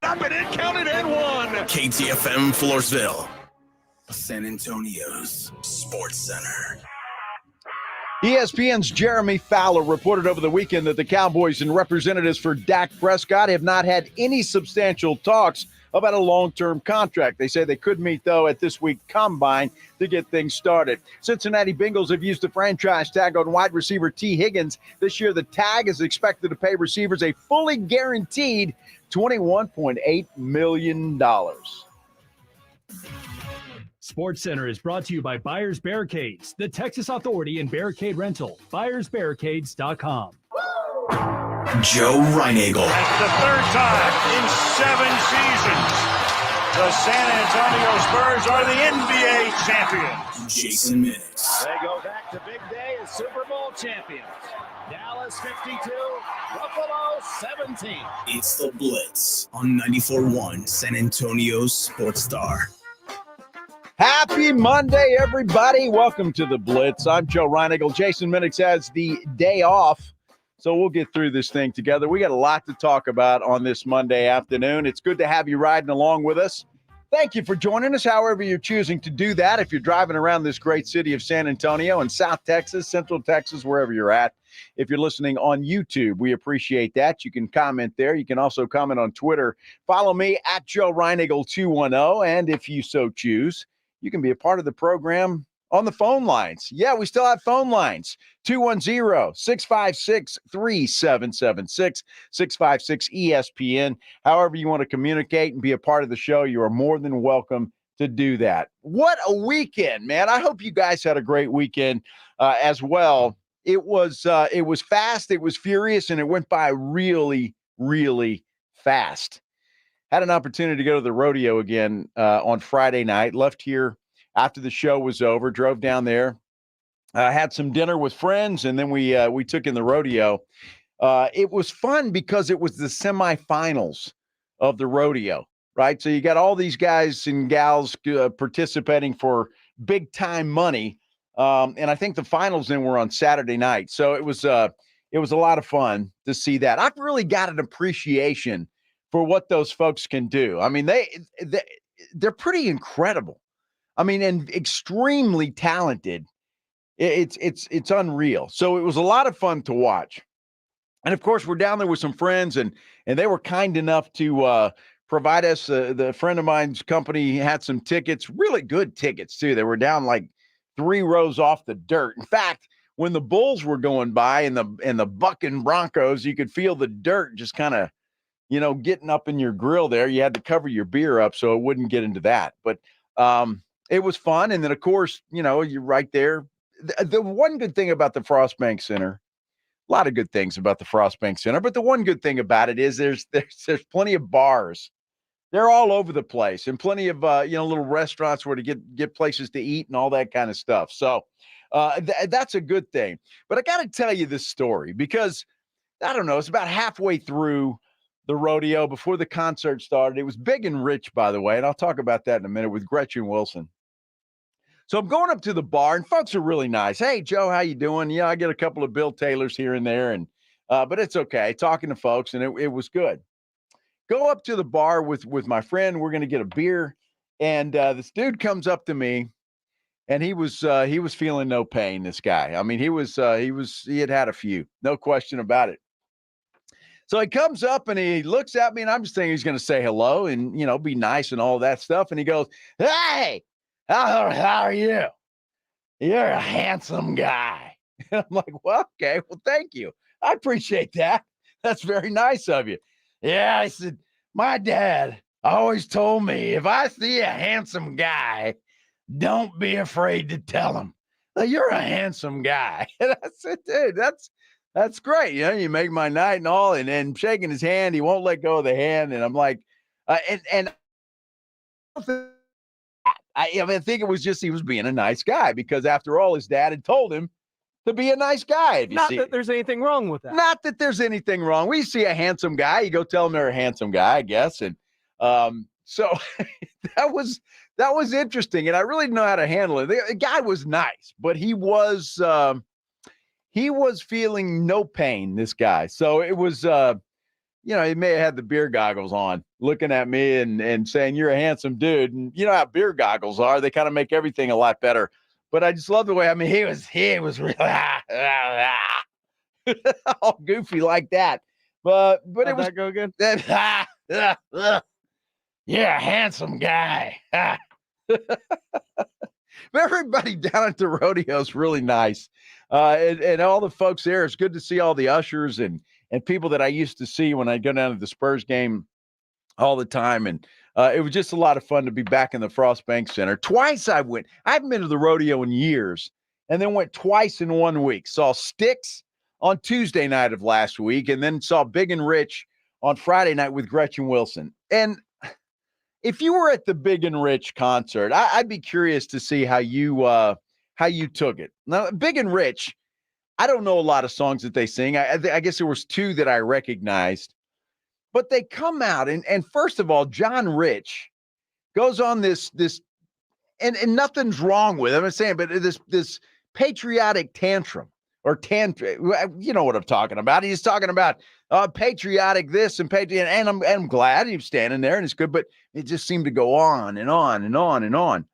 Up and in, counted and one. KTFM Floresville, San Antonio's Sports Center. ESPN's Jeremy Fowler reported over the weekend that the Cowboys and representatives for Dak Prescott have not had any substantial talks about a long-term contract. They say they could meet, though, at this week's Combine to get things started. Cincinnati Bengals have used the franchise tag on wide receiver T. Higgins. This year, the tag is expected to pay receivers a fully guaranteed $21.8 million. SportsCenter is brought to you by Buyers Barricades, the Texas Authority in Barricade Rental. BuyersBarricades.com. Joe Reinagel. That's the third time in 7 seasons. The San Antonio Spurs are the NBA champions. Jason Minix. They go back to big day as Super Bowl champions. Dallas 52, Buffalo 17. It's the Blitz on 94.1 San Antonio's Sports Star. Happy Monday, everybody. Welcome to the Blitz. I'm Joe Reinagel. Jason Minix has the day off, so we'll get through this thing together. We got a lot to talk about on this Monday afternoon. It's good to have you riding along with us. Thank you for joining us, however you're choosing to do that. If you're driving around this great city of San Antonio and South Texas, Central Texas, wherever you're at. If you're listening on YouTube, we appreciate that. You can comment there. You can also comment on Twitter. Follow me at Joe Reinagel 210, and if you so choose, you can be a part of the program on the phone lines. Yeah, we still have phone lines. 210-656-3776, 656-ESPN. However you want to communicate and be a part of the show, you are more than welcome to do that. What a weekend, man. I hope you guys had a great weekend as well. It was fast, it was furious, and it went by really, really fast. Had an opportunity to go to the rodeo again on Friday night. Left here after the show was over. Drove down there. Had some dinner with friends, and then we took in the rodeo. It was fun because it was the semifinals of the rodeo, right? So you got all these guys and gals participating for big time money, and I think the finals then were on Saturday night. So it was a lot of fun to see that. I've really got an appreciation for what those folks can do. I mean, they're pretty incredible. I mean, and extremely talented. It's unreal. So it was a lot of fun to watch. And of course, we're down there with some friends, and they were kind enough to provide us. The friend of mine's company had some tickets, really good tickets too. They were down like 3 rows off the dirt. In fact, when the Bulls were going by and the bucking Broncos, you could feel the dirt just kind of, getting up in your grill there. You had to cover your beer up so it wouldn't get into that. But it was fun. And then, of course, you're right there. The one good thing about the Frostbank Center, a lot of good things about the Frostbank Center, but the one good thing about it is there's plenty of bars. They're all over the place, and plenty of little restaurants where to get places to eat and all that kind of stuff. So that's a good thing. But I got to tell you this story because, I don't know, it's about halfway through the rodeo before the concert started. It was big and rich, by the way, and I'll talk about that in a minute with Gretchen Wilson. So I'm going up to the bar, and folks are really nice. Hey, Joe, how you doing? Yeah, I get a couple of Bill Taylors here and there, and but it's okay. Talking to folks, and it was good. Go up to the bar with my friend. We're going to get a beer, and this dude comes up to me, and he was feeling no pain. This guy, I mean, he had a few, no question about it. So he comes up and he looks at me, and I'm just thinking he's going to say hello and, be nice and all that stuff. And he goes, "Hey, how are you? You're a handsome guy." And I'm like, "Well, okay. Well, thank you. I appreciate that. That's very nice of you." "Yeah," I said, "my dad always told me if I see a handsome guy, don't be afraid to tell him, you're a handsome guy." And I said, "Dude, that's great. You make my night and all." And then shaking his hand, he won't let go of the hand. And I'm like, and I think it was just he was being a nice guy because after all, his dad had told him to be a nice guy. Not that there's anything wrong with that. Not that there's anything wrong. We see a handsome guy, you go tell him they're a handsome guy, I guess. And so that was interesting, and I really didn't know how to handle it. The guy was nice, but he was feeling no pain, this guy. So it was he may have had the beer goggles on, looking at me and saying, "You're a handsome dude." And you know how beer goggles are; they kind of make everything a lot better. But I just love the way. I mean, he was really all goofy like that. But How'd it was that go again? you're a handsome guy. Everybody down at the rodeo is really nice. And all the folks there, it's good to see all the ushers and people that I used to see when I go down to the Spurs game all the time. And it was just a lot of fun to be back in the Frost Bank Center. Twice I went. I haven't been to the rodeo in years, and then went twice in 1 week. Saw Styx on Tuesday night of last week, and then saw Big and Rich on Friday night with Gretchen Wilson. And if you were at the Big and Rich concert, I'd be curious to see how you took it. Now, Big and Rich, I don't know a lot of songs that they sing. I guess there was 2 that I recognized, but they come out and first of all, John Rich goes on this and nothing's wrong with him. I'm saying, but this patriotic tantrum or tantrum. You know what I'm talking about. He's talking about patriotic this and patriotic, and I'm glad he was standing there and it's good, but it just seemed to go on and on and on and on.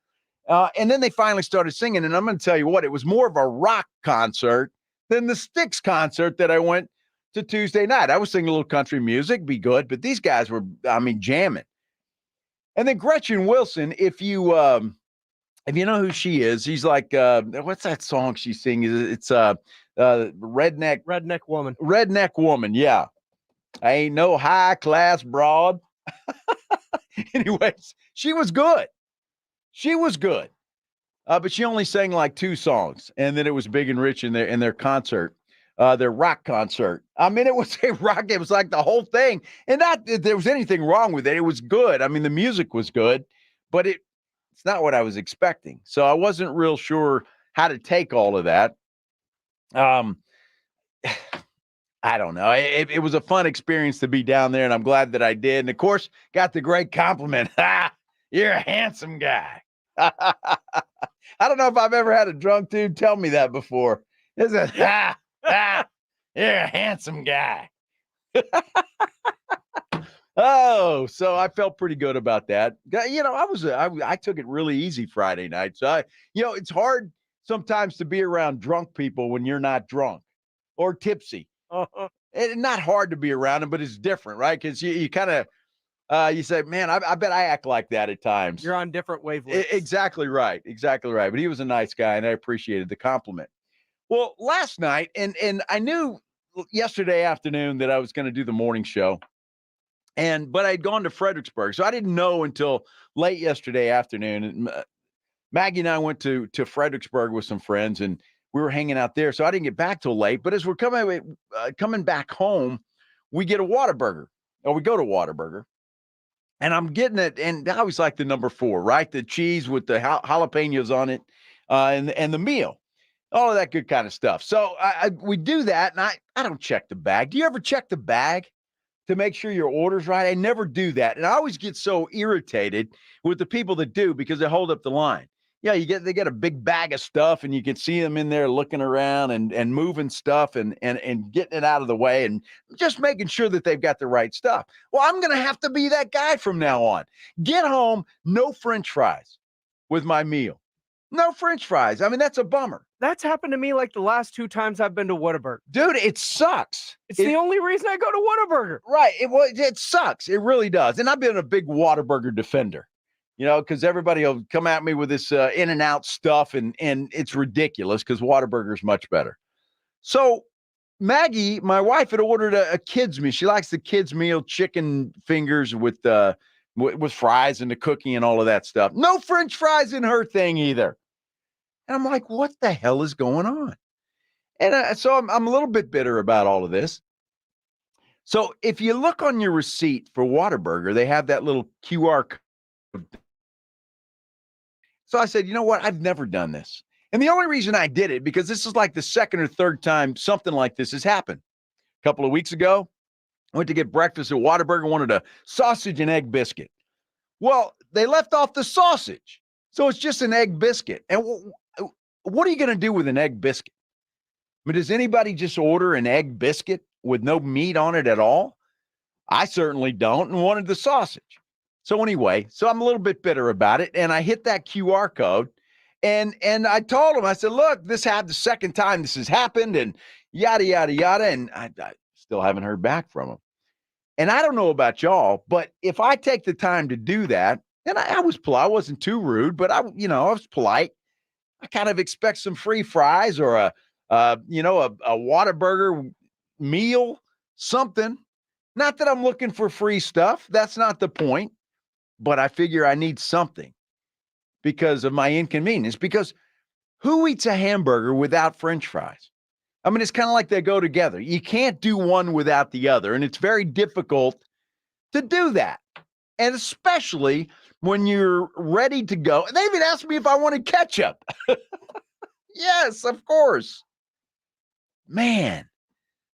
And then they finally started singing, and I'm going to tell you what, it was more of a rock concert than the Styx concert that I went to Tuesday night. I was singing a little country music, be good, but these guys were, jamming. And then Gretchen Wilson, if you know who she is, she's like, what's that song she sings? It's Redneck Woman. Redneck Woman, yeah. I ain't no high class broad. Anyways, she was good. She was good. But she only sang like 2 songs. And then it was Big and Rich in their concert, their rock concert. I mean, it was a rock. It was like the whole thing. And not that there was anything wrong with it. It was good. I mean, the music was good, but it's not what I was expecting. So I wasn't real sure how to take all of that. I don't know. It was a fun experience to be down there, and I'm glad that I did. And, of course, got the great compliment. You're a handsome guy. I don't know if I've ever had a drunk dude tell me that before. It's a, you're a handsome guy. Oh, so I felt pretty good about that. I took it really easy Friday night. So it's hard sometimes to be around drunk people when you're not drunk or tipsy. It's not hard to be around them, but it's different, right? Because you kind of you say, man, I bet I act like that at times. You're on different wavelengths. Exactly right. Exactly right. But he was a nice guy, and I appreciated the compliment. Well, last night, and I knew yesterday afternoon that I was going to do the morning show, but I'd gone to Fredericksburg, so I didn't know until late yesterday afternoon. And Maggie and I went to Fredericksburg with some friends, and we were hanging out there, so I didn't get back till late. But as we're coming back home, we get a Whataburger, or we go to Whataburger, and I'm getting it, and I always like the number 4, right? The cheese with the jalapenos on it, and the meal, all of that good kind of stuff. So we do that, and I don't check the bag. Do you ever check the bag to make sure your order's right? I never do that, and I always get so irritated with the people that do because they hold up the line. Yeah, they get a big bag of stuff, and you can see them in there looking around and moving stuff and getting it out of the way and just making sure that they've got the right stuff. Well, I'm going to have to be that guy from now on. Get home, no French fries with my meal. No French fries. I mean, that's a bummer. That's happened to me like the last 2 times I've been to Whataburger. Dude, it sucks. It's the only reason I go to Whataburger. Right. It sucks. It really does. And I've been a big Whataburger defender. Because everybody will come at me with this In-N-Out stuff, and it's ridiculous because Whataburger is much better. So Maggie, my wife, had ordered a kid's meal. She likes the kid's meal, chicken fingers with fries and the cookie and all of that stuff. No French fries in her thing either. And I'm like, what the hell is going on? And so I'm a little bit bitter about all of this. So if you look on your receipt for Whataburger, they have that little QR code. So I said, you know what? I've never done this. And the only reason I did it, because this is like the second or third time something like this has happened. A couple of weeks ago, I went to get breakfast at Whataburger, wanted a sausage and egg biscuit. Well, they left off the sausage. So it's just an egg biscuit. And what are you going to do with an egg biscuit? I mean, does anybody just order an egg biscuit with no meat on it at all? I certainly don't, and wanted the sausage. So anyway, I'm a little bit bitter about it, and I hit that QR code, and I told him, I said, look, this had the second time this has happened, and yada, yada, yada, and I still haven't heard back from him. And I don't know about y'all, but if I take the time to do that, and I was polite, I wasn't too rude, but I was polite. I kind of expect some free fries or a Whataburger meal, something. Not that I'm looking for free stuff. That's not the point. But I figure I need something because of my inconvenience. Because who eats a hamburger without French fries? I mean, it's kind of like they go together. You can't do one without the other, and it's very difficult to do that. And especially when you're ready to go. They even asked me if I wanted ketchup. Yes, of course. Man,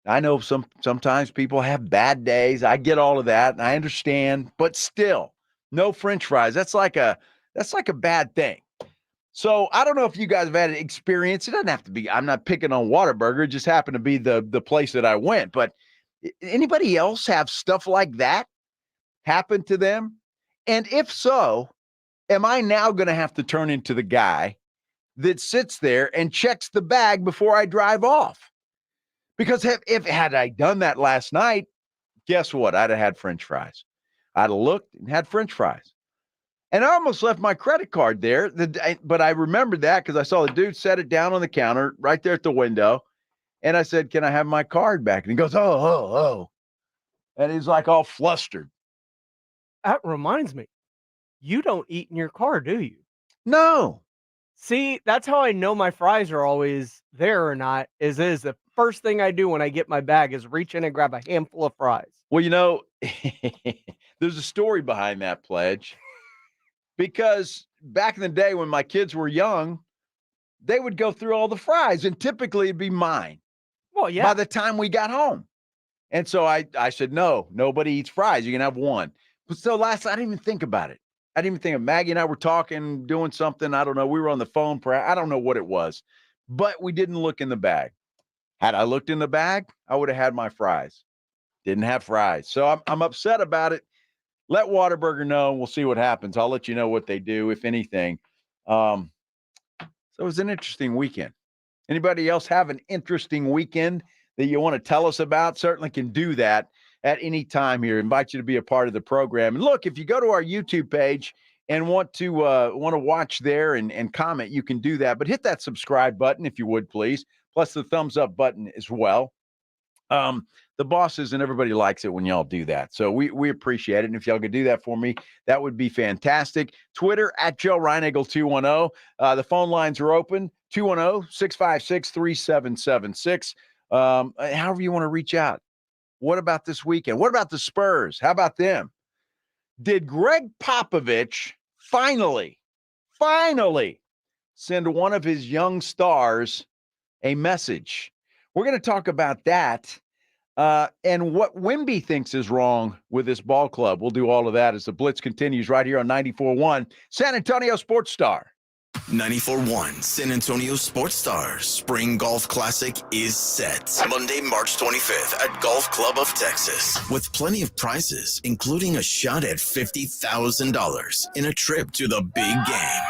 I know sometimes people have bad days. I get all of that, and I understand. But still, no French fries. That's like a bad thing. So I don't know if you guys have had an experience. It doesn't have to be. I'm not picking on Whataburger. It just happened to be the place that I went. But anybody else have stuff like that happen to them? And if so, am I now going to have to turn into the guy that sits there and checks the bag before I drive off? Because if had I done that last night, guess what? I'd have had French fries. I'd have looked and had French fries. And I almost left my credit card there. But I remembered that because I saw the dude set it down on the counter right there at the window. And I said, can I have my card back? And he goes, oh. And he's like all flustered. That reminds me, you don't eat in your car, do you? No. See, that's how I know my fries are always there or not, is the first thing I do when I get my bag is reach in and grab a handful of fries. Well, there's a story behind that, Pledge. Because back in the day when my kids were young, they would go through all the fries, and typically it'd be mine. Well, yeah. By the time we got home. And so I said, no, nobody eats fries. You can have one. But so last night, I didn't even think about it. I didn't even think of Maggie and I were talking, doing something. I don't know. We were on the phone. I don't know what it was. But we didn't look in the bag. Had I looked in the bag, I would have had my fries. Didn't have fries. So I'm upset about it. Let Whataburger know. We'll see what happens. I'll let you know what they do, if anything. So it was an interesting weekend. Anybody else have an interesting weekend that you want to tell us about? Certainly can do that at any time here. Invite you to be a part of the program. And look, if you go to our YouTube page and want to watch there and comment, you can do that. But hit that subscribe button if you would, please. Plus the thumbs up button as well. The bosses and everybody likes it when y'all do that. So we appreciate it. And if y'all could do that for me, that would be fantastic. Twitter at Joe Reinagle 210. The phone lines are open, 210-656-3776. However you want to reach out. What about this weekend? What about the Spurs? How about them? Did Greg Popovich finally send one of his young stars a message? We're going to talk about that and what Wemby thinks is wrong with this ball club. We'll do all of that as the Blitz continues right here on 94.1 San Antonio Sports Star. 94.1 San Antonio Sports Star Spring Golf Classic is set. Monday, March 25th at Golf Club of Texas. With plenty of prizes, including a shot at $50,000 in a trip to the big game.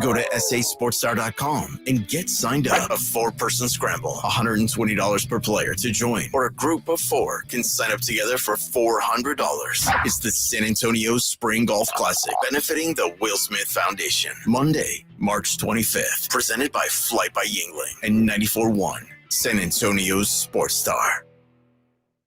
Go to sasportstar.com and get signed up. A 4-person scramble, $120 per player to join, or a group of 4 can sign up together for $400. It's the San Antonio Spring Golf Classic, benefiting the Will Smith Foundation. Monday, March 25th, presented by Flight by Yingling and 94.1 San Antonio Sports Star.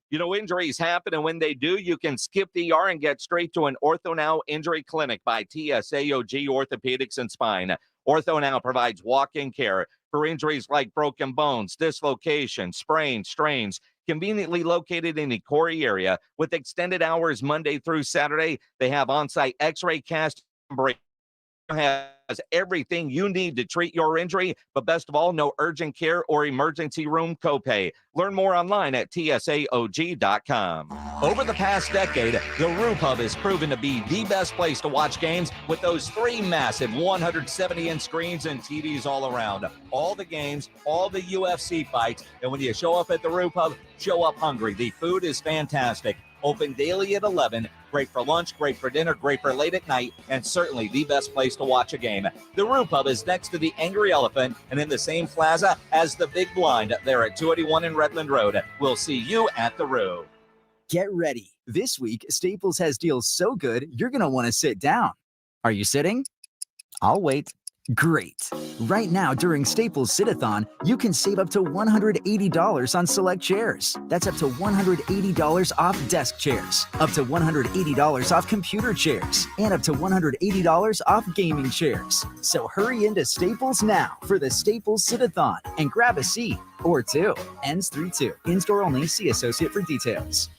You know, injuries happen, and when they do, you can skip the ER and get straight to an OrthoNow Injury Clinic by TSAOG Orthopedics and Spine. OrthoNow provides walk-in care for injuries like broken bones, dislocation, sprains, strains, conveniently located in the Corey area with extended hours Monday through Saturday. They have on-site x-ray, cast, and break. Has everything you need to treat your injury, but best of all, no urgent care or emergency room copay. Learn more online at tsaog.com. Over the past decade, the Roof Hub has proven to be the best place to watch games with those 3 massive 170-inch screens and TVs all around. All the games, all the UFC fights, and when you show up at the Roof Hub, show up hungry. The food is fantastic. Open daily at 11. Great for lunch, great for dinner, great for late at night, and certainly the best place to watch a game. The Roo Pub is next to the Angry Elephant and in the same plaza as the Big Blind. There at 281 in Redland Road. We'll see you at the Roo. Get ready. This week, Staples has deals so good, you're going to want to sit down. Are you sitting? I'll wait. Great. Right now, during Staples Sit-a-thon, you can save up to $180 on select chairs. That's up to $180 off desk chairs, up to $180 off computer chairs, and up to $180 off gaming chairs. So hurry into Staples now for the Staples Sit-a-thon and grab a seat or two. Ends 3/2. In-store only. See associate for details.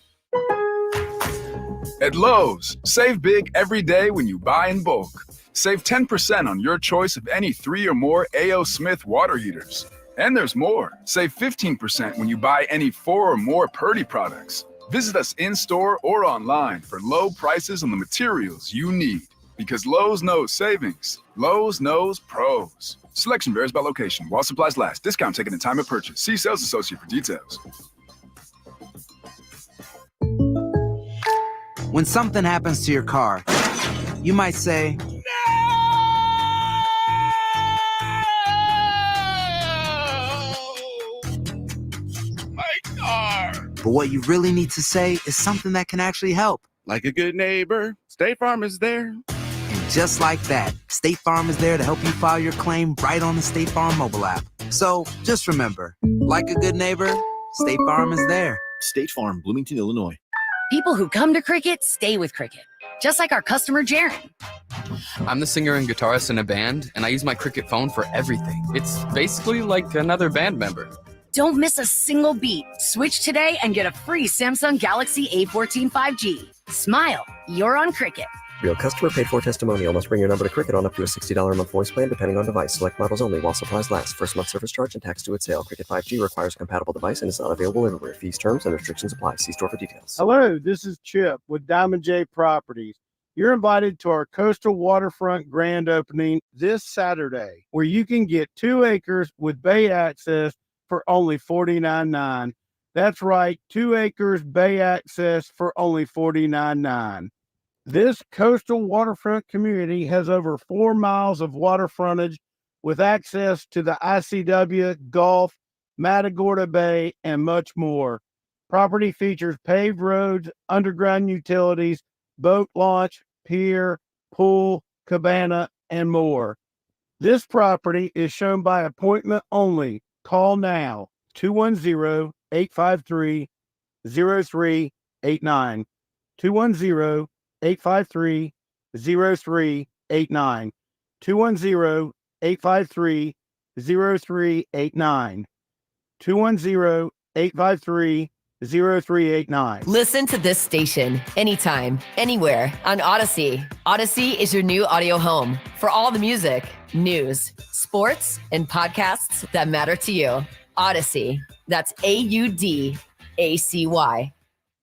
At Lowe's, save big every day when you buy in bulk. Save 10% on your choice of any 3 or more A.O. Smith water heaters. And there's more. Save 15% when you buy any 4 or more Purdy products. Visit us in-store or online for low prices on the materials you need. Because Lowe's knows savings. Lowe's knows pros. Selection varies by location. While supplies last. Discount taken at time of purchase. See sales associate for details. When something happens to your car, you might say, but what you really need to say is something that can actually help. Like a good neighbor, State Farm is there. And just like that, State Farm is there to help you file your claim right on the State Farm mobile app. So just remember, like a good neighbor, State Farm is there. State Farm, Bloomington, Illinois. People who come to Cricket stay with Cricket, just like our customer, Jaron. I'm the singer and guitarist in a band, and I use my Cricket phone for everything. It's basically like another band member. Don't miss a single beat. Switch today and get a free Samsung Galaxy A14 5G. Smile, you're on Cricket. Real customer paid for testimonial. Must bring your number to Cricket on up to a $60 a month voice plan depending on device. Select models only while supplies last. First month service charge and tax due at sale. Cricket 5G requires a compatible device and is not available everywhere. Fees, terms, and restrictions apply. See store for details. Hello, this is Chip with Diamond J Properties. You're invited to our coastal waterfront grand opening this Saturday, where you can get 2 acres with bay access for only $49.9. That's right, 2 acres bay access for only $49.9. This coastal waterfront community has over 4 miles of water frontage with access to the ICW, Gulf, Matagorda Bay, and much more. Property features paved roads, underground utilities, boat launch, pier, pool, cabana, and more. This property is shown by appointment only. Call now, 210-853-0389. 210-853-0389. 210-853-0389. 210-853-0389. Listen to this station anytime, anywhere on Odyssey. Odyssey is your new audio home for all the music, news, sports, and podcasts that matter to you. Odyssey. That's AUDACY.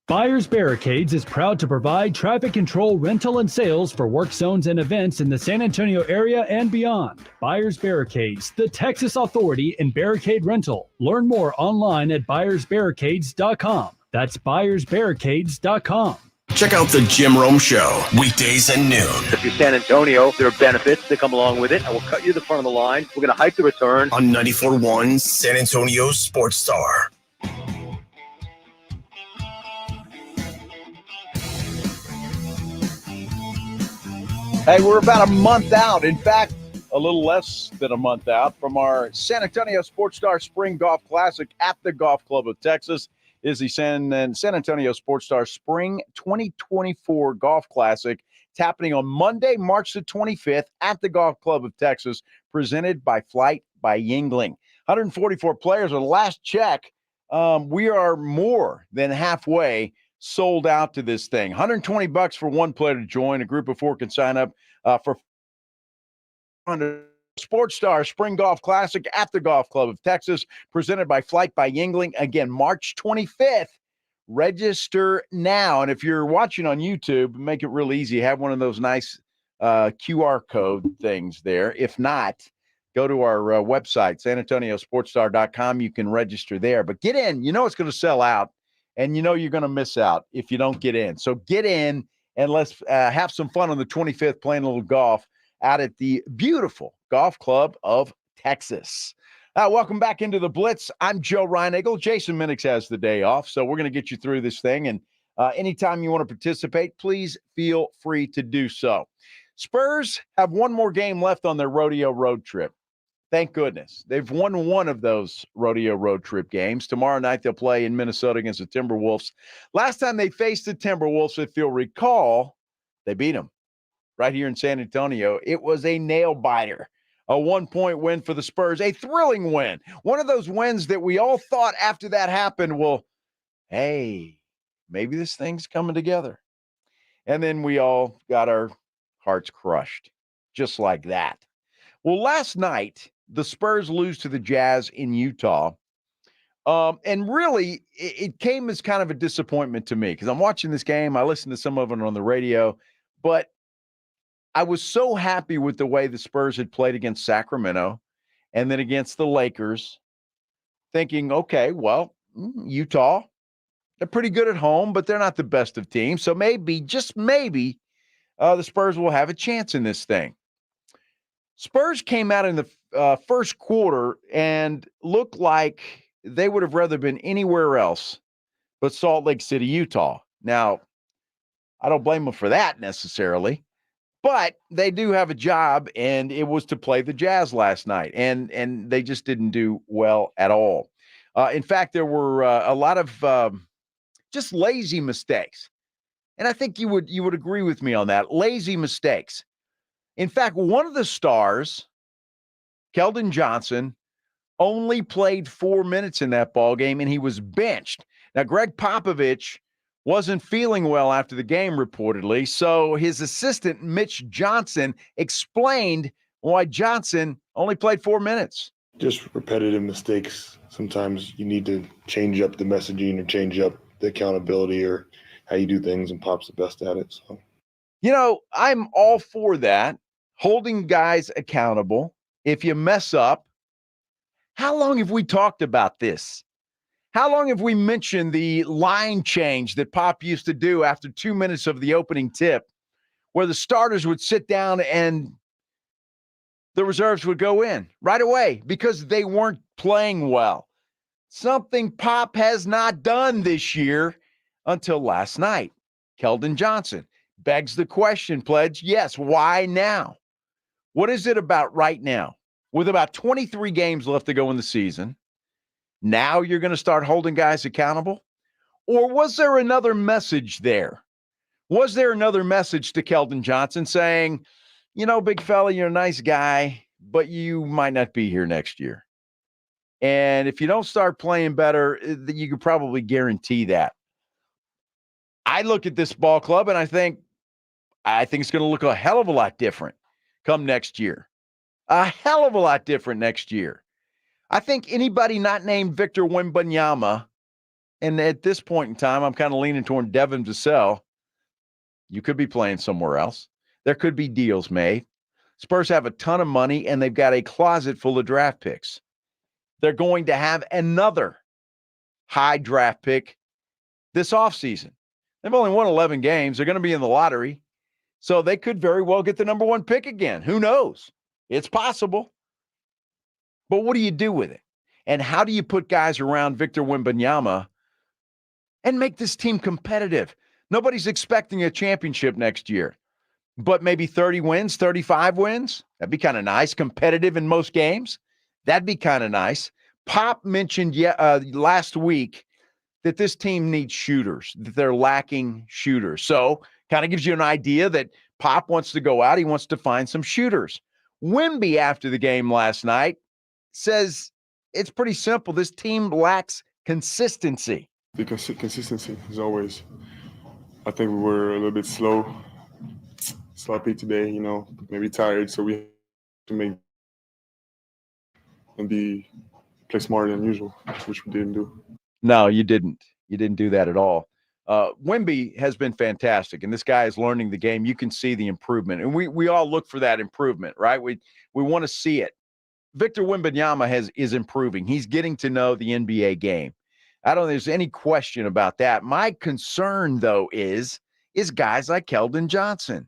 Buyers Barricades is proud to provide traffic control, rental, and sales for work zones and events in the San Antonio area and beyond. Buyers Barricades, the Texas authority in barricade rental. Learn more online at buyersbarricades.com. That's buyersbarricades.com. Check out the Jim Rome Show, weekdays at noon. If you're San Antonio, there are benefits that come along with it. I will cut you the front of the line. We're going to hike the return. On 94.1 San Antonio Sports Star. Hey, we're about a month out. In fact, a little less than a month out from our San Antonio Sports Star Spring Golf Classic at the Golf Club of Texas. Is the San Antonio Sports Star Spring 2024 Golf Classic. It's happening on Monday, March the 25th at the Golf Club of Texas, presented by Flight by Yingling. 144 players. Our last check, we are more than halfway sold out to this thing. $120 for one player to join. A group of 4 can sign up for Sports Star Spring Golf Classic at the Golf Club of Texas, presented by Flight by Yingling. Again, March 25th. Register now. And if you're watching on YouTube, make it real easy. Have one of those nice QR code things there. If not, go to our website, sanantoniosportstar.com. You can register there. But get in. You know it's going to sell out. and you know you're going to miss out if you don't get in. So get in and let's have some fun on the 25th playing a little golf out at the beautiful Golf Club of Texas. Welcome back into the Blitz. I'm Joe Reinagle. Jason Minix has the day off, so we're going to get you through this thing. And anytime you want to participate, please feel free to do so. Spurs have one more game left on their rodeo road trip. Thank goodness. They've won one of those rodeo road trip games. Tomorrow night they'll play in Minnesota against the Timberwolves. Last time they faced the Timberwolves, if you'll recall, they beat them right here in San Antonio. It was a nail-biter. A 1-point win for the Spurs, a thrilling win. One of those wins that we all thought after that happened, well, hey, maybe this thing's coming together. And then we all got our hearts crushed, just like that. Well, last night, the Spurs lose to the Jazz in Utah. And really, it came as kind of a disappointment to me because I'm watching this game. I listened to some of it on the radio, but I was so happy with the way the Spurs had played against Sacramento and then against the Lakers, thinking, okay, well, Utah, they're pretty good at home, but they're not the best of teams. So maybe, just maybe, the Spurs will have a chance in this thing. Spurs came out in the first quarter and looked like they would have rather been anywhere else but Salt Lake City, Utah. Now, I don't blame them for that necessarily. But they do have a job, and it was to play the Jazz last night, and they just didn't do well at all. In fact, there were a lot of just lazy mistakes, and I think you would agree with me on that. Lazy mistakes. In fact, one of the stars, Keldon Johnson, only played 4 minutes in that ball game, and he was benched. Now, Greg Popovich wasn't feeling well after the game, reportedly. So his assistant, Mitch Johnson, explained why Johnson only played 4 minutes. Just repetitive mistakes. Sometimes you need to change up the messaging or change up the accountability or how you do things, and Pop's the best at it. So, you know, I'm all for that, holding guys accountable. If you mess up, how long have we talked about this? How long have we mentioned the line change that Pop used to do after 2 minutes of the opening tip, where the starters would sit down and the reserves would go in right away because they weren't playing well? Something Pop has not done this year until last night. Keldon Johnson begs the question, Pledge. Yes, why now? What is it about right now? With about 23 games left to go in the season, now you're going to start holding guys accountable? Or was there another message there? Was there another message to Keldon Johnson saying, you know, big fella, you're a nice guy, but you might not be here next year? And if you don't start playing better, you could probably guarantee that. I look at this ball club and I think it's going to look a hell of a lot different come next year. A hell of a lot different next year. I think anybody not named Victor Wembanyama, and at this point in time, I'm kind of leaning toward Devin Vassell, you could be playing somewhere else. There could be deals made. Spurs have a ton of money, and they've got a closet full of draft picks. They're going to have another high draft pick this offseason. They've only won 11 games. They're going to be in the lottery. So they could very well get the number one pick again. Who knows? It's possible. But what do you do with it? And how do you put guys around Victor Wembanyama and make this team competitive? Nobody's expecting a championship next year, but maybe 30 wins, 35 wins. That'd be kind of nice. Competitive in most games. That'd be kind of nice. Pop mentioned last week that this team needs shooters, that they're lacking shooters. So kind of gives you an idea that Pop wants to go out. He wants to find some shooters. Wemby, after the game last night, says it's pretty simple. This team lacks consistency. The consistency is always, I think we were a little bit sloppy today, you know, maybe tired. So we have to make and play smarter than usual, which we didn't do. No, you didn't. You didn't do that at all. Wemby has been fantastic, and this guy is learning the game. You can see the improvement, and we all look for that improvement, right? We want to see it. Victor Wembanyama is improving. He's getting to know the NBA game. I don't think there's any question about that. My concern, though, is guys like Keldon Johnson.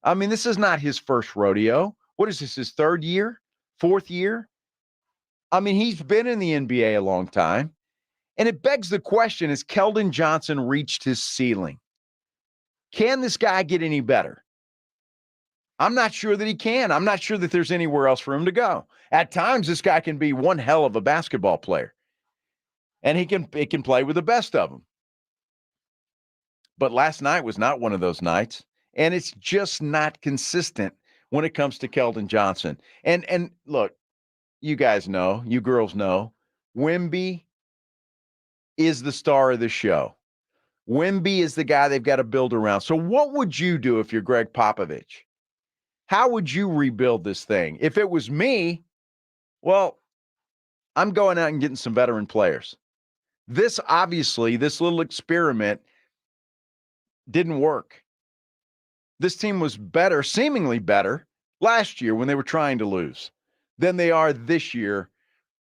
I mean, this is not his first rodeo. What is this, his third year, fourth year? I mean, he's been in the NBA a long time. And it begs the question, has Keldon Johnson reached his ceiling? Can this guy get any better? I'm not sure that he can. I'm not sure that there's anywhere else for him to go. At times, this guy can be one hell of a basketball player. And he can play with the best of them. But last night was not one of those nights. And it's just not consistent when it comes to Keldon Johnson. And look, you guys know, you girls know, Wemby is the star of the show. Wemby is the guy they've got to build around. So what would you do if you're Greg Popovich? How would you rebuild this thing? If it was me, well, I'm going out and getting some veteran players. This little experiment didn't work. This team was better, seemingly better, last year when they were trying to lose than they are this year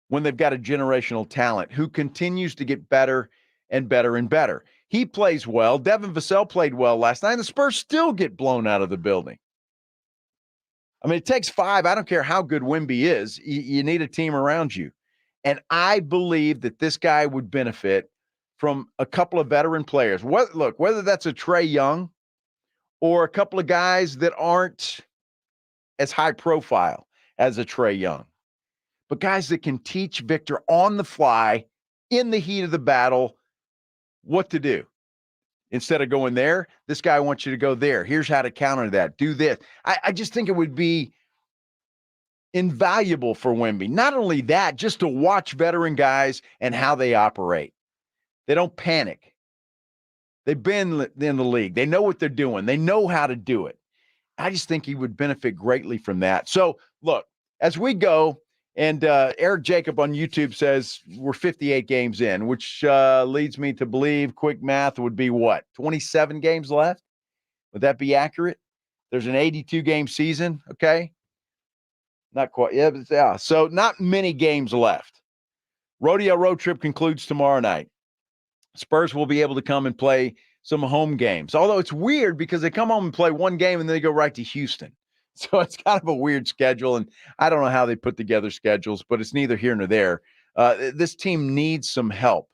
when they've got a generational talent who continues to get better and better and better. He plays well. Devin Vassell played well last night, and the Spurs still get blown out of the building. I mean, it takes 5. I don't care how good Wemby is. You need a team around you. And I believe that this guy would benefit from a couple of veteran players. Whether that's a Trae Young or a couple of guys that aren't as high profile as a Trae Young, but guys that can teach Victor on the fly in the heat of the battle what to do. Instead of going there, this guy wants you to go there. Here's how to counter that. Do this. I just think it would be invaluable for Wemby. Not only that, just to watch veteran guys and how they operate. They don't panic. They've been in the league. They know what they're doing. They know how to do it. I just think he would benefit greatly from that. So, look, as we go, and Eric Jacob on YouTube says we're 58 games in, which leads me to believe quick math would be what, 27 games left? Would that be accurate? There's an 82-game season, okay? Not quite. Yeah. So not many games left. Rodeo road trip concludes tomorrow night. Spurs will be able to come and play some home games. Although it's weird because they come home and play one game and then they go right to Houston. So it's kind of a weird schedule, and I don't know how they put together schedules, but it's neither here nor there. This team needs some help,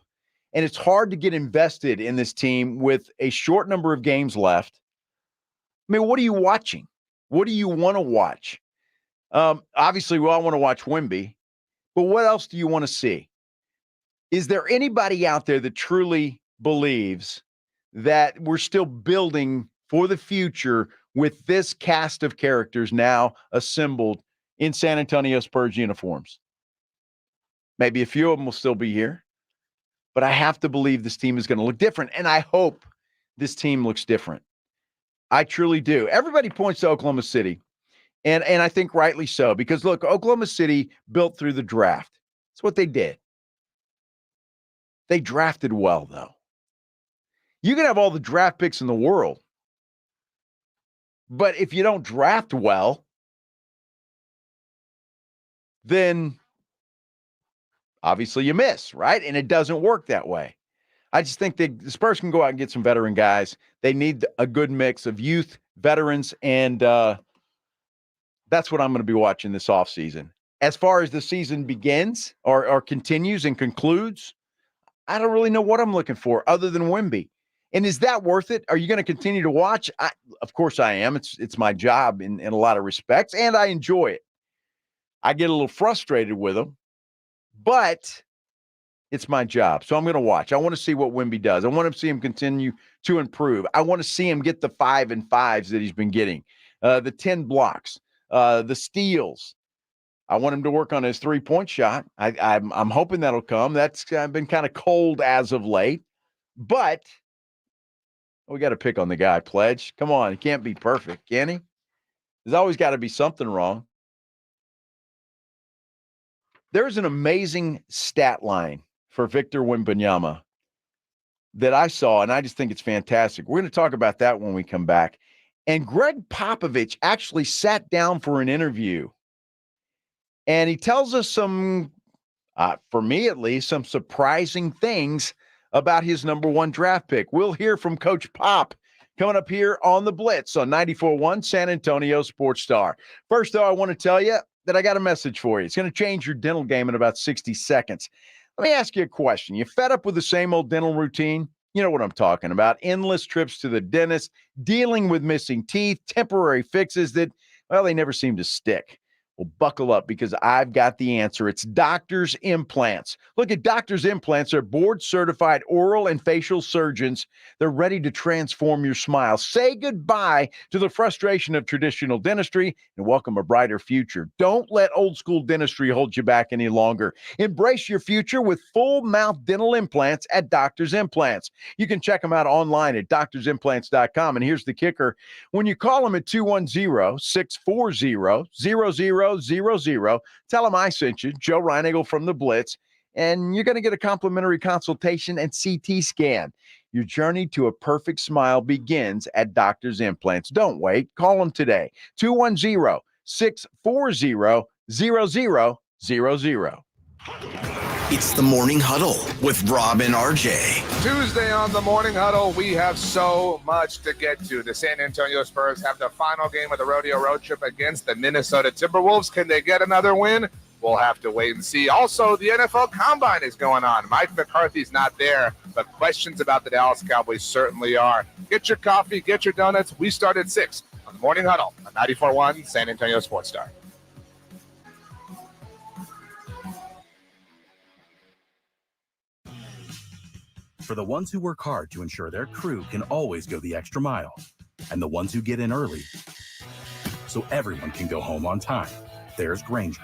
and it's hard to get invested in this team with a short number of games left. I mean, what are you watching? What do you want to watch? Obviously, we all want to watch Wemby, but what else do you want to see? Is there anybody out there that truly believes that we're still building for the future with this cast of characters now assembled in San Antonio Spurs uniforms? Maybe a few of them will still be here, but I have to believe this team is going to look different, and I hope this team looks different. I truly do. Everybody points to Oklahoma City, and I think rightly so, because, look, Oklahoma City built through the draft. That's what they did. They drafted well, though. You can have all the draft picks in the world, but if you don't draft well, then obviously you miss, right? And it doesn't work that way. I just think the Spurs can go out and get some veteran guys. They need a good mix of youth, veterans, and that's what I'm going to be watching this offseason. As far as the season begins or continues and concludes, I don't really know what I'm looking for other than Wemby. And is that worth it? Are you going to continue to watch? Of course I am. It's my job in a lot of respects, and I enjoy it. I get a little frustrated with them, but it's my job. So I'm going to watch. I want to see what Wemby does. I want to see him continue to improve. I want to see him get the 5 and 5s that he's been getting, the 10 blocks, the steals. I want him to work on his three-point shot. I'm hoping that'll come. That's been kind of cold as of late, but we got to pick on the guy, Pledge. Come on. He can't be perfect, can he? There's always got to be something wrong. There's an amazing stat line for Victor Wembanyama that I saw, and I just think it's fantastic. We're going to talk about that when we come back. And Greg Popovich actually sat down for an interview, and he tells us some, For me, at least, some surprising things about his number 1 draft pick. We'll hear from Coach Pop coming up here on the Blitz on 94.1 San Antonio Sports Star. First, though, I want to tell you that I got a message for you. It's going to change your dental game in about 60 seconds. Let me ask you a question. You fed up with the same old dental routine? You know what I'm talking about. Endless trips to the dentist, dealing with missing teeth, temporary fixes that, well, they never seem to stick. Well, buckle up because I've got the answer. It's Doctor's Implants. Look, at Doctor's Implants are board-certified oral and facial surgeons. They're ready to transform your smile. Say goodbye to the frustration of traditional dentistry and welcome a brighter future. Don't let old-school dentistry hold you back any longer. Embrace your future with full-mouth dental implants at Doctor's Implants. You can check them out online at doctorsimplants.com. And here's the kicker. When you call them at 210-640-0000, tell them I sent you, Joe Reinigle from the Blitz, and you're going to get a complimentary consultation and CT scan. Your journey to a perfect smile begins at Doctor's Implants. Don't wait. Call them today. 210-640-0000. It's the Morning Huddle with Rob and RJ. Tuesday on the Morning Huddle, we have so much to get to. The San Antonio Spurs have the final game of the rodeo road trip against the Minnesota Timberwolves. Can they get another win? We'll have to wait and see. Also, the NFL Combine is going on. Mike McCarthy's not there, but questions about the Dallas Cowboys certainly are. Get your coffee, get your donuts. We start at 6 on the Morning Huddle on 94.1 San Antonio Sports Star. For the ones who work hard to ensure their crew can always go the extra mile, and the ones who get in early so everyone can go home on time, there's Grainger,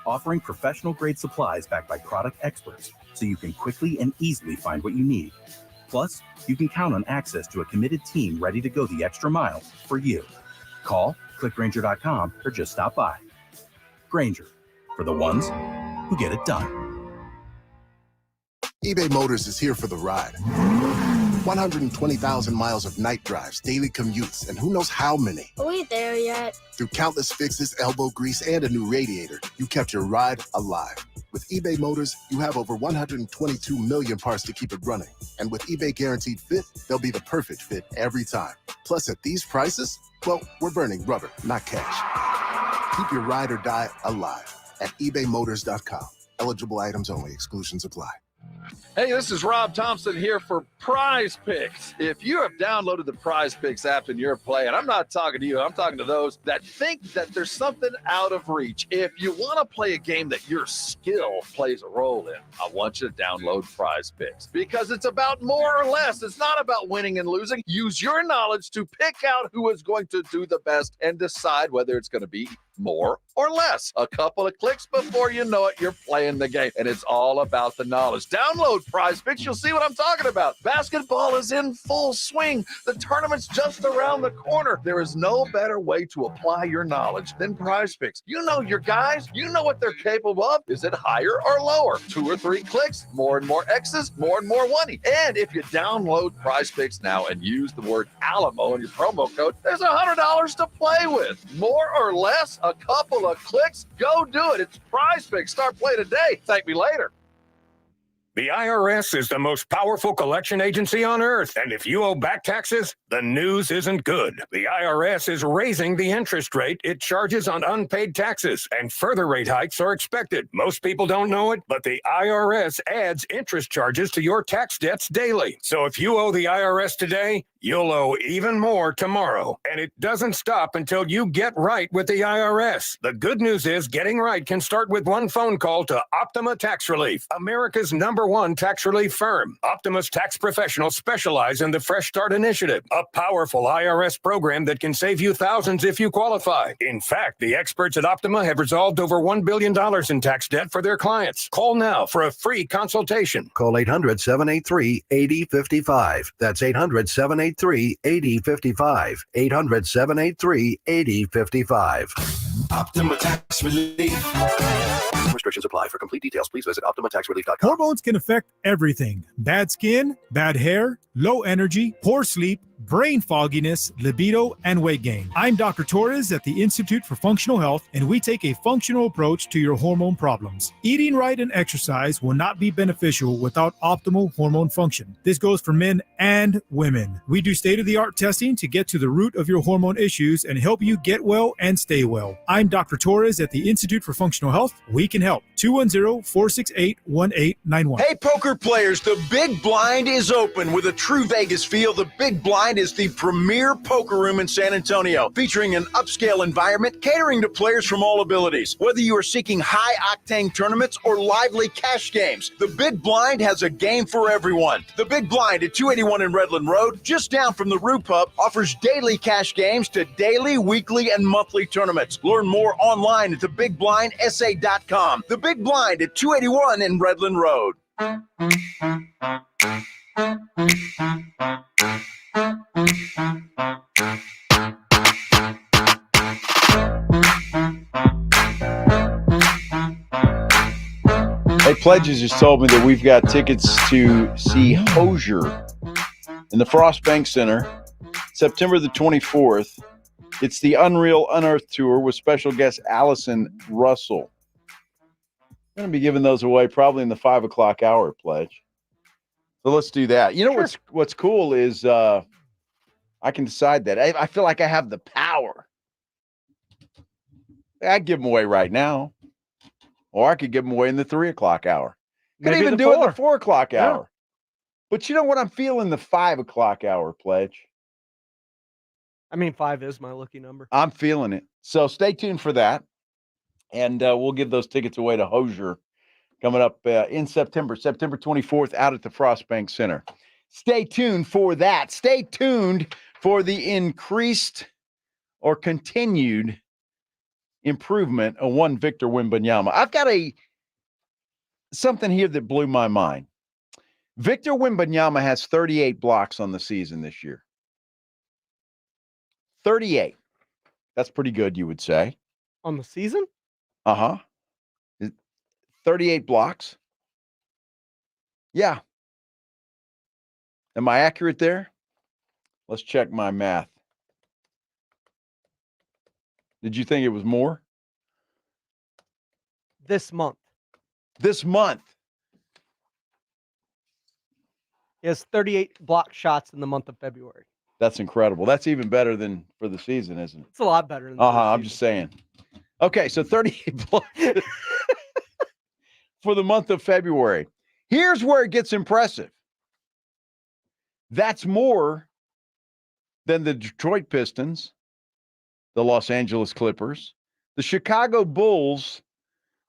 offering professional-grade supplies backed by product experts so you can quickly and easily find what you need. Plus, you can count on access to a committed team ready to go the extra mile for you. Call, click Grainger.com, or just stop by. Grainger, for the ones who get it done. eBay Motors is here for the ride. 120,000 miles of night drives, daily commutes, and who knows how many. Are we there yet? Through countless fixes, elbow grease, and a new radiator, you kept your ride alive. With eBay Motors, you have over 122 million parts to keep it running. And with eBay Guaranteed Fit, they'll be the perfect fit every time. Plus, at these prices, well, we're burning rubber, not cash. Keep your ride or die alive at ebaymotors.com. Eligible items only. Exclusions apply. Hey, this is Rob Thompson here for Prize Picks. If you have downloaded the Prize Picks app and you're playing, I'm not talking to you, I'm talking to those that think that there's something out of reach. If you want to play a game that your skill plays a role in, I want you to download Prize Picks because it's about more or less. It's not about winning and losing. Use your knowledge to pick out who is going to do the best and decide whether it's going to be more or less. A couple of clicks before you know it, you're playing the game. And it's all about the knowledge. Download Prize Picks. You'll see what I'm talking about. Basketball is in full swing. The tournament's just around the corner. There is no better way to apply your knowledge than Prize Picks. You know your guys. You know what they're capable of. Is it higher or lower? 2 or 3 clicks, more and more X's, more and more money. And if you download Prize Picks now and use the word Alamo in your promo code, there's $100 to play with. More or less, a couple of clicks, go do it. It's Prize Picks. Start play today. Thank me later. The IRS is the most powerful collection agency on earth, and if you owe back taxes, the news isn't good. The IRS is raising the interest rate it charges on unpaid taxes, and further rate hikes are expected. Most people don't know it, but the IRS adds interest charges to your tax debts daily. So if you owe the IRS today, you'll owe even more tomorrow, and it doesn't stop until you get right with the IRS. The good news is getting right can start with one phone call to Optima Tax Relief, America's #1 tax relief firm. Optima's tax professionals specialize in the Fresh Start Initiative, a powerful IRS program that can save you thousands if you qualify. In fact, the experts at Optima have resolved over $1 billion in tax debt for their clients. Call now for a free consultation. Call 800-783-8055. That's 800-783-8055. 800-783-8055. Optima Tax Relief. Restrictions apply. For complete details, please visit OptimaTaxRelief.com. Hormones can affect everything. Bad skin, bad hair, low energy, poor sleep, brain fogginess, libido, and weight gain. I'm Dr. Torres at the Institute for Functional Health, and we take a functional approach to your hormone problems. Eating right and exercise will not be beneficial without optimal hormone function. This goes for men and women. We do state-of-the-art testing to get to the root of your hormone issues and help you get well and stay well. I'm Dr. Torres at the Institute for Functional Health. We can help. 210-468-1891. Hey, poker players, the Big Blind is open with a true Vegas feel. The Big Blind is the premier poker room in San Antonio, featuring an upscale environment catering to players from all abilities. Whether you are seeking high-octane tournaments or lively cash games, the Big Blind has a game for everyone. The Big Blind at 281 in Redland Road, just down from the Rue Pub, offers daily cash games to daily, weekly, and monthly tournaments. Learn more online at thebigblindsa.com. The Big Blind at 281 in Redland Road. Hey, Pledges just told me that we've got tickets to see Hozier in the Frost Bank Center, September the 24th. It's the Unreal Unearthed Tour with special guest Allison Russell. I'm going to be giving those away probably in the 5 o'clock hour, Pledge. So let's do that. You know, what's cool is I can decide that. I feel like I have the power. I'd give them away right now. Or I could give them away in the 3 o'clock hour. Could Maybe even the do it in 4. the 4 o'clock Yeah. hour. But you know what? I'm feeling the 5 o'clock hour, Pledge. I mean, 5 is my lucky number. I'm feeling it. So stay tuned for that. And we'll give those tickets away to Hozier coming up in September 24th out at the Frost Bank Center. Stay tuned for that. Stay tuned for the increased or continued improvement of one Victor Wembanyama. I've got something here that blew my mind. Victor Wembanyama has 38 blocks on the season this year. 38. That's pretty good, you would say. On the season? Uh-huh. 38 blocks. Yeah. Am I accurate there? Let's check my math. Did you think it was more? This month. This month. He has 38 block shots in the month of February. That's incredible. That's even better than for the season, isn't it? It's a lot better than I'm just saying. Okay, so 38 blocks for the month of February. Here's where it gets impressive. That's more than the Detroit Pistons, the Los Angeles Clippers, the Chicago Bulls,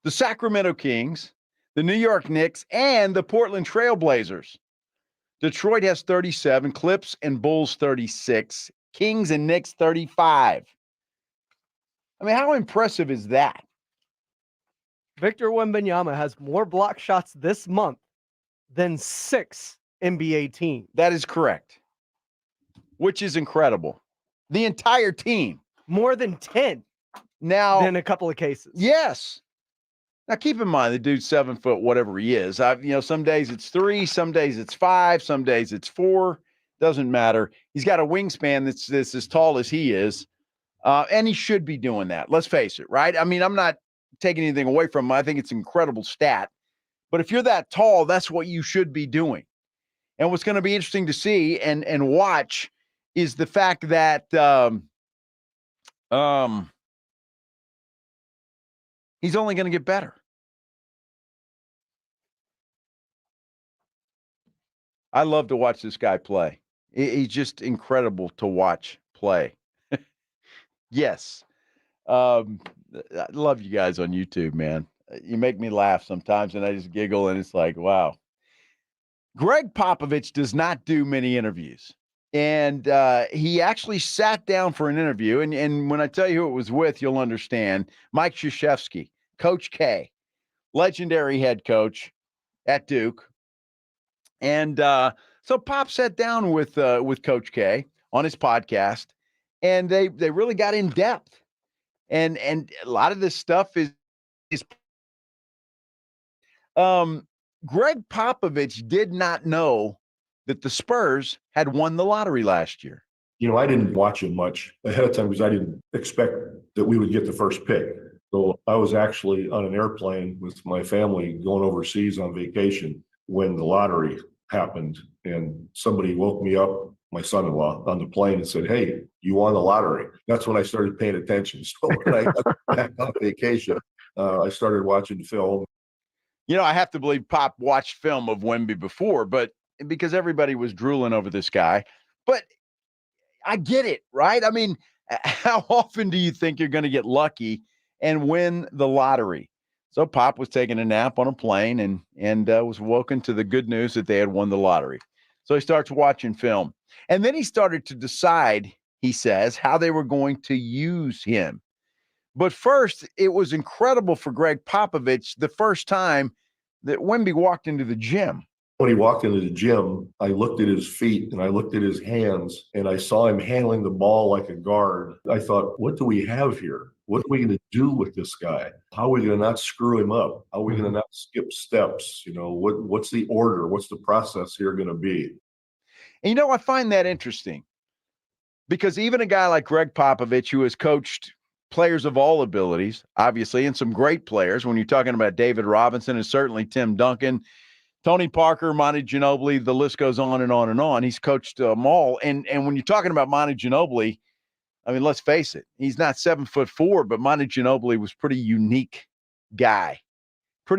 the Sacramento Kings, the New York Knicks, and the Portland Trail Blazers. Detroit has 37, Clips and Bulls 36, Kings and Knicks 35. I mean, how impressive is that? Victor Wembanyama has more block shots this month than 6 NBA teams. That is correct, which is incredible. The entire team. More than 10 now in a couple of cases. Yes. Now, keep in mind, the dude's 7 foot, whatever he is. Some days it's 3, some days it's 5, some days it's 4. Doesn't matter. He's got a wingspan that's as tall as he is, and he should be doing that. Let's face it, right? I mean, I'm not taking anything away from him. I think it's an incredible stat. But if you're that tall, that's what you should be doing. And what's going to be interesting to see and watch is the fact that he's only going to get better. I love to watch this guy play. He's just incredible to watch play. Yes. I love you guys on YouTube, man. You make me laugh sometimes, and I just giggle, and it's like, wow. Greg Popovich does not do many interviews. And he actually sat down for an interview. And when I tell you who it was with, you'll understand. Mike Krzyzewski, Coach K, legendary head coach at Duke. And so Pop sat down with Coach K on his podcast, and they really got in depth. And a lot of this stuff is Greg Popovich did not know that the Spurs had won the lottery last year. You know, I didn't watch it much ahead of time because I didn't expect that we would get the first pick. So I was actually on an airplane with my family going overseas on vacation when the lottery happened. And somebody woke me up, my son-in-law, on the plane and said, "Hey, you won the lottery." That's when I started paying attention. So when I got back on vacation, I started watching film. You know, I have to believe Pop watched film of Wemby before, but because everybody was drooling over this guy. But I get it, right? I mean, how often do you think you're going to get lucky and win the lottery? So Pop was taking a nap on a plane and was woken to the good news that they had won the lottery. So he starts watching film. And then he started to decide, he says, how they were going to use him. But first, it was incredible for Greg Popovich the first time that Wemby walked into the gym. When he walked into the gym, I looked at his feet and I looked at his hands and I saw him handling the ball like a guard. I thought, what do we have here? What are we going to do with this guy? How are we going to not screw him up? How are we going to not skip steps? You know, what's the order? What's the process here going to be? And, you know, I find that interesting because even a guy like Greg Popovich, who has coached players of all abilities, obviously, and some great players, when you're talking about David Robinson and certainly Tim Duncan, Tony Parker, Monty Ginobili, the list goes on and on and on. He's coached them all. And when you're talking about Monty Ginobili, I mean, let's face it, he's not 7'4", but Monty Ginobili was pretty unique guy when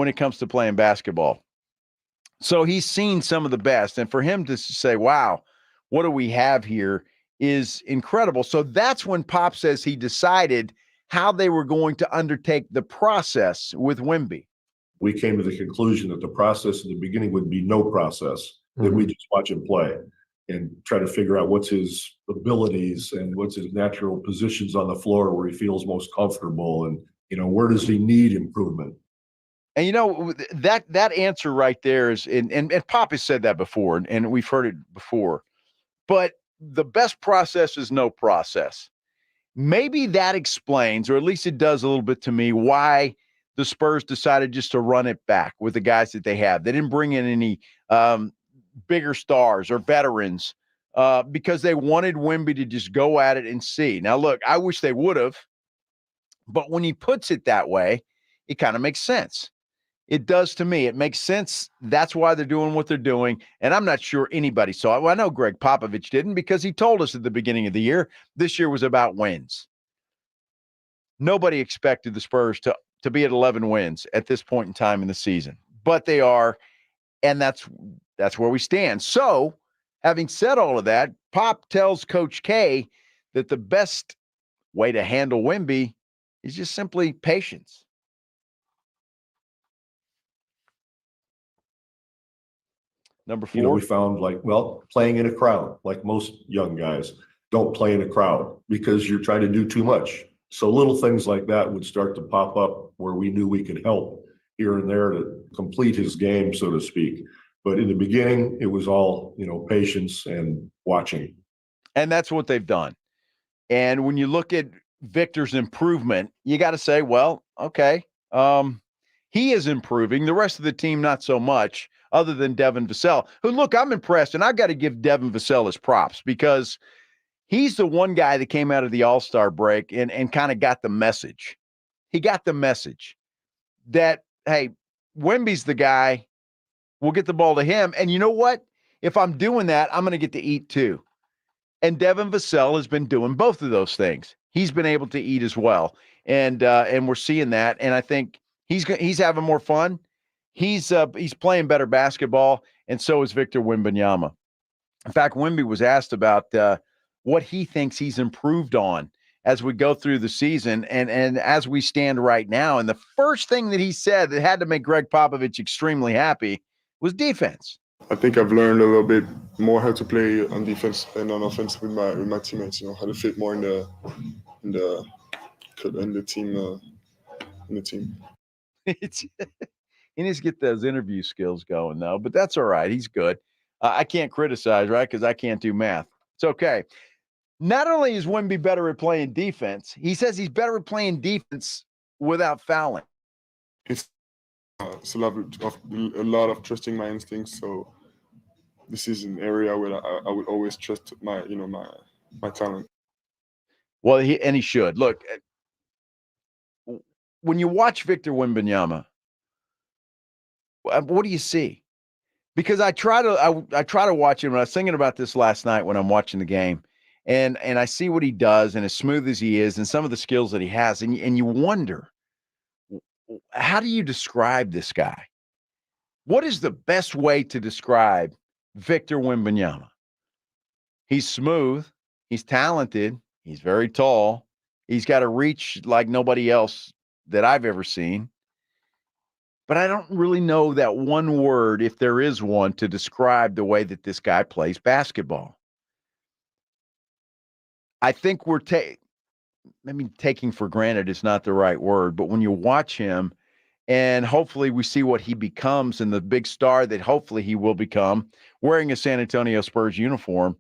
it comes to playing basketball. So he's seen some of the best. And for him to say, wow, what do we have here is incredible. So that's when Pop says he decided how they were going to undertake the process with Wemby. We came to the conclusion that the process in the beginning would be no process, that we just watch him play and try to figure out what's his abilities and what's his natural positions on the floor where he feels most comfortable and, you know, where does he need improvement. And, you know, that answer right there is, and Pop has said that before, and we've heard it before, but the best process is no process. Maybe that explains, or at least it does a little bit to me, why the Spurs decided just to run it back with the guys that they have. They didn't bring in any bigger stars or veterans because they wanted Wemby to just go at it and see. Now, look, I wish they would have, but when he puts it that way, it kind of makes sense. It does to me. It makes sense. That's why they're doing what they're doing. And I'm not sure anybody saw it. Well, I know Greg Popovich didn't because he told us at the beginning of the year this year was about wins. Nobody expected the Spurs to be at 11 wins at this point in time in the season, but they are, and that's where we stand. So, having said all of that, Pop tells Coach K that the best way to handle Wemby is just simply patience. Number 4. You know, we found playing in a crowd, like most young guys, don't play in a crowd because you're trying to do too much. So little things like that would start to pop up where we knew we could help here and there to complete his game, so to speak. But in the beginning, it was all, you know, patience and watching. And that's what they've done. And when you look at Victor's improvement, you got to say, well, okay, he is improving. The rest of the team, not so much, other than Devin Vassell, who, look, I'm impressed. And I've got to give Devin Vassell his props because he's the one guy that came out of the All-Star break and kind of got the message. He got the message that, hey, Wemby's the guy. We'll get the ball to him. And you know what? If I'm doing that, I'm going to get to eat too. And Devin Vassell has been doing both of those things. He's been able to eat as well. And we're seeing that. And I think he's having more fun. He's playing better basketball. And so is Victor Wembanyama. In fact, Wemby was asked about what he thinks he's improved on as we go through the season and as we stand right now. And the first thing that he said that had to make Greg Popovich extremely happy was defense. I think I've learned a little bit more how to play on defense and on offense with my teammates. You know, how to fit more in the team. He needs to get those interview skills going though, but that's all right. He's good. I can't criticize, right? Because I can't do math. It's okay. Not only is Wemby better at playing defense, he says he's better at playing defense without fouling. Still have a lot of trusting my instincts. So this is an area where I would always trust my talent. Well, he should. Look, when you watch Victor Wembanyama, what do you see? Because I try to watch him, and I was thinking about this last night when I'm watching the game, and I see what he does, and as smooth as he is, and some of the skills that he has, and you wonder, how do you describe this guy? What is the best way to describe Victor Wembanyama? He's smooth, he's talented, he's very tall, he's got a reach like nobody else that I've ever seen. But I don't really know that one word, if there is one, to describe the way that this guy plays basketball. I think taking for granted is not the right word, but when you watch him, and hopefully we see what he becomes and the big star that hopefully he will become, wearing a San Antonio Spurs uniform,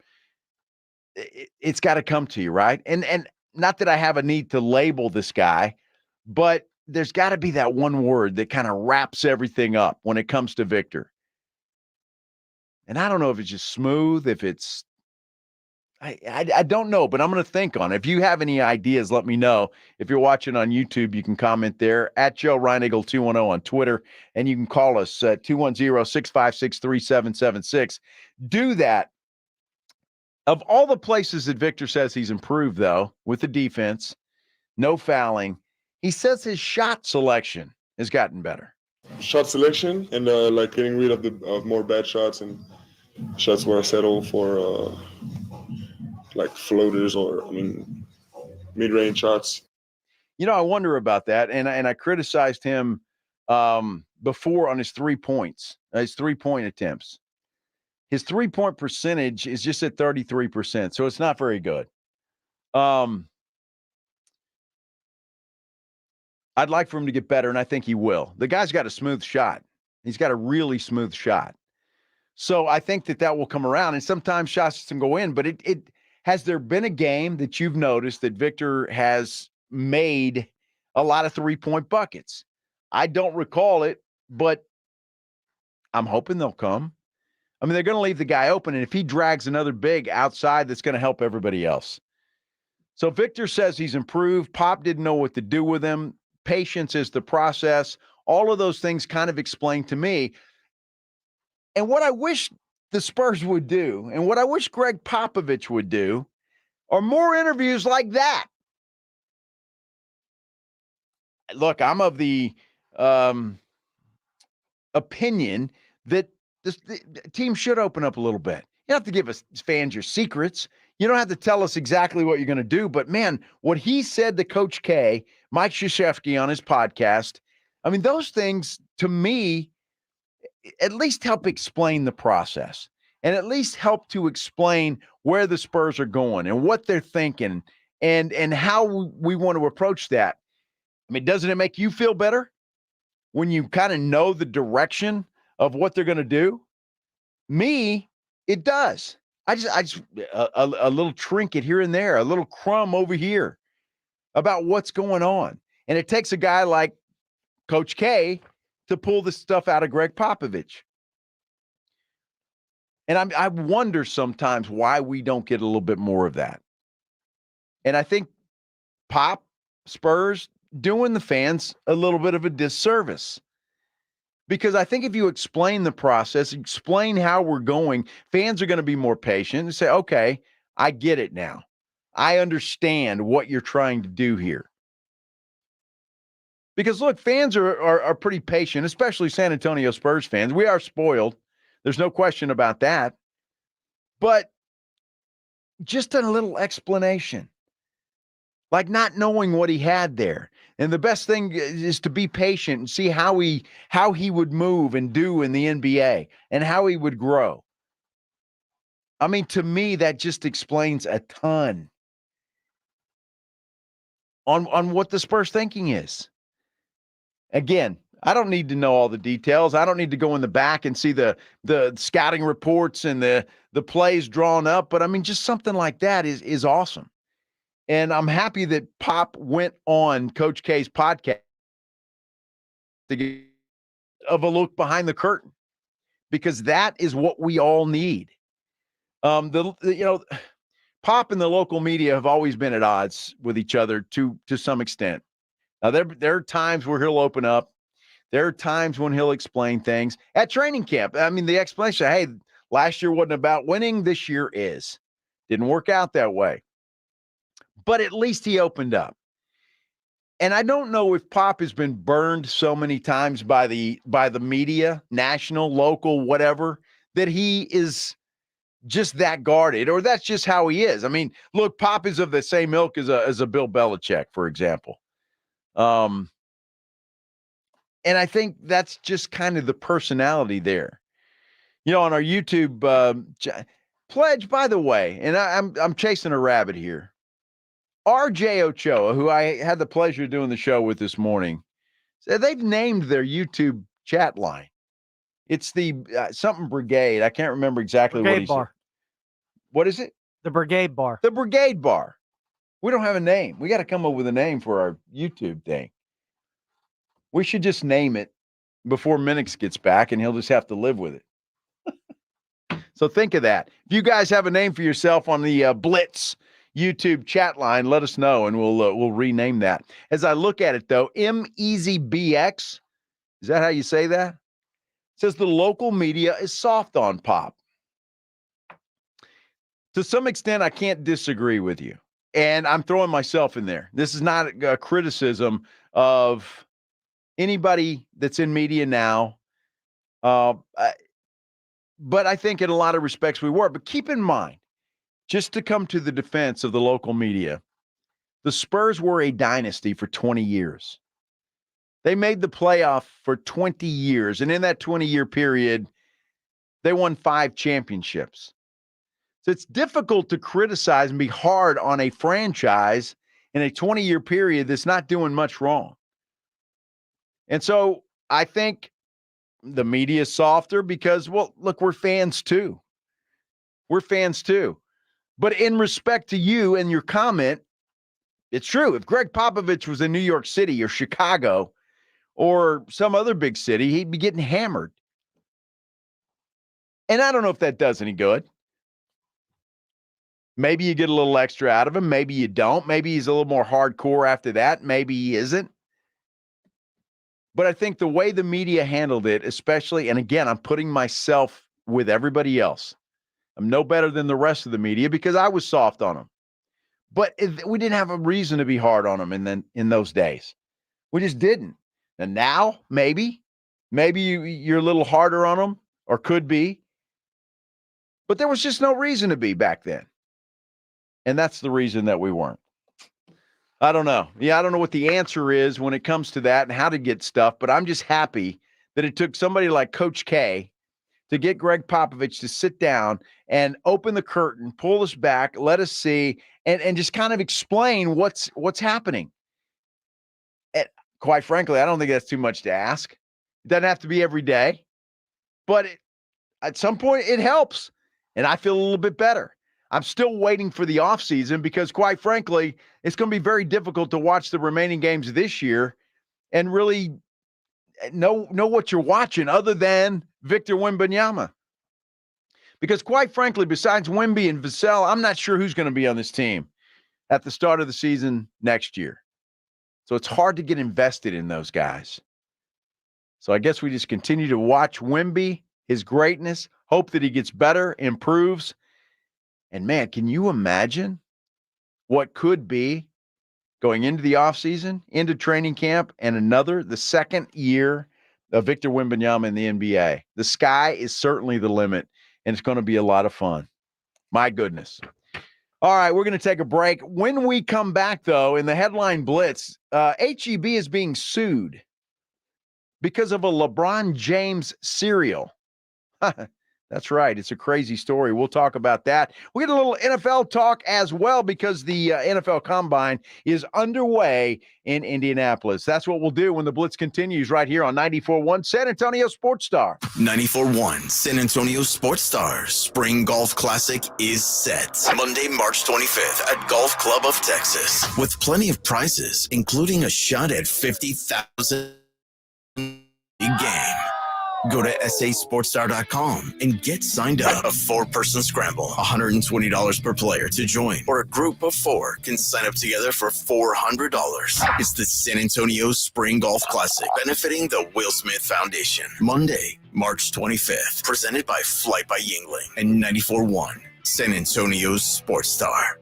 it's got to come to you, right? And not that I have a need to label this guy, but there's got to be that one word that kind of wraps everything up when it comes to Victor. And I don't know if it's just smooth, if it's I don't know, but I'm going to think on it. If you have any ideas, let me know. If you're watching on YouTube, you can comment there at Joe Reinagle 210 on Twitter, and you can call us at 210-656-3776. Do that. Of all the places that Victor says he's improved, though, with the defense, no fouling, he says his shot selection has gotten better. Shot selection and like getting rid of more bad shots and shots where I settle for like floaters or mid-range shots. You know, I wonder about that, and I criticized him before on his 3 points, his 3-point attempts. His 3-point percentage is just at 33%, so it's not very good. I'd like for him to get better, and I think he will. The guy's got a smooth shot. He's got a really smooth shot. So I think that will come around, and sometimes shots can go in, but it has there been a game that you've noticed that Victor has made a lot of 3-point buckets? I don't recall it, but I'm hoping they'll come. I mean, they're going to leave the guy open, and if he drags another big outside, that's going to help everybody else. So Victor says he's improved. Pop didn't know what to do with him. Patience is the process. All of those things kind of explain to me. And what I wish the Spurs would do, and what I wish Greg Popovich would do, are more interviews like that. Look, I'm of the opinion that the team should open up a little bit. You don't have to give us fans your secrets. You don't have to tell us exactly what you're going to do. But, man, what he said to Coach K, Mike Krzyzewski on his podcast, I mean, those things, to me, at least help explain the process and at least help to explain where the Spurs are going and what they're thinking and how we want to approach that. I mean, doesn't it make you feel better when you kind of know the direction of what they're going to do? Me, it does. I just a little trinket here and there, a little crumb over here about what's going on. And it takes a guy like Coach K to pull this stuff out of Greg Popovich. And I wonder sometimes why we don't get a little bit more of that. And I think Pop, Spurs, doing the fans a little bit of a disservice. Because I think if you explain the process, explain how we're going, fans are going to be more patient and say, okay, I get it now. I understand what you're trying to do here. Because, look, fans are pretty patient, especially San Antonio Spurs fans. We are spoiled. There's no question about that. But just a little explanation. Like not knowing what he had there. And the best thing is to be patient and see how he would move and do in the NBA and how he would grow. I mean, to me, that just explains a ton on what the Spurs thinking is. Again, I don't need to know all the details. I don't need to go in the back and see the scouting reports and the plays drawn up. But, I mean, just something like that is awesome. And I'm happy that Pop went on Coach K's podcast to of a look behind the curtain, because that is what we all need. Pop and the local media have always been at odds with each other to some extent. Now, there are times where he'll open up. There are times when he'll explain things at training camp. I mean, the explanation, hey, last year wasn't about winning. This year is. Didn't work out that way. But at least he opened up. And I don't know if Pop has been burned so many times by the media, national, local, whatever, that he is just that guarded, or that's just how he is. I mean, look, Pop is of the same ilk as a Bill Belichick, for example. And I think that's just kind of the personality there. On our YouTube pledge, by the way, and I'm chasing a rabbit here. RJ Ochoa, who I had the pleasure of doing the show with this morning, said they've named their YouTube chat line. It's the something brigade. I can't remember exactly what he said. What is it? The Brigade Bar. The Brigade Bar. We don't have a name. We got to come up with a name for our YouTube thing. We should just name it before Minix gets back, and he'll just have to live with it. So think of that. If you guys have a name for yourself on the Blitz YouTube chat line, let us know, and we'll rename that. As I look at it, though, MEasyBX, is that how you say that? It says the local media is soft on Pop. To some extent, I can't disagree with you, and I'm throwing myself in there. This is not a criticism of anybody that's in media now, but I think in a lot of respects we were. But keep in mind, just to come to the defense of the local media, the Spurs were a dynasty for 20 years. They made the playoff for 20 years, and in that 20-year period, they won 5 championships. So it's difficult to criticize and be hard on a franchise in a 20-year period that's not doing much wrong. And so I think the media is softer because, well, look, we're fans too. We're fans too. But in respect to you and your comment, it's true. If Greg Popovich was in New York City or Chicago or some other big city, he'd be getting hammered. And I don't know if that does any good. Maybe you get a little extra out of him. Maybe you don't. Maybe he's a little more hardcore after that. Maybe he isn't. But I think the way the media handled it, especially, and again, I'm putting myself with everybody else. I'm no better than the rest of the media because I was soft on him. But we didn't have a reason to be hard on him in those days. We just didn't. And now, maybe you're a little harder on him, or could be. But there was just no reason to be back then. And that's the reason that we weren't. I don't know. Yeah, I don't know what the answer is when it comes to that and how to get stuff, but I'm just happy that it took somebody like Coach K to get Greg Popovich to sit down and open the curtain, pull us back, let us see, and just kind of explain what's happening. And quite frankly, I don't think that's too much to ask. It doesn't have to be every day, but at some point it helps, and I feel a little bit better. I'm still waiting for the offseason because, quite frankly, it's going to be very difficult to watch the remaining games this year and really know what you're watching other than Victor Wembanyama. Because, quite frankly, besides Wemby and Vassell, I'm not sure who's going to be on this team at the start of the season next year. So it's hard to get invested in those guys. So I guess we just continue to watch Wemby, his greatness, hope that he gets better, improves. And, man, can you imagine what could be going into the offseason, into training camp, and the second year of Victor Wembanyama in the NBA? The sky is certainly the limit, and it's going to be a lot of fun. My goodness. All right, we're going to take a break. When we come back, though, in the headline blitz, HEB is being sued because of a LeBron James cereal. That's right. It's a crazy story. We'll talk about that. We get a little NFL talk as well because the NFL Combine is underway in Indianapolis. That's what we'll do when the Blitz continues right here on 94.1 San Antonio Sports Star. 94.1 San Antonio Sports Star Spring Golf Classic is set. Monday, March 25th at Golf Club of Texas with plenty of prizes, including a shot at $50,000 game. Go to sasportstar.com and get signed up. A 4-person scramble, $120 per player to join, or a group of 4 can sign up together for $400. It's the San Antonio Spring Golf Classic, benefiting the Will Smith Foundation. Monday, March 25th, presented by Flight by Yingling and 94.1 San Antonio's Sports Star.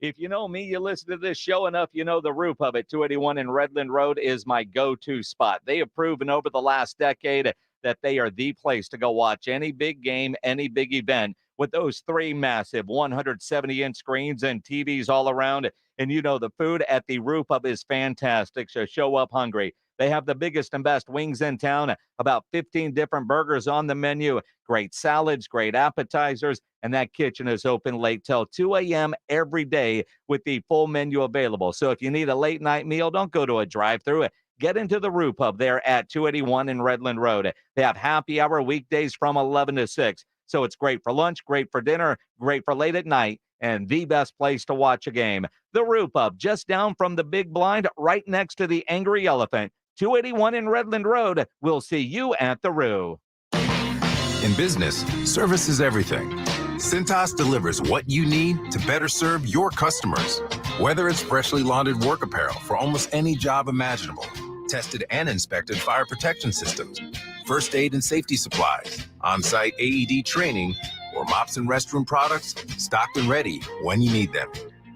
If you know me, you listen to this show enough, you know the Roof Hub at 281 in Redland Road is my go-to spot. They have proven over the last decade that they are the place to go watch any big game, any big event, with those 3 massive 170-inch screens and TVs all around. And you know the food at the Roof Hub is fantastic, so show up hungry. They have the biggest and best wings in town, about 15 different burgers on the menu, great salads, great appetizers, and that kitchen is open late till 2 a.m. every day with the full menu available. So if you need a late night meal, don't go to a drive-thru. Get into the Roof Hub there at 281 in Redland Road. They have happy hour weekdays from 11 to 6. So it's great for lunch, great for dinner, great for late at night, and the best place to watch a game. The Roof Hub, just down from the big blind, right next to the Angry Elephant. 281 in Redland Road. We'll see you at the Roo. In business, service is everything. Cintas delivers what you need to better serve your customers. Whether it's freshly laundered work apparel for almost any job imaginable, tested and inspected fire protection systems, first aid and safety supplies, on-site AED training, or mops and restroom products, stocked and ready when you need them.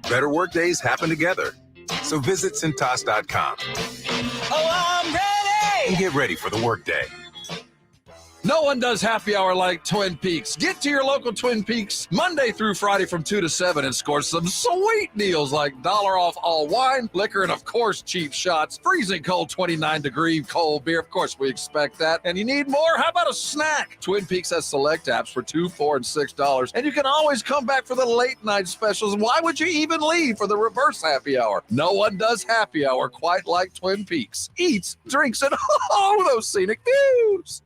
Better work days happen together. So visit Cintas.com. Oh, I'm ready! And get ready for the workday. No one does happy hour like Twin Peaks. Get to your local Twin Peaks Monday through Friday from 2 to 7 and score some sweet deals like $1 off all wine, liquor, and of course, cheap shots. Freezing cold 29-degree cold beer. Of course, we expect that. And you need more? How about a snack? Twin Peaks has select apps for $2, $4, and $6. And you can always come back for the late night specials. Why would you even leave for the reverse happy hour? No one does happy hour quite like Twin Peaks. Eats, drinks, and all those scenic views.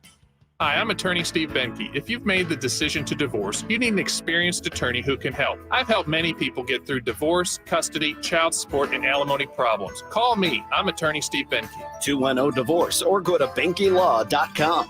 Hi, I'm attorney Steve Benke. If you've made the decision to divorce, you need an experienced attorney who can help. I've helped many people get through divorce, custody, child support, and alimony problems. Call me. I'm attorney Steve Benke. 210-DIVORCE or go to BenkeLaw.com.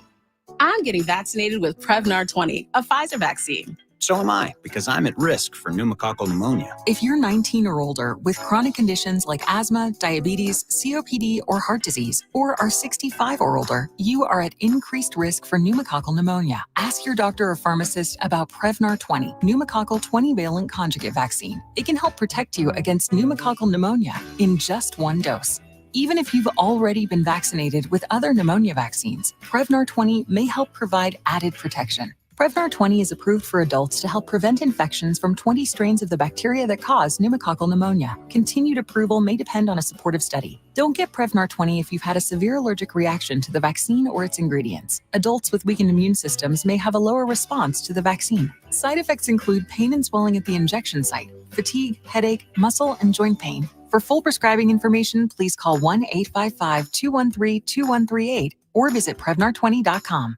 I'm getting vaccinated with Prevnar 20, a Pfizer vaccine. So am I, because I'm at risk for pneumococcal pneumonia. If you're 19 or older with chronic conditions like asthma, diabetes, COPD, or heart disease, or are 65 or older, you are at increased risk for pneumococcal pneumonia. Ask your doctor or pharmacist about Prevnar 20, pneumococcal 20-valent conjugate vaccine. It can help protect you against pneumococcal pneumonia in just 1 dose. Even if you've already been vaccinated with other pneumonia vaccines, Prevnar 20 may help provide added protection. Prevnar 20 is approved for adults to help prevent infections from 20 strains of the bacteria that cause pneumococcal pneumonia. Continued approval may depend on a supportive study. Don't get Prevnar 20 if you've had a severe allergic reaction to the vaccine or its ingredients. Adults with weakened immune systems may have a lower response to the vaccine. Side effects include pain and swelling at the injection site, fatigue, headache, muscle, and joint pain. For full prescribing information, please call 1-855-213-2138 or visit Prevnar20.com.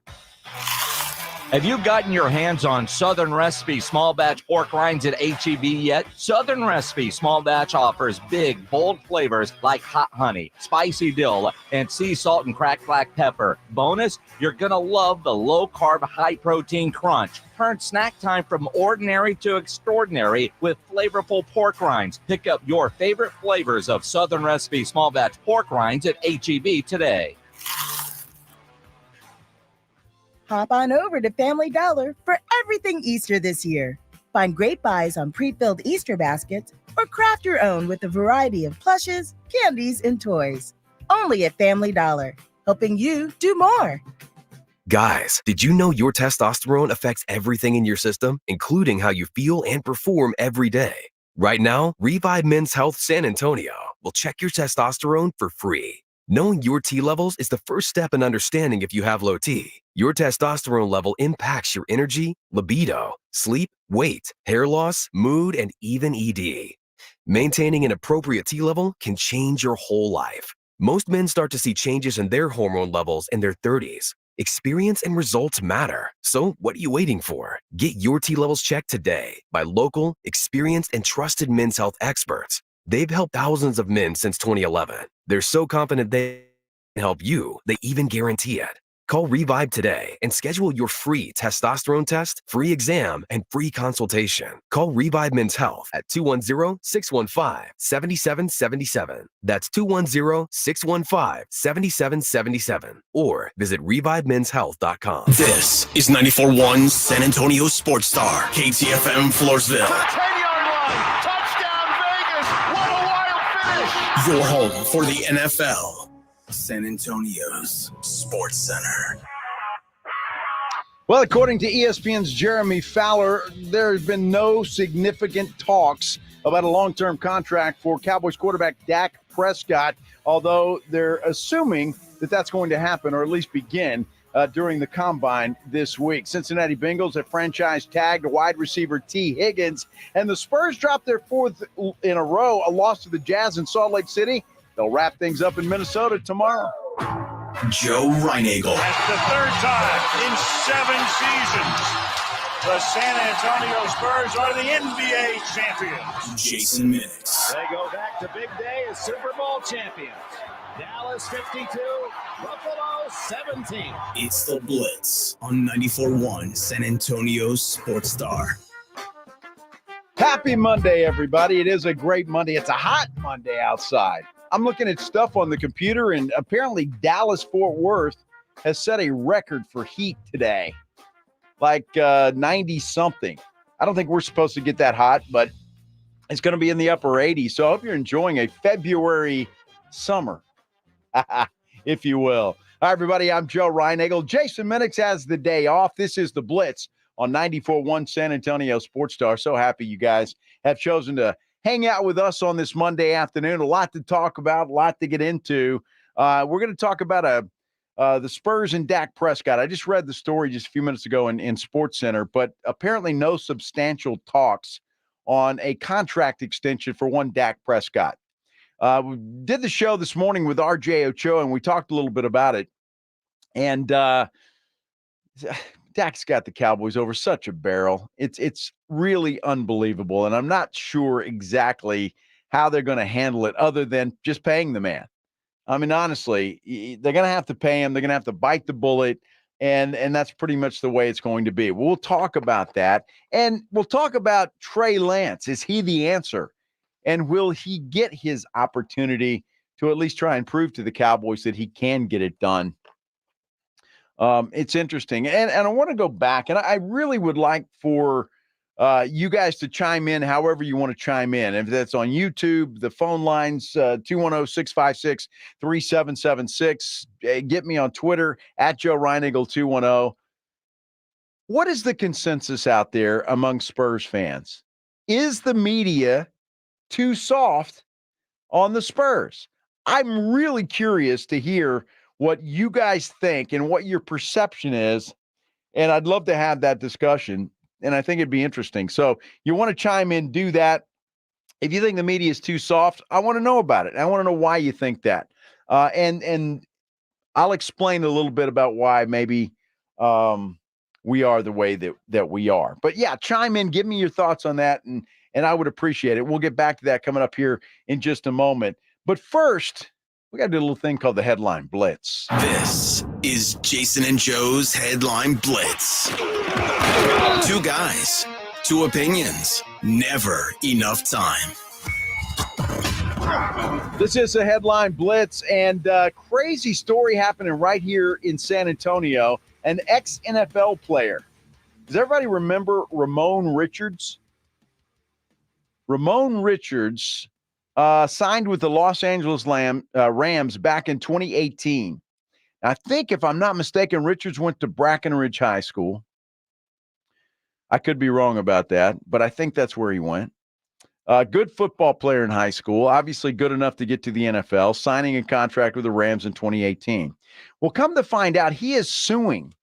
Have you gotten your hands on Southern Recipe small batch pork rinds at H-E-B yet? Southern Recipe small batch offers big, bold flavors like hot honey, spicy dill, and sea salt and cracked black pepper. Bonus, you're going to love the low-carb, high-protein crunch. Turn snack time from ordinary to extraordinary with flavorful pork rinds. Pick up your favorite flavors of Southern Recipe small batch pork rinds at H-E-B today. Hop on over to Family Dollar for everything Easter this year. Find great buys on pre-filled Easter baskets or craft your own with a variety of plushes, candies, and toys. Only at Family Dollar, helping you do more. Guys, did you know your testosterone affects everything in your system, including how you feel and perform every day? Right now, Revive Men's Health San Antonio will check your testosterone for free. Knowing your T levels is the first step in understanding if you have low T. Your testosterone level impacts your energy, libido, sleep, weight, hair loss, mood, and even ED. Maintaining an appropriate T level can change your whole life. Most men start to see changes in their hormone levels in their 30s. Experience and results matter. So what are you waiting for? Get your T levels checked today by local, experienced, and trusted men's health experts. They've helped thousands of men since 2011. They're so confident they can help you, they even guarantee it. Call Revive today and schedule your free testosterone test, free exam, and free consultation. Call Revive Men's Health at 210-615-7777. That's 210-615-7777. Or visit ReviveMen'sHealth.com. This is 94.1 San Antonio Sports Star, KTFM Floresville. 10-yard line. Touchdown, Vegas. What a wild finish. Your home for the NFL. San Antonio's Sports Center. Well, according to ESPN's Jeremy Fowler, there has been no significant talks about a long-term contract for Cowboys quarterback Dak Prescott, although they're assuming that that's going to happen or at least begin during the Combine this week. Cincinnati Bengals have franchise-tagged wide receiver T. Higgins, and the Spurs dropped their fourth in a row, a loss to the Jazz in Salt Lake City. They'll wrap things up in Minnesota tomorrow. Joe Reinagel. That's the third time in 7 seasons the San Antonio Spurs are the NBA champions. Jason Minix. They go back to big day as Super Bowl champions. Dallas 52, Buffalo 17. It's the Blitz on 94.1 San Antonio's Sports Star. Happy Monday, everybody. It is a great Monday. It's a hot Monday outside. I'm looking at stuff on the computer, and apparently Dallas-Fort Worth has set a record for heat today, like 90-something. I don't think we're supposed to get that hot, but it's going to be in the upper 80s. So I hope you're enjoying a February summer, if you will. All right, everybody, I'm Joe Reinagel. Jason Minix has the day off. This is the Blitz on 94.1 San Antonio Sports Star. So happy you guys have chosen to hang out with us on this Monday afternoon. A lot to talk about, a lot to get into. We're going to talk about the Spurs and Dak Prescott. I just read the story just a few minutes ago in Sports Center, but apparently no substantial talks on a contract extension for one Dak Prescott. We did the show this morning with RJ Ochoa, and we talked a little bit about it. And Dak's got the Cowboys over such a barrel. It's really unbelievable, and I'm not sure exactly how they're going to handle it other than just paying the man. I mean, honestly, they're going to have to pay him. They're going to have to bite the bullet, and that's pretty much the way it's going to be. We'll talk about that, and we'll talk about Trey Lance. Is he the answer, and will he get his opportunity to at least try and prove to the Cowboys that he can get it done? It's interesting. And I want to go back, and I really would like for you guys to chime in however you want to chime in. If that's on YouTube, the phone lines, 210-656-3776. Get me on Twitter, at Joe Reinagel 210. What is the consensus out there among Spurs fans? Is the media too soft on the Spurs? I'm really curious to hear what you guys think and what your perception is. And I'd love to have that discussion. And I think it'd be interesting. So you want to chime in, do that. If you think the media is too soft, I want to know about it. I want to know why you think that. And I'll explain a little bit about why maybe we are the way that we are. But yeah, chime in, give me your thoughts on that. And I would appreciate it. We'll get back to that coming up here in just a moment. But first, we got to do a little thing called the Headline Blitz. This is Jason and Joe's Headline Blitz. 2 guys, 2 opinions, never enough time. This is a Headline Blitz, and crazy story happening right here in San Antonio. An ex-NFL player. Does everybody remember Ramon Richards? Ramon Richards signed with the Los Angeles Rams back in 2018. I think, if I'm not mistaken, Richards went to Brackenridge High School. I could be wrong about that, but I think that's where he went. Good football player in high school, obviously good enough to get to the NFL, signing a contract with the Rams in 2018. Well, come to find out, he is suing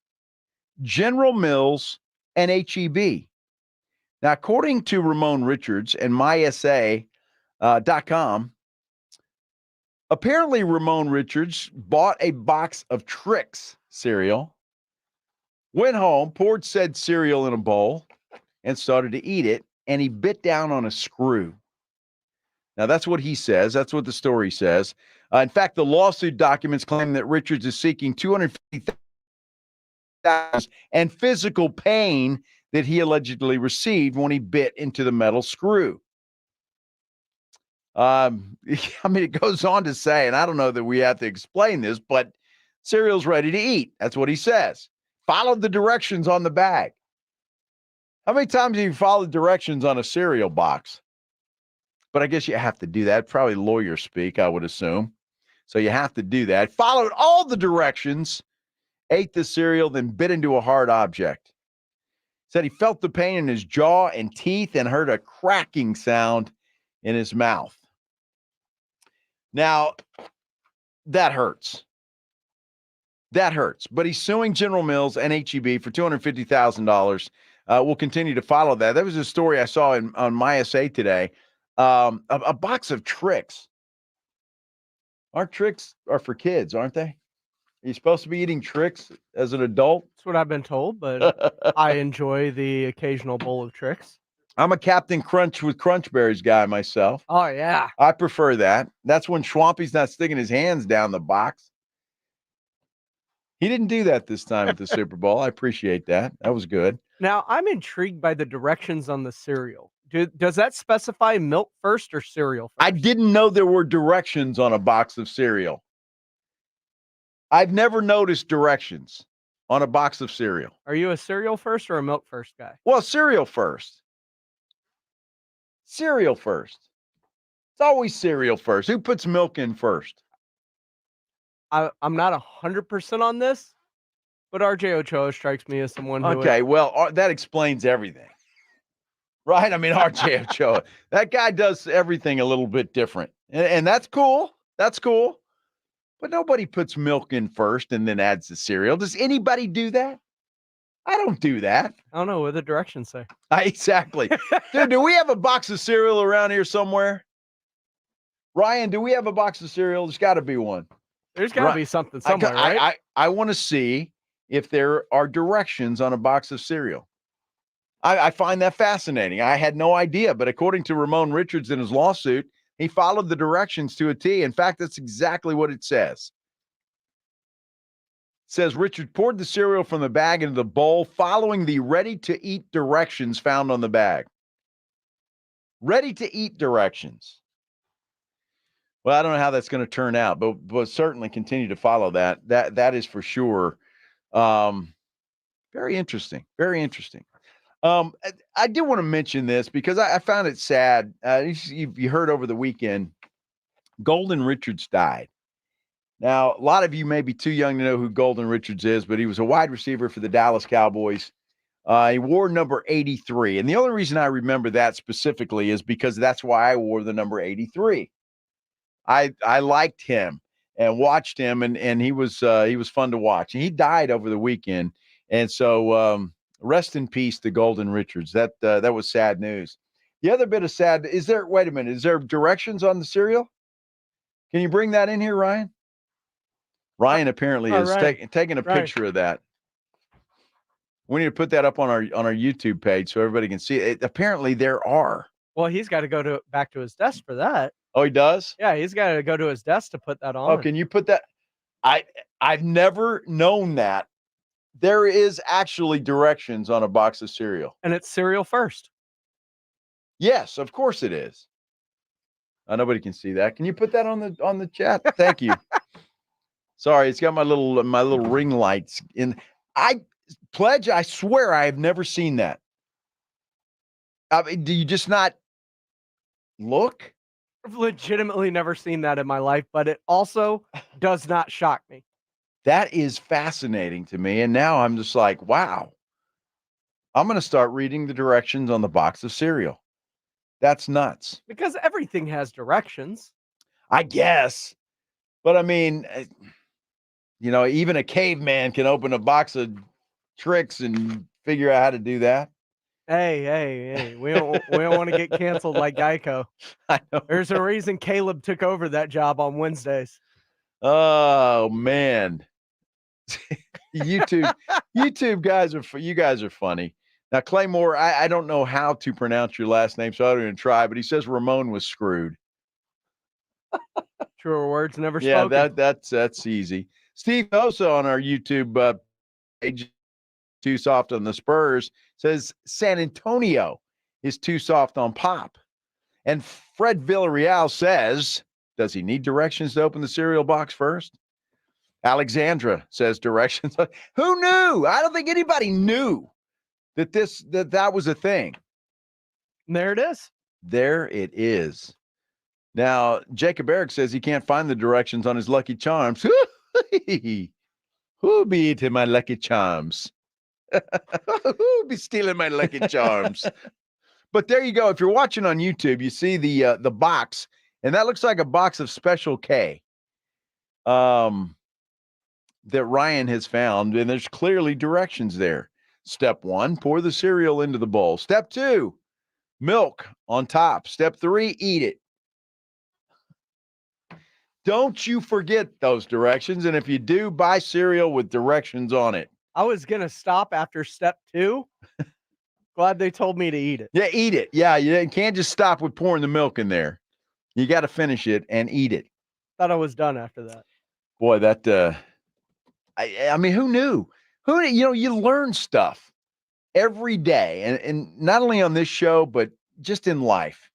General Mills and HEB. Now, according to Ramon Richards and MySA.com, apparently Ramon Richards bought a box of Trix cereal, went home, poured said cereal in a bowl, and started to eat it, and he bit down on a screw. Now, that's what he says. That's what the story says. In fact, the lawsuit documents claim that Richards is seeking $250,000 and physical pain that he allegedly received when he bit into the metal screw. I mean, it goes on to say, and I don't know that we have to explain this, but cereal's ready to eat. That's what he says. Follow the directions on the bag. How many times have you followed directions on a cereal box? But I guess you have to do that. Probably lawyer speak, I would assume. So you have to do that. Followed all the directions, ate the cereal, then bit into a hard object. Said he felt the pain in his jaw and teeth and heard a cracking sound in his mouth. Now, that hurts. That hurts. But he's suing General Mills and HEB for $250,000. We'll continue to follow that. That was a story I saw on My SA today. A box of tricks. Our tricks are for kids, aren't they? Are you supposed to be eating tricks as an adult? That's what I've been told, but I enjoy the occasional bowl of tricks. I'm a Captain Crunch with Crunch Berries guy myself. Oh, yeah. I prefer that. That's when Schwampy's not sticking his hands down the box. He didn't do that this time at the Super Bowl. I appreciate that. That was good. Now, I'm intrigued by the directions on the cereal. Does that specify milk first or cereal first? I didn't know there were directions on a box of cereal. I've never noticed directions on a box of cereal. Are you a cereal first or a milk first guy? Well, cereal first. Cereal first. It's always cereal first. Who puts milk in first? I'm not 100% on this, but RJ Ochoa strikes me as someone who... Okay, well, that explains everything. Right? I mean, RJ Ochoa. That guy does everything a little bit different. And that's cool. That's cool. But nobody puts milk in first and then adds the cereal. Does anybody do that? I don't do that. I don't know what the directions say. Exactly. Dude, do we have a box of cereal around here somewhere? Ryan, do we have a box of cereal? There's got to be one. There's got to be something somewhere, right? I want to see if there are directions on a box of cereal. I find that fascinating. I had no idea, but according to Ramon Richards in his lawsuit, he followed the directions to a T. In fact, that's exactly what it says. It says Richard poured the cereal from the bag into the bowl following the ready-to-eat directions found on the bag. Ready-to-eat directions. Well, I don't know how that's going to turn out, but certainly continue to follow that. That is for sure. Very interesting. Very interesting. I do want to mention this because I found it sad. You heard over the weekend, Golden Richards died. Now, a lot of you may be too young to know who Golden Richards is, but he was a wide receiver for the Dallas Cowboys. He wore number 83. And the only reason I remember that specifically is because that's why I wore the number 83. I liked him and watched him, and he was fun to watch. And he died over the weekend. And so rest in peace to Golden Richards. That was sad news. The other bit of sad is there. Wait a minute. Is there directions on the cereal? Can you bring that in here, Ryan? Ryan apparently is taking a picture of that. We need to put that up on our YouTube page so everybody can see it. Apparently there are. Well, he's got to go back to his desk for that. Oh, he does? Yeah, he's got to go to his desk to put that on. Oh, can you put that? I've never known that. There is actually directions on a box of cereal. And it's cereal first. Yes, of course it is. Nobody can see that. Can you put that on the chat? Thank you. Sorry, it's got my little ring lights in. I swear I have never seen that. I mean, do you just not look? I've legitimately never seen that in my life, but it also does not shock me. That is fascinating to me. And now I'm just like, wow, I'm going to start reading the directions on the box of cereal. That's nuts. Because everything has directions. I guess. But I mean, even a caveman can open a box of tricks and figure out how to do that. Hey, we don't want to get canceled like Geico. I know. There's a reason Caleb took over that job on Wednesdays. Oh man. YouTube guys are funny. Now, Claymore, I don't know how to pronounce your last name, so I don't even try, but he says Ramon was screwed. Truer words never spoken. Yeah, that's easy. Steve Osa on our YouTube page too soft on the Spurs. Says San Antonio is too soft on Pop. And Fred Villarreal says, does he need directions to open the cereal box first? Alexandra says directions. Who knew? I don't think anybody knew that was a thing. And there it is. There it is. Now, Jacob Eric says he can't find the directions on his Lucky Charms. Who'll be eating my Lucky Charms? Who'll be stealing my Lucky Charms? But there you go. If you're watching on YouTube, you see the box, and that looks like a box of Special K that Ryan has found, and there's clearly directions there. Step 1, pour the cereal into the bowl. Step 2, milk on top. Step 3, eat it. Don't you forget those directions, and if you do, buy cereal with directions on it. I was going to stop after step 2. Glad they told me to eat it. Yeah, eat it. Yeah, you can't just stop with pouring the milk in there. You got to finish it and eat it. Thought I was done after that. Boy, that I mean, who knew? You learn stuff every day, and not only on this show, but just in life.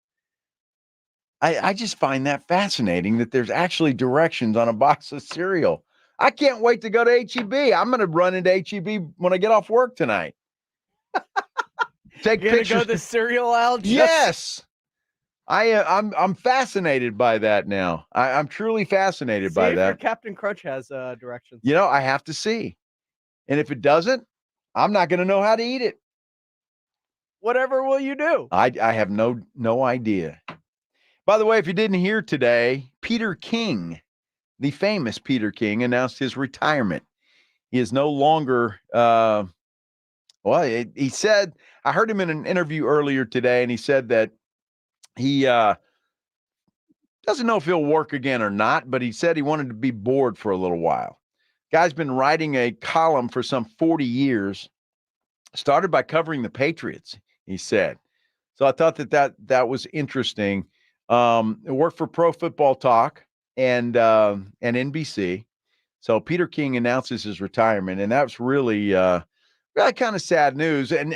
I just find that fascinating that there's actually directions on a box of cereal. I can't wait to go to H-E-B. I'm going to run into H-E-B when I get off work tonight. Take pictures. Go to the cereal aisle? Yes. I'm fascinated by that now. I'm truly fascinated by if that. your Captain Crunch has directions. I have to see. And if it doesn't, I'm not going to know how to eat it. Whatever will you do? I have no idea. By the way, if you didn't hear today, Peter King, the famous Peter King, announced his retirement. He is no longer, he said, I heard him in an interview earlier today, and he said that he doesn't know if he'll work again or not, but he said he wanted to be bored for a little while. Guy's been writing a column for some 40 years, started by covering the Patriots, he said. So I thought that was interesting. It worked for Pro Football Talk and NBC. So Peter King announces his retirement, and that's really kind of sad news. And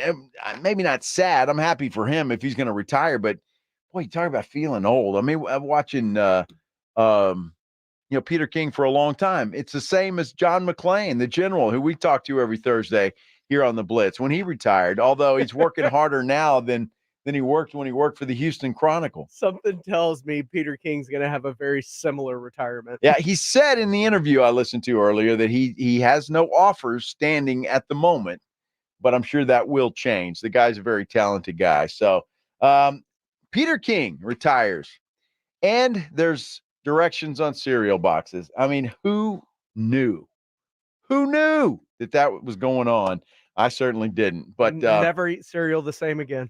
maybe not sad. I'm happy for him if he's going to retire. But boy, you talk about feeling old. I mean, I'm watching Peter King for a long time. It's the same as John McClain, the general, who we talk to every Thursday here on the Blitz. When he retired, although he's working harder now than he worked when he worked for the Houston Chronicle. Something tells me Peter King's going to have a very similar retirement. Yeah, he said in the interview I listened to earlier that he has no offers standing at the moment, but I'm sure that will change. The guy's a very talented guy. So Peter King retires, and there's directions on cereal boxes. I mean, who knew? Who knew that was going on? I certainly didn't. But never eat cereal the same again.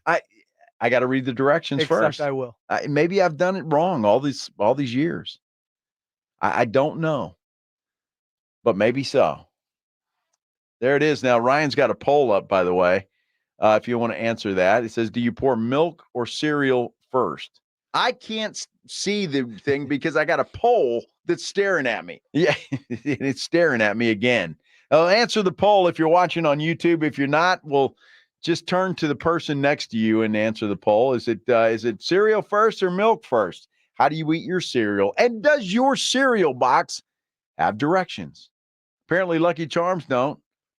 I got to read the directions first. I will. Maybe I've done it wrong all these years. I don't know, but maybe so. There it is. Now Ryan's got a poll up, by the way. If you want to answer that, it says, "Do you pour milk or cereal first?" I can't see the thing because I got a poll that's staring at me. Yeah, it's staring at me again. I'll answer the poll if you're watching on YouTube. If you're not, well, just turn to the person next to you and answer the poll. Is it cereal first or milk first? How do you eat your cereal? And does your cereal box have directions? Apparently Lucky Charms don't,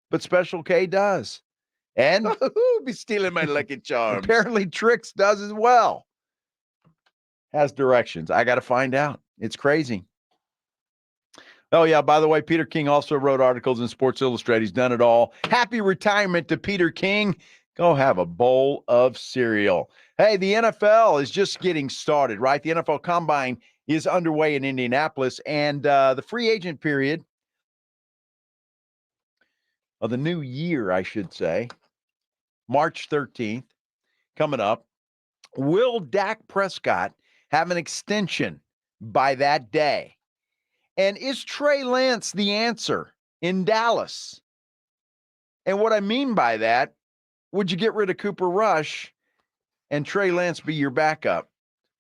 but Special K does. And be stealing my Lucky Charms. Apparently Trix does as well. Has directions. I got to find out. It's crazy. Oh, yeah, by the way, Peter King also wrote articles in Sports Illustrated. He's done it all. Happy retirement to Peter King. Go have a bowl of cereal. Hey, the NFL is just getting started, right? The NFL Combine is underway in Indianapolis, and the free agent period of the new year, I should say, March 13th, coming up. Will Dak Prescott have an extension by that day? And is Trey Lance the answer in Dallas? And what I mean by that, would you get rid of Cooper Rush and Trey Lance be your backup?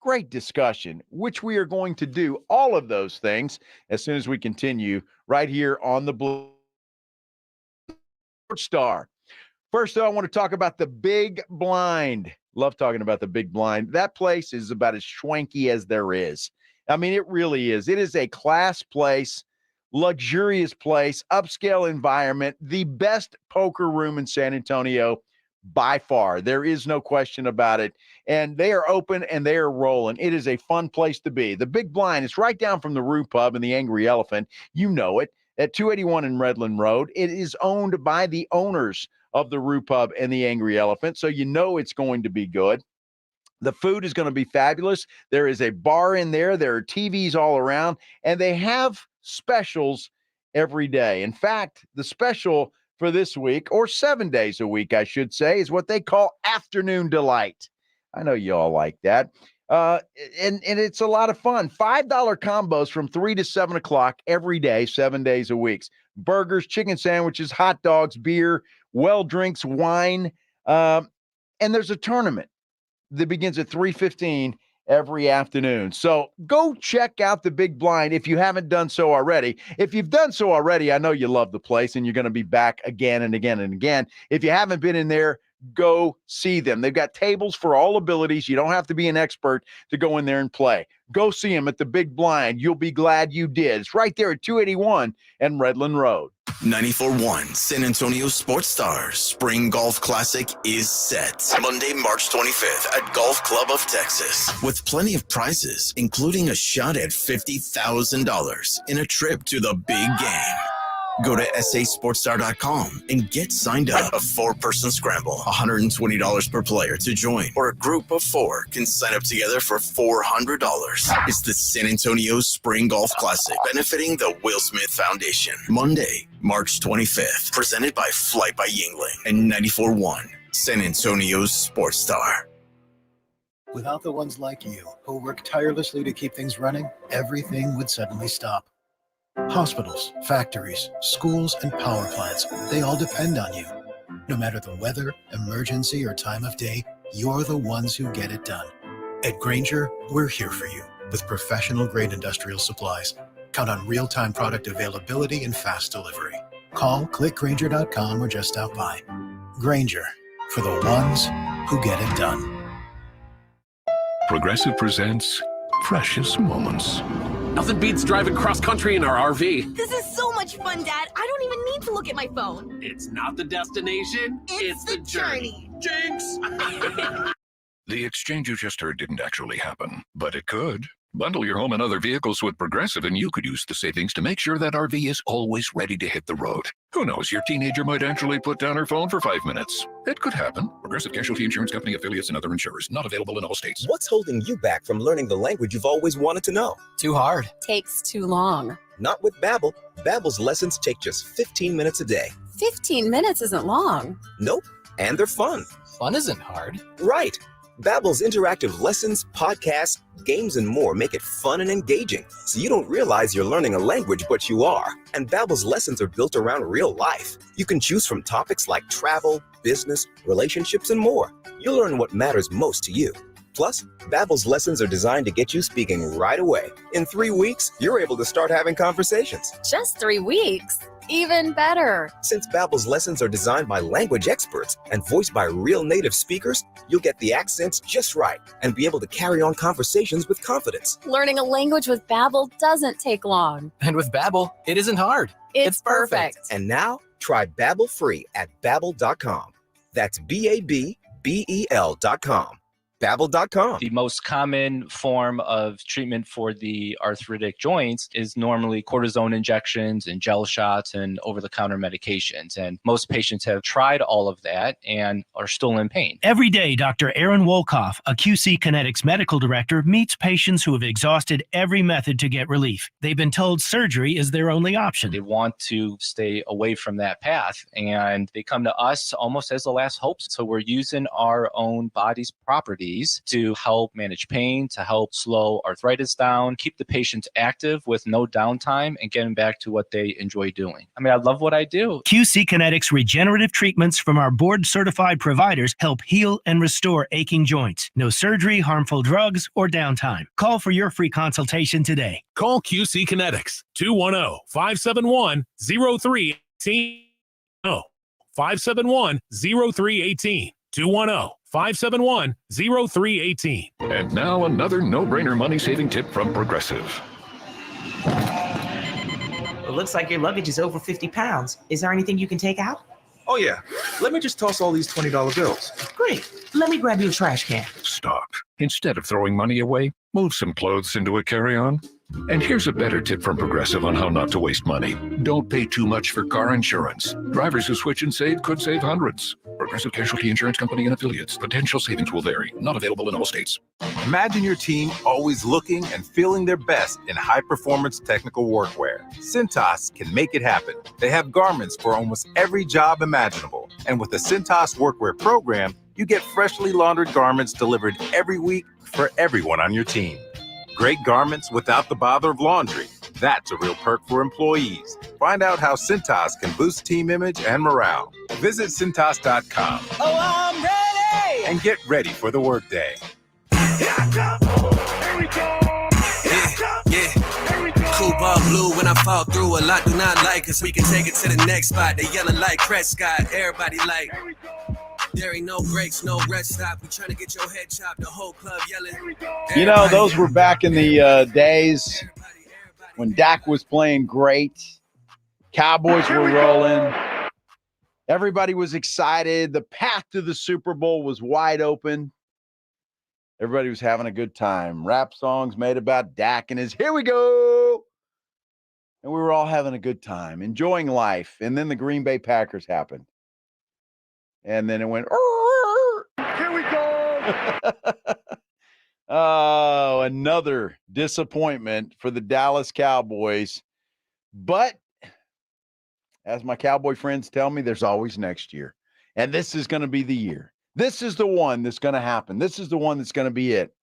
Great discussion, which we are going to do all of those things as soon as we continue right here on the Blue Sports Star. First, though, I want to talk about the Big Blind. Love talking about the Big Blind. That place is about as schwanky as there is. I mean, it really is. It is a class place, luxurious place, upscale environment, the best poker room in San Antonio by far. There is no question about it. And they are open and they are rolling. It is a fun place to be. The Big Blind is right down from the Roo Pub and the Angry Elephant. You know it, at 281 in Redland Road. It is owned by the owners of the Roo Pub and the Angry Elephant, so you know it's going to be good. The food is going to be fabulous. There is a bar in there. There are TVs all around, and they have specials every day. In fact, the special for this week, or 7 days a week, I should say, is what they call Afternoon Delight. I know you all like that. And it's a lot of fun. $5 combos from 3 to 7 o'clock every day, 7 days a week. Burgers, chicken sandwiches, hot dogs, beer, well drinks, wine. And there's a tournament that begins at 3:15 every afternoon. So go check out the Big Blind if you haven't done so already. If you've done so already, I know you love the place and you're going to be back again and again and again. If you haven't been in there, go see them. They've got tables for all abilities. You don't have to be an expert to go in there and play. Go see them at the Big Blind. You'll be glad you did. It's right there at 281 and Redland Road. 94.1 San Antonio Sports Stars Spring Golf Classic is set. Monday, March 25th at Golf Club of Texas. With plenty of prizes, including a shot at $50,000 in a trip to the big game. Go to sasportstar.com and get signed up. A 4-person scramble, $120 per player to join, or a group of 4 can sign up together for $400. It's the San Antonio Spring Golf Classic, benefiting the Will Smith Foundation. Monday, March 25th, presented by Flight by Yingling and 94.1 San Antonio's Sports Star. Without the ones like you, who work tirelessly to keep things running, everything would suddenly stop. Hospitals, factories, schools, and power plants, they all depend on you. No matter the weather, emergency, or time of day, you're the ones who get it done. At Grainger, we're here for you with professional-grade industrial supplies. Count on real-time product availability and fast delivery. Call, click Grainger.com, or just stop by. Grainger, for the ones who get it done. Progressive presents Precious Moments. Nothing beats driving cross-country in our RV. This is so much fun, Dad. I don't even need to look at my phone. It's not the destination, it's the journey. Jinx! The exchange you just heard didn't actually happen, but it could. Bundle your home and other vehicles with Progressive and you could use the savings to make sure that RV is always ready to hit the road. Who knows, your teenager might actually put down her phone for 5 minutes. It could happen. Progressive Casualty Insurance Company, affiliates, and other insurers. Not available in all states. What's holding you back from learning the language you've always wanted to know? Too hard. Takes too long. Not with Babbel. Babbel's lessons take just 15 minutes a day. 15 minutes isn't long. Nope. And they're fun. Fun isn't hard. Right. Babbel's interactive lessons, podcasts, games, and more make it fun and engaging, so you don't realize you're learning a language, but you are. And Babbel's lessons are built around real life. You can choose from topics like travel, business, relationships, and more. You'll learn what matters most to you. Plus, Babbel's lessons are designed to get you speaking right away. In 3 weeks, you're able to start having conversations. Just 3 weeks? Even better. Since Babbel's lessons are designed by language experts and voiced by real native speakers, you'll get the accents just right and be able to carry on conversations with confidence. Learning a language with Babbel doesn't take long. And with Babbel, it isn't hard. It's perfect. And now, try Babbel free at Babbel.com. That's Babbel.com. Babbel.com. The most common form of treatment for the arthritic joints is normally cortisone injections and gel shots and over-the-counter medications. And most patients have tried all of that and are still in pain. Every day, Dr. Aaron Wolkoff, a QC Kinetics medical director, meets patients who have exhausted every method to get relief. They've been told surgery is their only option. They want to stay away from that path, and they come to us almost as the last hope. So we're using our own body's properties to help manage pain, to help slow arthritis down, keep the patients active with no downtime, and get them back to what they enjoy doing. I mean, I love what I do. QC Kinetics regenerative treatments from our board-certified providers help heal and restore aching joints. No surgery, harmful drugs, or downtime. Call for your free consultation today. Call QC Kinetics, 210-571-0380. 210-571-0318. 210-571-0318. And now another no-brainer money-saving tip from Progressive. It looks like your luggage is over 50 pounds. Is there anything you can take out? Oh, yeah. Let me just toss all these $20 bills. Great. Let me grab you a trash can. Stop. Instead of throwing money away, move some clothes into a carry-on. And here's a better tip from Progressive on how not to waste money. Don't pay too much for car insurance. Drivers who switch and save could save hundreds. Progressive Casualty Insurance Company and Affiliates. Potential savings will vary. Not available in all states. Imagine your team always looking and feeling their best in high-performance technical workwear. Cintas can make it happen. They have garments for almost every job imaginable. And with the Cintas Workwear program, you get freshly laundered garments delivered every week for everyone on your team. Great garments without the bother of laundry. That's a real perk for employees. Find out how Cintas can boost team image and morale. Visit Cintas.com. Oh, I'm ready! And get ready for the workday. Here we go! Cool ball blue when I fall through. A lot do not like us. We can take it to the next spot. They yelling like Prescott. Everybody like. There ain't no breaks, no rest stop. We trying to get your head chopped. The whole club yelling. You know, those were back in the days when Dak was playing great. Cowboys were rolling. Everybody was excited. The path to the Super Bowl was wide open. Everybody was having a good time. Rap songs made about Dak and his "Here we go." And we were all having a good time, enjoying life. And then the Green Bay Packers happened. And then it went, here we go. Oh, another disappointment for the Dallas Cowboys. But as my Cowboy friends tell me, there's always next year. And this is going to be the year. This is the one that's going to happen. This is the one that's going to be it.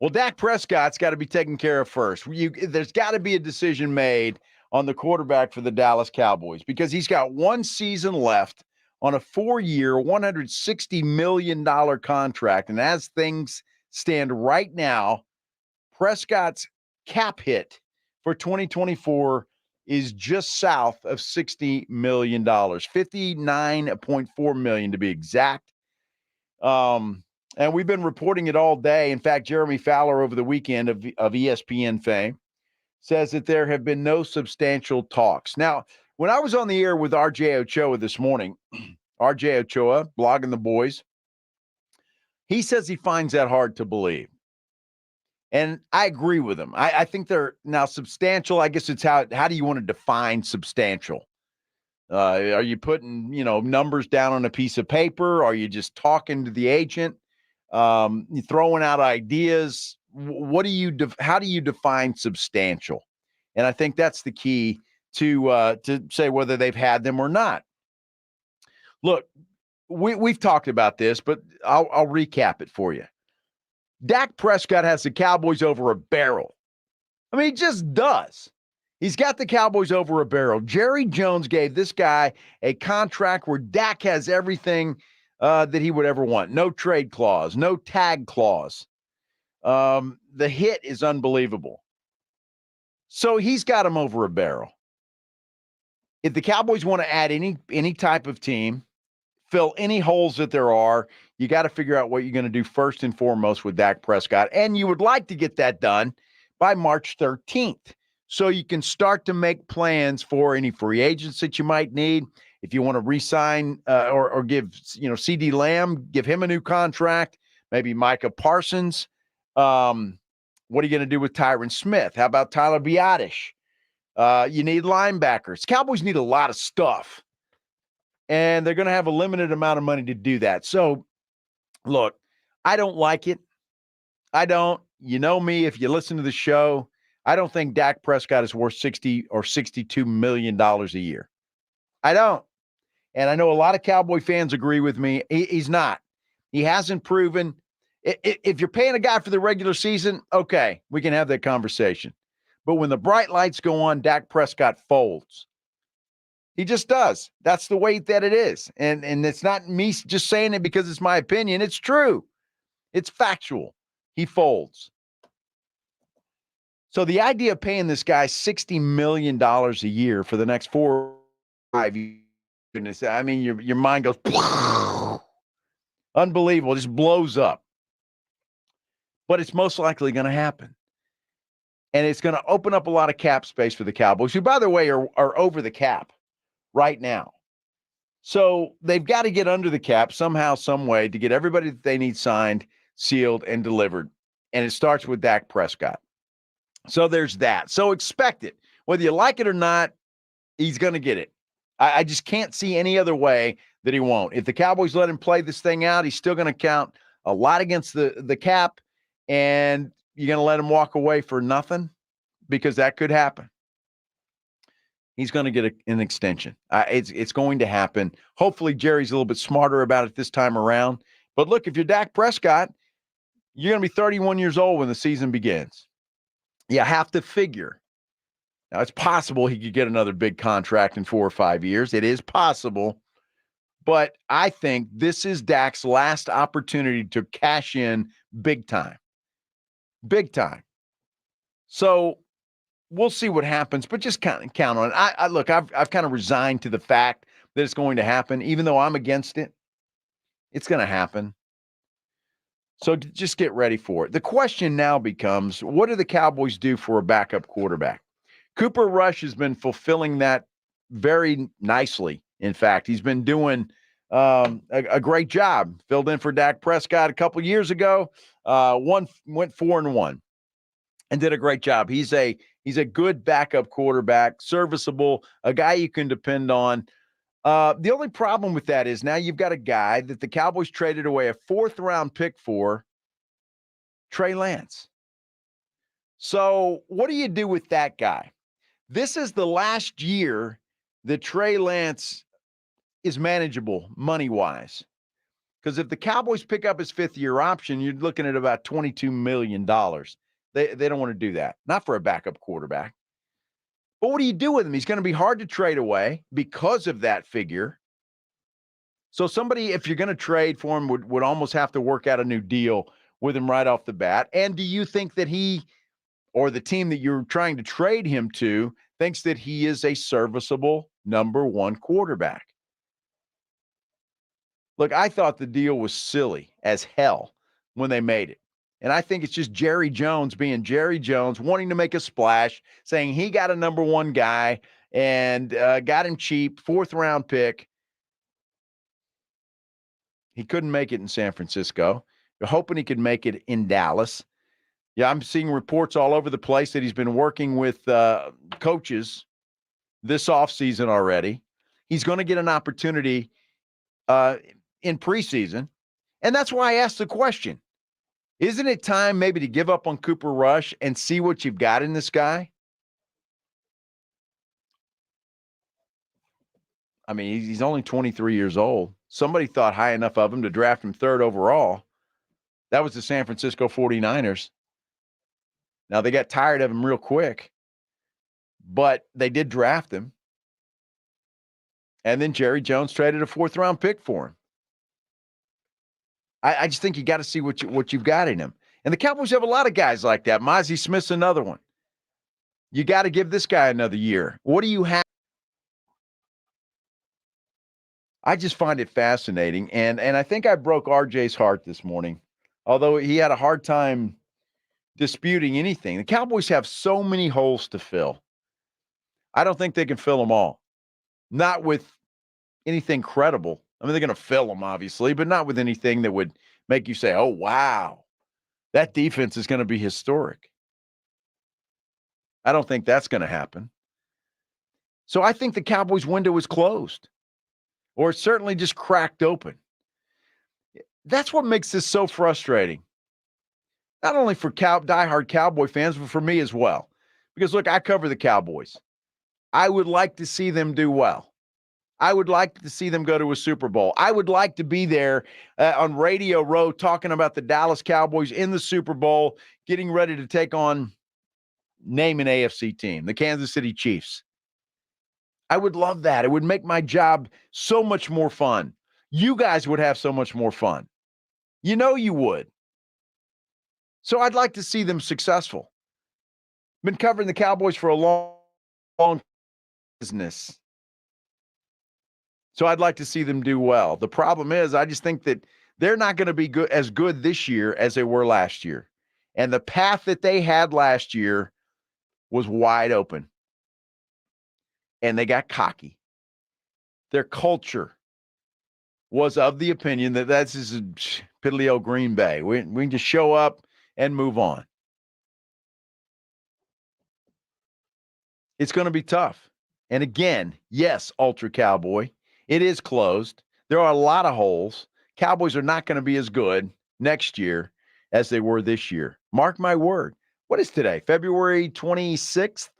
Well, Dak Prescott's got to be taken care of first. There's got to be a decision made on the quarterback for the Dallas Cowboys because he's got one season left on a 4-year, $160 million contract. And as things stand right now, Prescott's cap hit for 2024 is just south of $60 million, $59.4 million to be exact. And we've been reporting it all day. In fact, Jeremy Fowler over the weekend of ESPN fame says that there have been no substantial talks. Now, when I was on the air with RJ Ochoa this morning, RJ Ochoa, blogging the boys, he says he finds that hard to believe. And I agree with him. I think they're now substantial. I guess it's how do you want to define substantial? Are you putting, numbers down on a piece of paper? Are you just talking to the agent? You throwing out ideas? How do you define substantial? And I think that's the key to say whether they've had them or not. Look, we've talked about this, but I'll recap it for you. Dak Prescott has the Cowboys over a barrel. I mean, he just does. He's got the Cowboys over a barrel. Jerry Jones gave this guy a contract where Dak has everything that he would ever want. No trade clause, no tag clause. The hit is unbelievable. So he's got him over a barrel. If the Cowboys want to add any type of team, fill any holes that there are, you got to figure out what you're going to do first and foremost with Dak Prescott. And you would like to get that done by March 13th. So you can start to make plans for any free agents that you might need. If you want to re-sign or give, CD Lamb, give him a new contract, maybe Micah Parsons. What are you going to do with Tyron Smith? How about Tyler Biadasz? You need linebackers. Cowboys need a lot of stuff. And they're going to have a limited amount of money to do that. So, look, I don't like it. I don't. You know me, if you listen to the show, I don't think Dak Prescott is worth $60 or $62 million a year. I don't. And I know a lot of Cowboy fans agree with me. He's not. He hasn't proven. If you're paying a guy for the regular season, okay, we can have that conversation. But when the bright lights go on, Dak Prescott folds. He just does. That's the way that it is. And it's not me just saying it because it's my opinion. It's true. It's factual. He folds. So the idea of paying this guy $60 million a year for the next 4 or 5 years goodness. I mean, your mind goes unbelievable, just blows up. But it's most likely going to happen. And it's going to open up a lot of cap space for the Cowboys, who, by the way, are over the cap right now. So they've got to get under the cap somehow, some way to get everybody that they need signed, sealed, and delivered. And it starts with Dak Prescott. So there's that. So expect it. Whether you like it or not, he's going to get it. I just can't see any other way that he won't. If the Cowboys let him play this thing out, he's still going to count a lot against the cap, and you're going to let him walk away for nothing, because that could happen. He's going to get an extension. It's going to happen. Hopefully, Jerry's a little bit smarter about it this time around. But look, if you're Dak Prescott, you're going to be 31 years old when the season begins. You have to figure. Now, it's possible he could get another big contract in 4 or 5 years. It is possible. But I think this is Dak's last opportunity to cash in big time. Big time. So we'll see what happens, but just count on it. Look, I've kind of resigned to the fact that it's going to happen, even though I'm against it. It's going to happen. So just get ready for it. The question now becomes, what do the Cowboys do for a backup quarterback? Cooper Rush has been fulfilling that very nicely. In fact, he's been doing a great job. Filled in for Dak Prescott a couple years ago. Went 4-1 and did a great job. He's a good backup quarterback, serviceable, a guy you can depend on. The only problem with that is now you've got a guy that the Cowboys traded away a 4th-round pick for, Trey Lance. So what do you do with that guy? This is the last year that Trey Lance is manageable money-wise. Because if the Cowboys pick up his 5th-year option, you're looking at about $22 million. They don't want to do that. Not for a backup quarterback. But what do you do with him? He's going to be hard to trade away because of that figure. So somebody, if you're going to trade for him, would almost have to work out a new deal with him right off the bat. And do you think that he, or the team that you're trying to trade him to, thinks that he is a serviceable number 1 quarterback? Look, I thought the deal was silly as hell when they made it. And I think it's just Jerry Jones being Jerry Jones, wanting to make a splash, saying he got a number 1 guy and got him cheap, 4th-round pick. He couldn't make it in San Francisco. You're hoping he could make it in Dallas. Yeah, I'm seeing reports all over the place that he's been working with coaches this offseason already. He's going to get an opportunity in preseason. And that's why I asked the question. Isn't it time maybe to give up on Cooper Rush and see what you've got in this guy? I mean, he's only 23 years old. Somebody thought high enough of him to draft him 3rd overall. That was the San Francisco 49ers. Now, they got tired of him real quick, but they did draft him. And then Jerry Jones traded a 4th-round pick for him. I just think you got to see what you've got in him. And the Cowboys have a lot of guys like that. Mozzie Smith's another one. You got to give this guy another year. What do you have? I just find it fascinating. And I think I broke RJ's heart this morning, although he had a hard time disputing anything. The Cowboys have so many holes to fill. I don't think they can fill them all. Not with anything credible. I mean, they're going to fill them, obviously, but not with anything that would make you say, oh, wow, that defense is going to be historic. I don't think that's going to happen. So I think the Cowboys' window is closed, or it's certainly just cracked open. That's what makes this so frustrating. Not only for diehard Cowboy fans, but for me as well. Because, look, I cover the Cowboys. I would like to see them do well. I would like to see them go to a Super Bowl. I would like to be there on Radio Row talking about the Dallas Cowboys in the Super Bowl, getting ready to take on, name an AFC team, the Kansas City Chiefs. I would love that. It would make my job so much more fun. You guys would have so much more fun. You know you would. So I'd like to see them successful. Been covering the Cowboys for a long business. So I'd like to see them do well. The problem is I just think that they're not going to be as good this year as they were last year. And the path that they had last year was wide open. And they got cocky. Their culture was of the opinion that that's just piddly old Green Bay. We can just show up and move on. It's going to be tough. And again, yes, Ultra Cowboy, it is closed. There are a lot of holes. Cowboys are not going to be as good next year as they were this year. Mark my word. What is today? February 26th,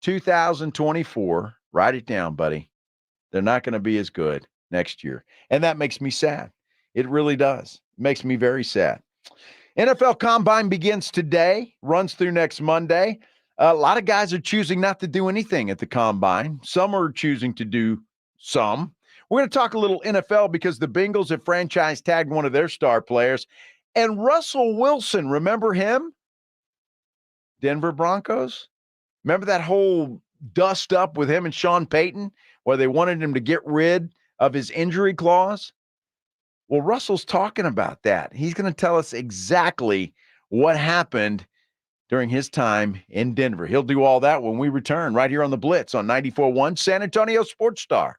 2024. Write it down, buddy. They're not going to be as good next year. And that makes me sad. It really does. It makes me very sad. NFL Combine begins today, runs through next Monday. A lot of guys are choosing not to do anything at the Combine. Some are choosing to do some. We're going to talk a little NFL because the Bengals have franchise tagged one of their star players. And Russell Wilson, remember him? Denver Broncos? Remember that whole dust up with him and Sean Payton where they wanted him to get rid of his injury clause? Well, Russell's talking about that. He's going to tell us exactly what happened during his time in Denver. He'll do all that when we return right here on the Blitz on 94.1 San Antonio Sports Star.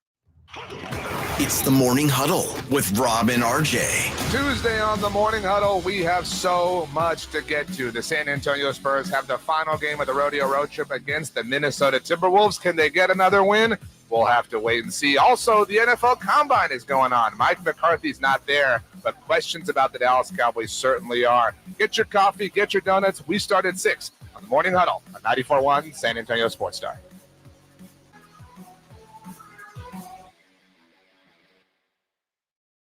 It's the Morning Huddle with Rob and RJ. Tuesday on the Morning Huddle, we have so much to get to. The San Antonio Spurs have the final game of the rodeo road trip against the Minnesota Timberwolves. Can they get another win? We'll have to wait and see. Also, the NFL Combine is going on. Mike McCarthy's not there, but questions about the Dallas Cowboys certainly are. Get your coffee, get your donuts. We start at 6 on the Morning Huddle on 94.1 San Antonio Sports Star.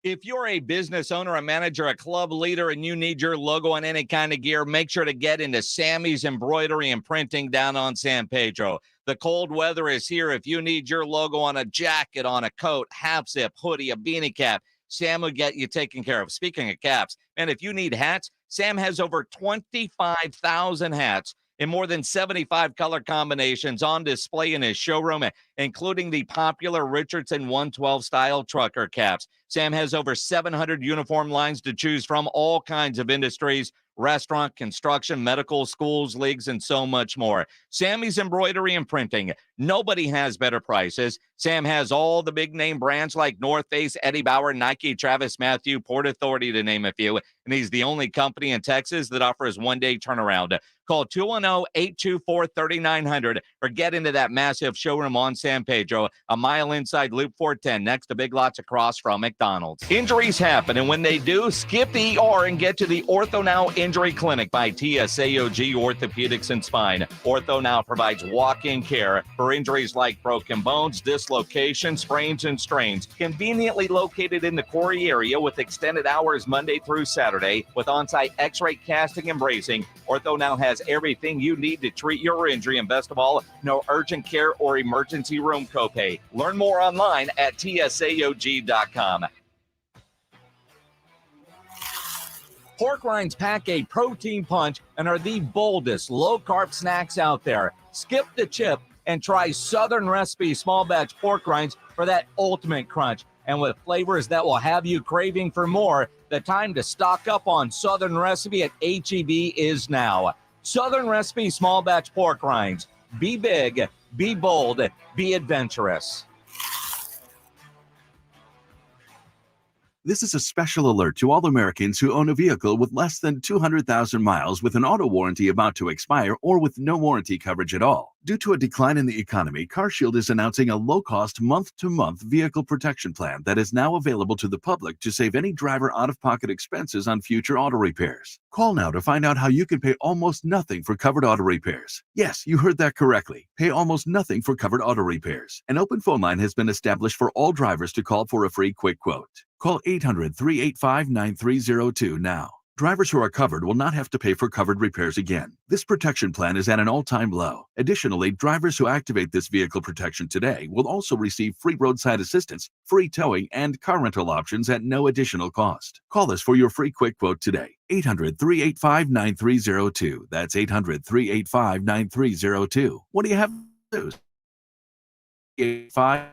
If you're a business owner, a manager, a club leader, and you need your logo on any kind of gear, make sure to get into Sammy's Embroidery and Printing down on San Pedro. The cold weather is here. If you need your logo on a jacket, on a coat, half zip, hoodie, a beanie cap, Sam will get you taken care of. Speaking of caps, and if you need hats, Sam has over 25,000 hats in more than 75 color combinations on display in his showroom, including the popular Richardson 112 style trucker caps. Sam has over 700 uniform lines to choose from, all kinds of industries, restaurant, construction, medical, schools, leagues, and so much more. Sammy's Embroidery and Printing. Nobody has better prices. Sam has all the big name brands like North Face, Eddie Bauer, Nike, Travis Matthew, Port Authority, to name a few. And he's the only company in Texas that offers one-day turnaround. Call 210-824-3900 or get into that massive showroom on San Pedro, a mile inside Loop 410, next to Big Lots across from McDonald's. Injuries happen, and when they do, skip the ER and get to the Ortho Now Injury Clinic by TSAOG Orthopedics and Spine. Ortho Now provides walk-in care for injuries like broken bones, dislocations, sprains, and strains. Conveniently located in the Quarry area with extended hours Monday through Saturday with on-site x-ray casting and bracing, Ortho Now has everything you need to treat your injury, and best of all, no urgent care or emergency room copay. Learn more online at tsaog.com. Pork rinds pack a protein punch and are the boldest low-carb snacks out there. Skip the chip and try Southern Recipe small batch pork rinds for that ultimate crunch. And with flavors that will have you craving for more, the time to stock up on Southern Recipe at H-E-B is now. Southern Recipe small batch pork rinds. Be big, be bold, be adventurous. This is a special alert to all Americans who own a vehicle with less than 200,000 miles with an auto warranty about to expire or with no warranty coverage at all. Due to a decline in the economy, CarShield is announcing a low-cost month-to-month vehicle protection plan that is now available to the public to save any driver out-of-pocket expenses on future auto repairs. Call now to find out how you can pay almost nothing for covered auto repairs. Yes, you heard that correctly. Pay almost nothing for covered auto repairs. An open phone line has been established for all drivers to call for a free quick quote. Call 800-385-9302 now. Drivers who are covered will not have to pay for covered repairs again. This protection plan is at an all-time low. Additionally, drivers who activate this vehicle protection today will also receive free roadside assistance, free towing, and car rental options at no additional cost. Call us for your free quick quote today. 800-385-9302. That's 800-385-9302. What do you have to lose? 85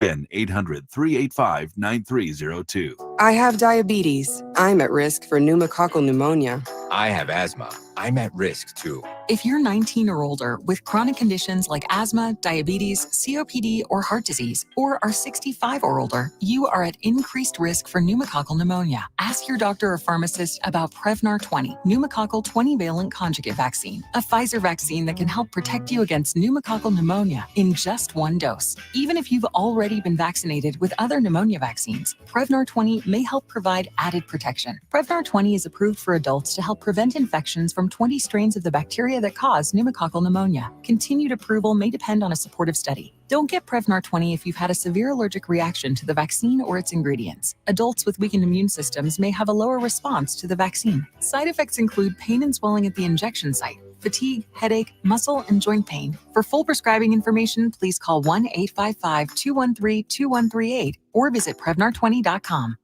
Again, 800-385-9302. I have diabetes. I'm at risk for pneumococcal pneumonia. I have asthma. I'm at risk too. If you're 19 or older with chronic conditions like asthma, diabetes, COPD, or heart disease, or are 65 or older, you are at increased risk for pneumococcal pneumonia. Ask your doctor or pharmacist about Prevnar 20, pneumococcal 20-valent conjugate vaccine, a Pfizer vaccine that can help protect you against pneumococcal pneumonia in just one dose. Even if you've already been vaccinated with other pneumonia vaccines, Prevnar 20 may help provide added protection. Prevnar 20 is approved for adults to help prevent infections from 20 strains of the bacteria that cause pneumococcal pneumonia. Continued approval may depend on a supportive study. Don't get Prevnar 20 if you've had a severe allergic reaction to the vaccine or its ingredients. Adults with weakened immune systems may have a lower response to the vaccine. Side effects include pain and swelling at the injection site, fatigue, headache, muscle, and joint pain. For full prescribing information, please call 1-855-213-2138 or visit Prevnar20.com.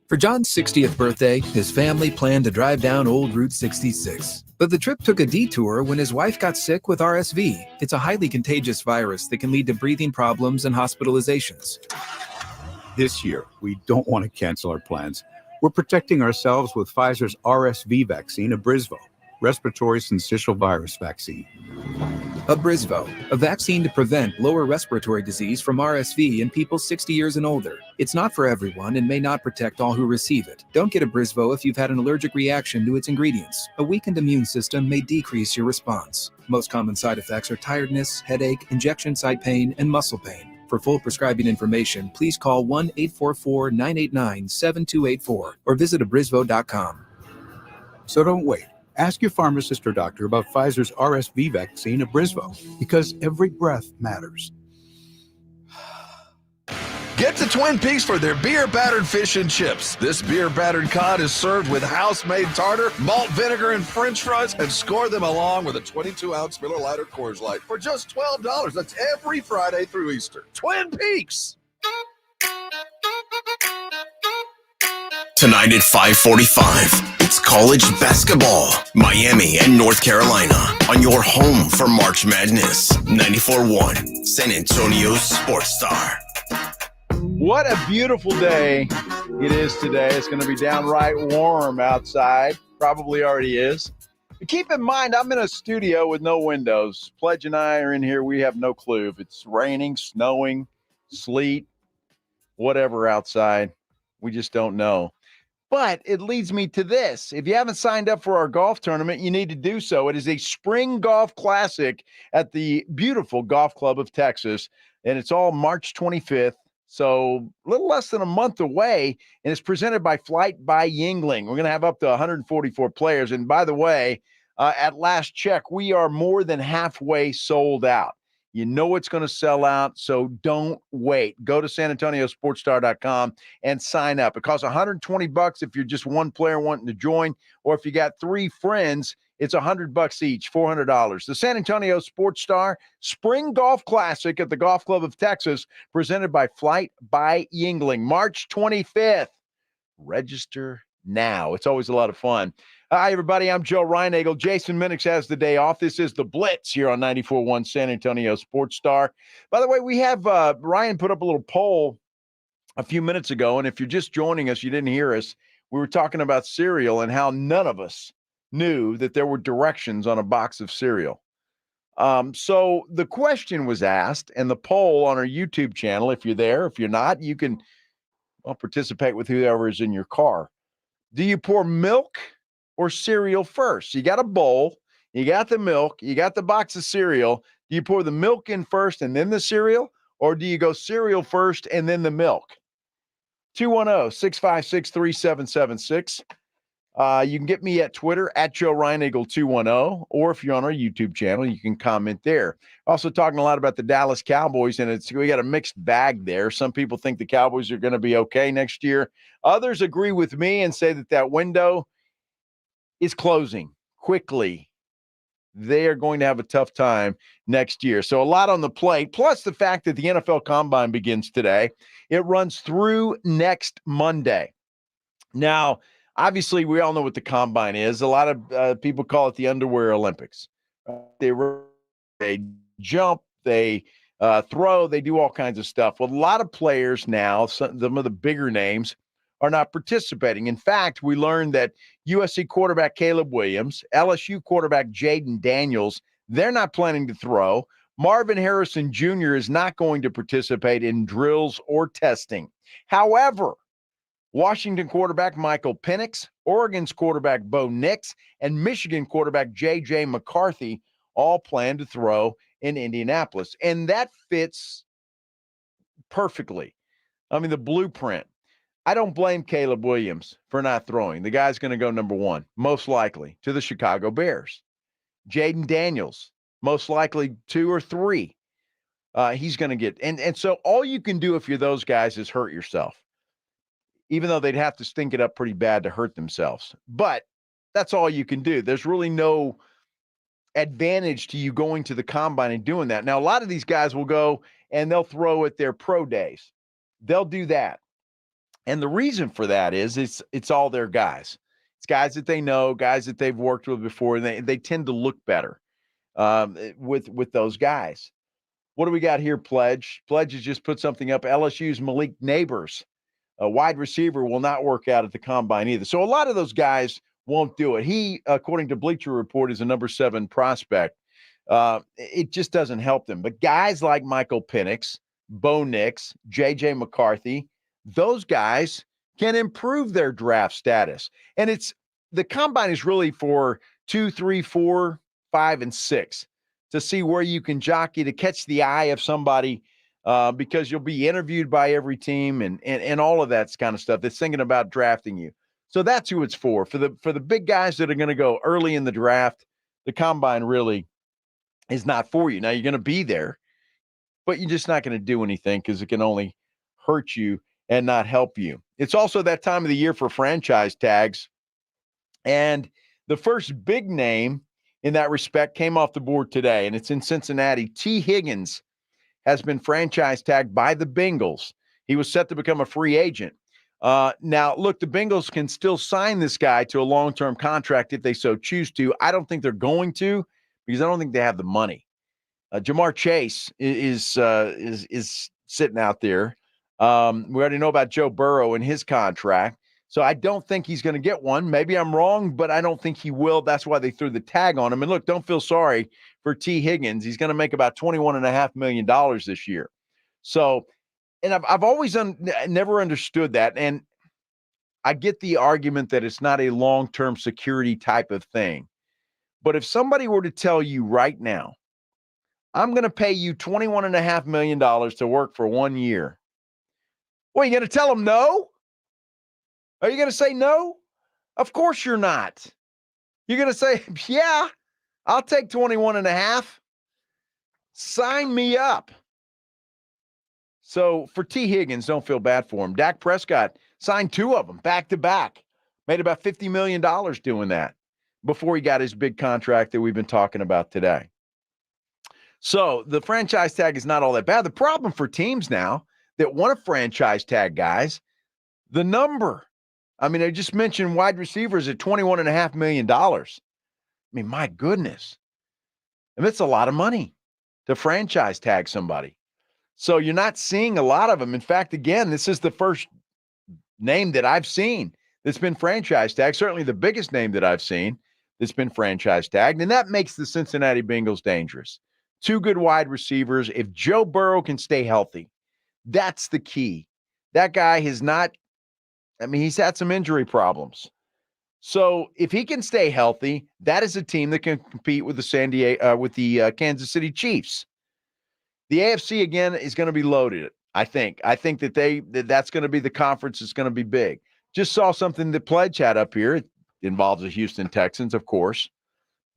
For John's 60th birthday, his family planned to drive down Old Route 66. But the trip took a detour when his wife got sick with RSV. It's a highly contagious virus that can lead to breathing problems and hospitalizations. This year, we don't want to cancel our plans. We're protecting ourselves with Pfizer's RSV vaccine, Abrysvo, respiratory syncytial virus vaccine. Abrysvo, a vaccine to prevent lower respiratory disease from RSV in people 60 years and older. It's not for everyone and may not protect all who receive it. Don't get Abrysvo if you've had an allergic reaction to its ingredients. A weakened immune system may decrease your response. Most common side effects are tiredness, headache, injection site pain, and muscle pain. For full prescribing information, please call 1-844-989-7284 or visit abrysvo.com. So don't wait. Ask your pharmacist or doctor about Pfizer's RSV vaccine, Abrysvo, because every breath matters. Get to Twin Peaks for their beer-battered fish and chips. This beer-battered cod is served with house-made tartar, malt vinegar, and french fries, and score them along with a 22-ounce Miller Lite or Coors Light for just $12. That's every Friday through Easter. Twin Peaks! Tonight at 5:45, it's college basketball. Miami and North Carolina on your home for March Madness. 94.1 San Antonio's Sports Star. What a beautiful day it is today. It's going to be downright warm outside. Probably already is. But keep in mind, I'm in a studio with no windows. Pledge and I are in here. We have no clue if it's raining, snowing, sleet, whatever outside. We just don't know. But it leads me to this. If you haven't signed up for our golf tournament, you need to do so. It is a spring golf classic at the beautiful Golf Club of Texas, and it's all March 25th. So a little less than a month away, and it's presented by Flight by Yingling. We're going to have up to 144 players. And by the way, at last check, we are more than halfway sold out. You know it's going to sell out, so don't wait. Go to sanantoniosportstar.com and sign up. It costs $120 if you're just one player wanting to join, or if you got three friends, it's $100 each, $400. The San Antonio Sports Star Spring Golf Classic at the Golf Club of Texas, presented by Flight by Yingling, March 25th. Register now. It's always a lot of fun. Hi, everybody. I'm Joe Reinagel. Jason Minix has the day off. This is the Blitz here on 94.1 San Antonio Sports Star. By the way, we have Ryan put up a little poll a few minutes ago, and if you're just joining us, you didn't hear us, we were talking about cereal and how none of us knew that there were directions on a box of cereal. So the question was asked, and the poll on our YouTube channel, if you're there, if you're not, you can participate with whoever is in your car. Do you pour milk or cereal first? You got a bowl, you got the milk, you got the box of cereal. Do you pour the milk in first and then the cereal, or do you go cereal first and then the milk? 210-656-3776. You can get me at Twitter at Joe Reinagel 210, or if you're on our YouTube channel, you can comment there. Also talking a lot about the Dallas Cowboys, and we got a mixed bag there. Some people think the Cowboys are going to be okay next year. Others agree with me and say that window is closing quickly. They are going to have a tough time next year. So a lot on the plate, plus the fact that the NFL Combine begins today. It runs through next Monday. Now, obviously, we all know what the Combine is. A lot of people call it the underwear Olympics. They jump, they throw, they do all kinds of stuff. Well, a lot of players now, some of the bigger names, are not participating. In fact, we learned that USC quarterback Caleb Williams, LSU quarterback Jaden Daniels, they're not planning to throw. Marvin Harrison Jr. is not going to participate in drills or testing. However, Washington quarterback Michael Penix, Oregon's quarterback Bo Nix, and Michigan quarterback J.J. McCarthy all plan to throw in Indianapolis. And that fits perfectly. I mean, the blueprint. I don't blame Caleb Williams for not throwing. The guy's going to go number one, most likely, to the Chicago Bears. Jaden Daniels, most likely 2 or 3. He's going to get – and so all you can do if you're those guys is hurt yourself, even though they'd have to stink it up pretty bad to hurt themselves. But that's all you can do. There's really no advantage to you going to the combine and doing that. Now, a lot of these guys will go and they'll throw at their pro days. They'll do that. And the reason for that is it's all their guys. It's guys that they know, guys that they've worked with before, and they tend to look better with those guys. What do we got here, Pledge? Pledge has just put something up. LSU's Malik Neighbors, a wide receiver, will not work out at the combine either. So a lot of those guys won't do it. He, according to Bleacher Report, is a number 7 prospect. It just doesn't help them. But guys like Michael Penix, Bo Nix, J.J. McCarthy, those guys can improve their draft status. And the combine is really for 2, 3, 4, 5, and 6 to see where you can jockey to catch the eye of somebody because you'll be interviewed by every team and all of that kind of stuff that's thinking about drafting you. So that's who it's for. For the big guys that are going to go early in the draft, the combine really is not for you. Now, you're going to be there, but you're just not going to do anything because it can only hurt you and not help you. It's also that time of the year for franchise tags. And the first big name in that respect came off the board today, and it's in Cincinnati. T. Higgins has been franchise tagged by the Bengals. He was set to become a free agent. Now, look, the Bengals can still sign this guy to a long-term contract if they so choose to. I don't think they're going to because I don't think they have the money. Jamar Chase is sitting out there. We already know about Joe Burrow and his contract, so I don't think he's going to get one. Maybe I'm wrong, but I don't think he will. That's why they threw the tag on him. And look, don't feel sorry for T. Higgins. He's going to make about $21.5 million this year. So, and I've always never understood that. And I get the argument that it's not a long-term security type of thing. But if somebody were to tell you right now, I'm going to pay you $21.5 million to work for 1 year, well, you going to tell them no? Are you going to say no? Of course you're not. You're going to say, yeah, I'll take 21.5. Sign me up. So for T. Higgins, don't feel bad for him. Dak Prescott signed 2 of them back to back. Made about $50 million doing that before he got his big contract that we've been talking about today. So the franchise tag is not all that bad. The problem for teams now that want to franchise tag guys, the number. I mean, I just mentioned wide receivers at $21.5 million. I mean, my goodness. And that's a lot of money to franchise tag somebody. So you're not seeing a lot of them. In fact, again, this is the first name that I've seen that's been franchise tagged, certainly the biggest name that I've seen that's been franchise tagged, and that makes the Cincinnati Bengals dangerous. 2 good wide receivers. If Joe Burrow can stay healthy, that's the key. That guy has not, he's had some injury problems. So if he can stay healthy, that is a team that can compete with the Kansas City Chiefs. The AFC, again, is going to be loaded, I think. I think that's going to be the conference that's going to be big. Just saw something that Pledge had up here. It involves the Houston Texans, of course.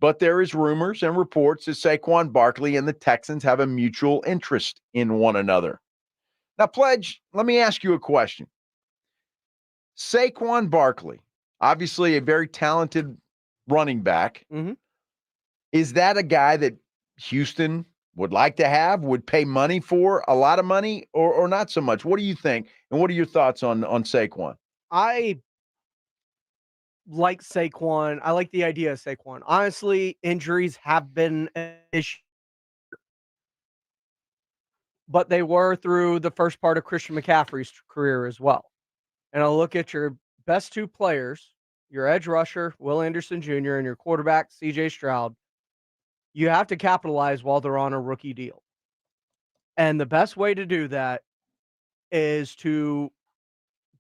But there is rumors and reports that Saquon Barkley and the Texans have a mutual interest in one another. Now, Pledge, let me ask you a question. Saquon Barkley, obviously a very talented running back. Mm-hmm. Is that a guy that Houston would like to have, would pay money for, a lot of money, or not so much? What do you think? And what are your thoughts on Saquon? I like Saquon. I like the idea of Saquon. Honestly, injuries have been an issue. but they were through the first part of Christian McCaffrey's career as well. And I'll look at your best two players, your edge rusher, Will Anderson Jr., and your quarterback, CJ Stroud. You have to capitalize while they're on a rookie deal. And the best way to do that is to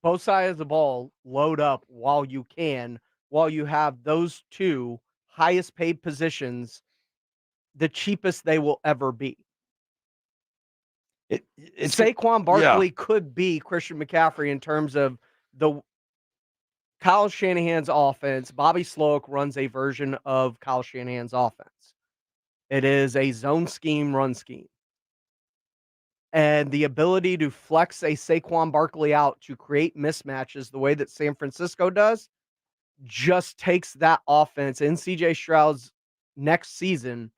both sides of the ball load up while you can, while you have those two highest paid positions, the cheapest they will ever be. It's Saquon Barkley could be Christian McCaffrey in terms of the Kyle Shanahan's offense. Bobby Sloak runs a version of Kyle Shanahan's offense. It is a zone scheme, run scheme. And the ability to flex a Saquon Barkley out to create mismatches the way that San Francisco does just takes that offense in CJ Stroud's next season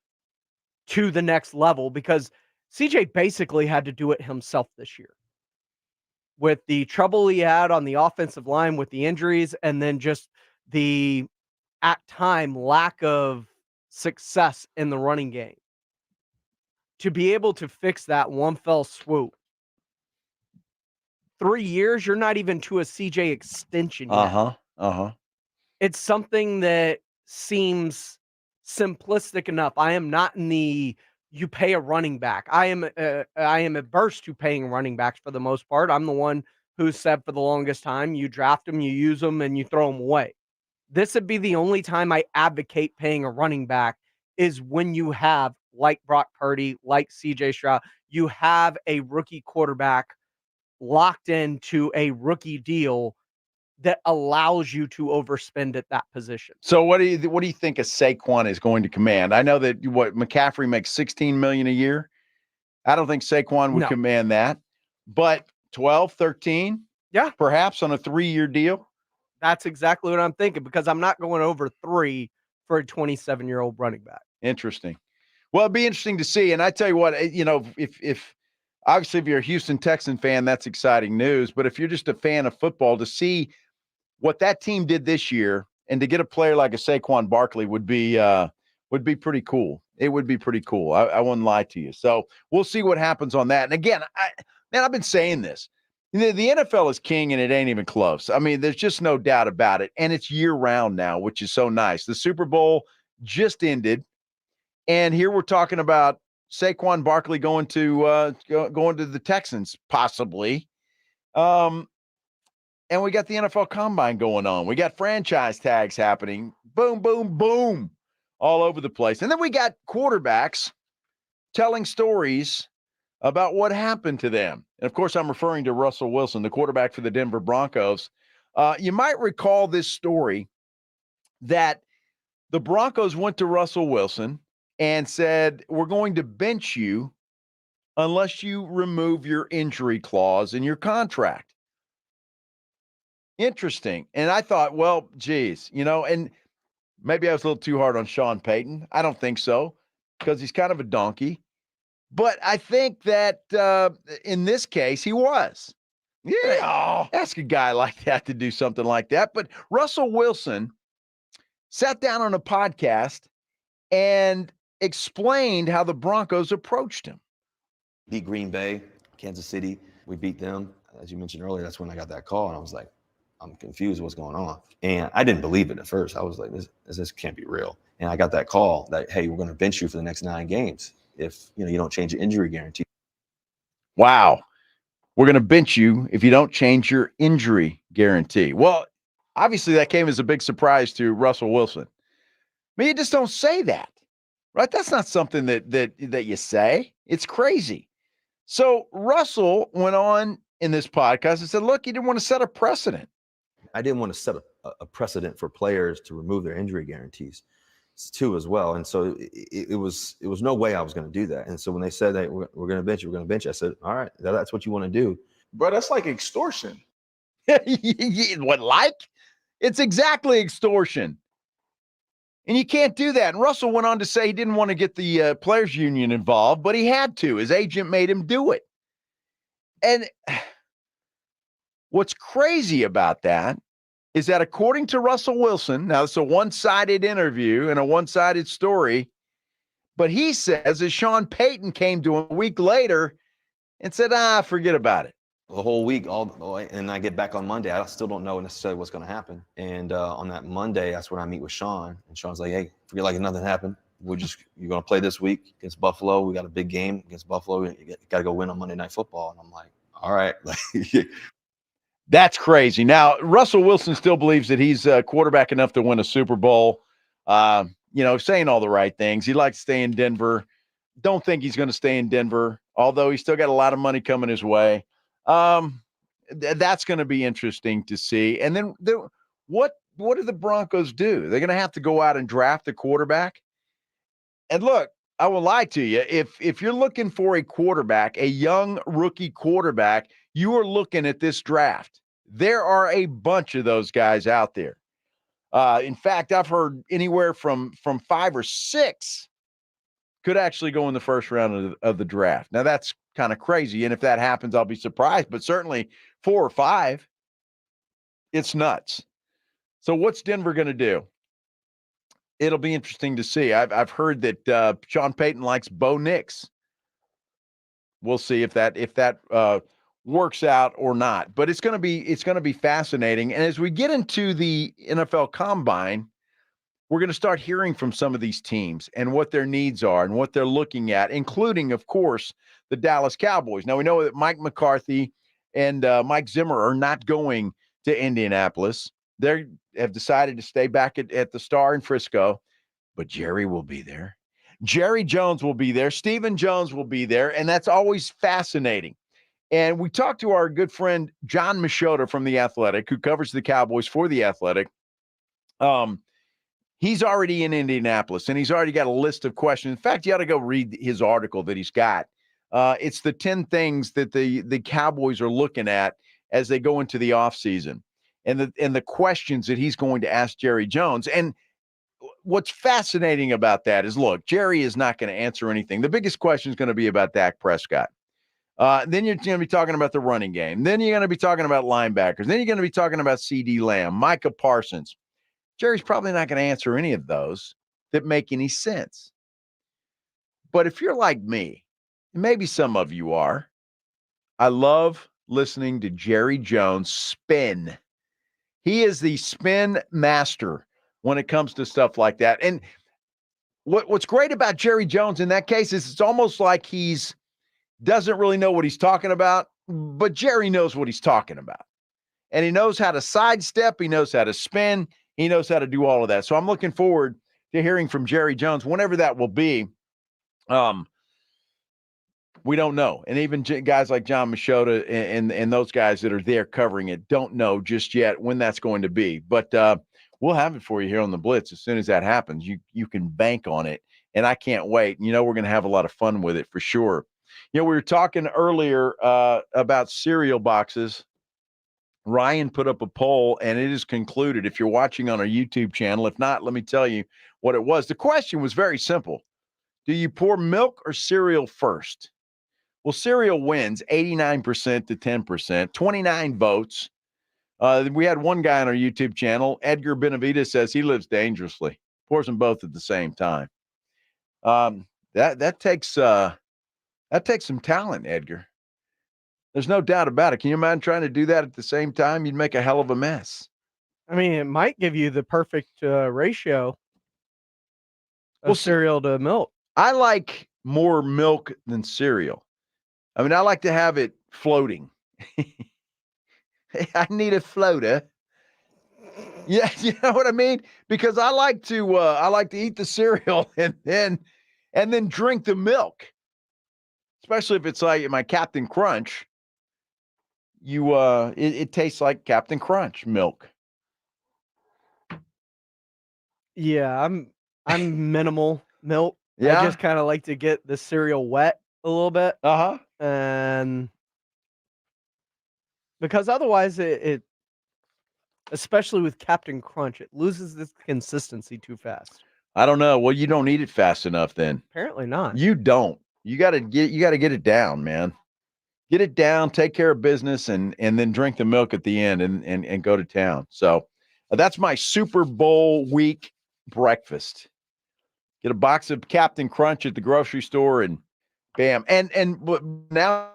to the next level, because CJ basically had to do it himself this year with the trouble he had on the offensive line with the injuries, and then just the at time lack of success in the running game. To be able to fix that one fell swoop. 3 years, you're not even to a CJ extension yet. It's something that seems simplistic enough. I am not in the you pay a running back. I am averse to paying running backs for the most part. I'm the one who said for the longest time, you draft them, you use them, and you throw them away. This would be the only time I advocate paying a running back is when you have, like Brock Purdy, like CJ Stroud, you have a rookie quarterback locked into a rookie deal that allows you to overspend at that position. So what do you think a Saquon is going to command? I know that McCaffrey makes $16 million a year. I don't think Saquon would command that, but 12, 13, perhaps on a 3-year deal. That's exactly what I'm thinking, because I'm not going over 3 for a 27-year-old running back. Interesting. Well, it'd be interesting to see. And I tell you what, if obviously if you're a Houston Texan fan, that's exciting news. But if you're just a fan of football, to see what that team did this year and to get a player like a Saquon Barkley would be pretty cool. It would be pretty cool. I wouldn't lie to you. So we'll see what happens on that. And again, I've been saying this. The NFL is king, and it ain't even close. I mean, there's just no doubt about it. And it's year-round now, which is so nice. The Super Bowl just ended, and here we're talking about Saquon Barkley going to the Texans, possibly. And we got the NFL Combine going on. We got franchise tags happening. Boom, boom, boom, all over the place. And then we got quarterbacks telling stories about what happened to them. And, of course, I'm referring to Russell Wilson, the quarterback for the Denver Broncos. You might recall this story that the Broncos went to Russell Wilson and said, we're going to bench you unless you remove your injury clause in your contract. Interesting. And I thought, well, geez, and maybe I was a little too hard on Sean Payton. I don't think so, because he's kind of a donkey. But I think that in this case, he was. Yeah, ask a guy like that to do something like that. But Russell Wilson sat down on a podcast and explained how the Broncos approached him. Beat Green Bay, Kansas City. We beat them. As you mentioned earlier, that's when I got that call, and I was like, I'm confused what's going on. And I didn't believe it at first. I was like, this can't be real. And I got that call that, hey, we're going to bench you for the next 9 games if you don't change your injury guarantee. Wow. We're going to bench you if you don't change your injury guarantee. Well, obviously that came as a big surprise to Russell Wilson. I mean, you just don't say that, right? That's not something that you say. It's crazy. So Russell went on in this podcast and said, look, he didn't want to set a precedent. I didn't want to set a precedent for players to remove their injury guarantees too as well. And so it was no way I was going to do that. And so when they said that we're going to bench you, I said, all right, that's what you want to do. Bro, that's like extortion. What, like? It's exactly extortion. And you can't do that. And Russell went on to say he didn't want to get the players union involved, but he had to. His agent made him do it. And what's crazy about that is that according to Russell Wilson, now it's a one-sided interview and a one-sided story, but he says that Sean Payton came to him a week later and said, forget about it. The whole week, and I get back on Monday. I still don't know necessarily what's going to happen. And on that Monday, that's when I meet with Sean. And Sean's like, hey, forget like nothing happened. You're going to play this week against Buffalo. We got a big game against Buffalo. You got to go win on Monday Night Football. And I'm like, all right. That's crazy. Now, Russell Wilson still believes that he's quarterback enough to win a Super Bowl. Saying all the right things. He'd like to stay in Denver. Don't think he's going to stay in Denver, although he's still got a lot of money coming his way. That's going to be interesting to see. And then what do the Broncos do? They're going to have to go out and draft a quarterback. And look, I will lie to you. If you're looking for a quarterback, a young rookie quarterback, you are looking at this draft. There are a bunch of those guys out there. In fact, I've heard anywhere from 5 or 6 could actually go in the first round of the draft. Now, that's kind of crazy, and if that happens, I'll be surprised, but certainly 4 or 5, it's nuts. So what's Denver going to do? It'll be interesting to see. I've heard that Sean Payton likes Bo Nix. We'll see if that works out or not. But it's going to be fascinating. And as we get into the NFL Combine, we're going to start hearing from some of these teams and what their needs are and what they're looking at, including, of course, the Dallas Cowboys. Now, we know that Mike McCarthy and Mike Zimmer are not going to Indianapolis. They have decided to stay back at the Star in Frisco, but Jerry will be there. Jerry Jones will be there. Stephen Jones will be there, and that's always fascinating. And we talked to our good friend John Machota from The Athletic, who covers the Cowboys for The Athletic. He's already in Indianapolis, and he's already got a list of questions. In fact, you ought to go read his article that he's got. It's the 10 things that the Cowboys are looking at as they go into the offseason, and the questions that he's going to ask Jerry Jones. And what's fascinating about that is, look, Jerry is not going to answer anything. The biggest question is going to be about Dak Prescott. Then you're going to be talking about the running game. Then you're going to be talking about linebackers. Then you're going to be talking about C.D. Lamb, Micah Parsons. Jerry's probably not going to answer any of those that make any sense. But if you're like me, maybe some of you are, I love listening to Jerry Jones spin. He is the spin master when it comes to stuff like that. And what's great about Jerry Jones in that case is it's almost like he's doesn't really know what he's talking about, but Jerry knows what he's talking about. And he knows how to sidestep. He knows how to spin. He knows how to do all of that. So I'm looking forward to hearing from Jerry Jones, whenever that will be. We don't know. And even guys like John Machota and those guys that are there covering it don't know just yet when that's going to be. But we'll have it for you here on the Blitz. As soon as that happens, you can bank on it. And I can't wait. And, we're going to have a lot of fun with it for sure. We were talking earlier about cereal boxes. Ryan put up a poll, and it is concluded. If you're watching on our YouTube channel, if not, let me tell you what it was. The question was very simple. Do you pour milk or cereal first? Well, cereal wins 89% to 10%, 29 votes. We had one guy on our YouTube channel, Edgar Benavides, says he lives dangerously, pours them both at the same time. That takes some talent, Edgar. There's no doubt about it. Can you imagine trying to do that at the same time? You'd make a hell of a mess. I mean, it might give you the perfect ratio of cereal to milk. I like more milk than cereal. I mean, I like to have it floating. I need a floater. Yeah, you know what I mean? Because I like to eat the cereal and then drink the milk. Especially if it's like my Captain Crunch. It tastes like Captain Crunch milk. Yeah, I'm minimal milk. Yeah. I just kind of like to get the cereal wet a little bit. Uh-huh. And because otherwise it especially with Captain Crunch, it loses its consistency too fast. I don't know. Well, you don't eat it fast enough then. Apparently not. You don't. You got to get it down, man. Get it down, take care of business, and then drink the milk at the end and go to town. So that's my Super Bowl week breakfast. Get a box of Captain Crunch at the grocery store and bam. And now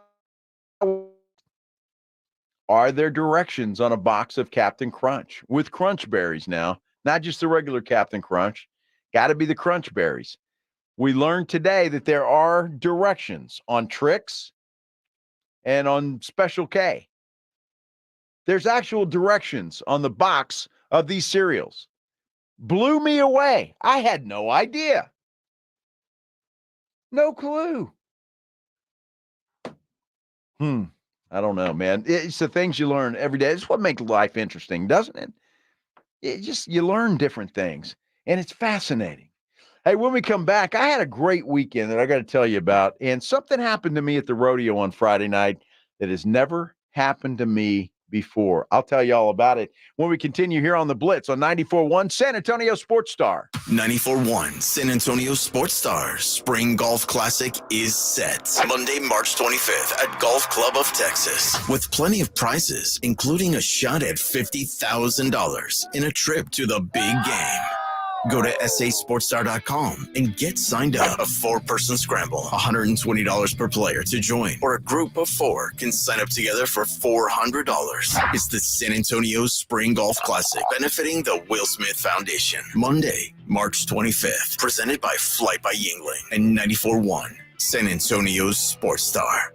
Are there directions on a box of Captain Crunch with Crunch Berries now? Not just the regular Captain Crunch. Got to be the Crunch Berries. We learned today that there are directions on Trix and on Special K. There's actual directions on the box of these cereals. Blew me away. I had no idea. No clue. I don't know, man. It's the things you learn every day. It's what makes life interesting, doesn't it? You learn different things, and it's fascinating. Hey, when we come back, I had a great weekend that I got to tell you about, and something happened to me at the rodeo on Friday night that has never happened to me before. I'll tell you all about it when we continue here on the Blitz on 94.1 San Antonio Sports Star. 94.1 San Antonio Sports Stars Spring Golf Classic is set Monday, March 25th at Golf Club of Texas with plenty of prizes, including a shot at $50,000 in a trip to the big game. Go to sasportstar.com and get signed up. A 4-person scramble, $120 per player to join, or a group of 4 can sign up together for $400. It's the San Antonio Spring Golf Classic, benefiting the Will Smith Foundation. Monday, March 25th, presented by Flight by Yingling and 94.1 San Antonio's Sports Star.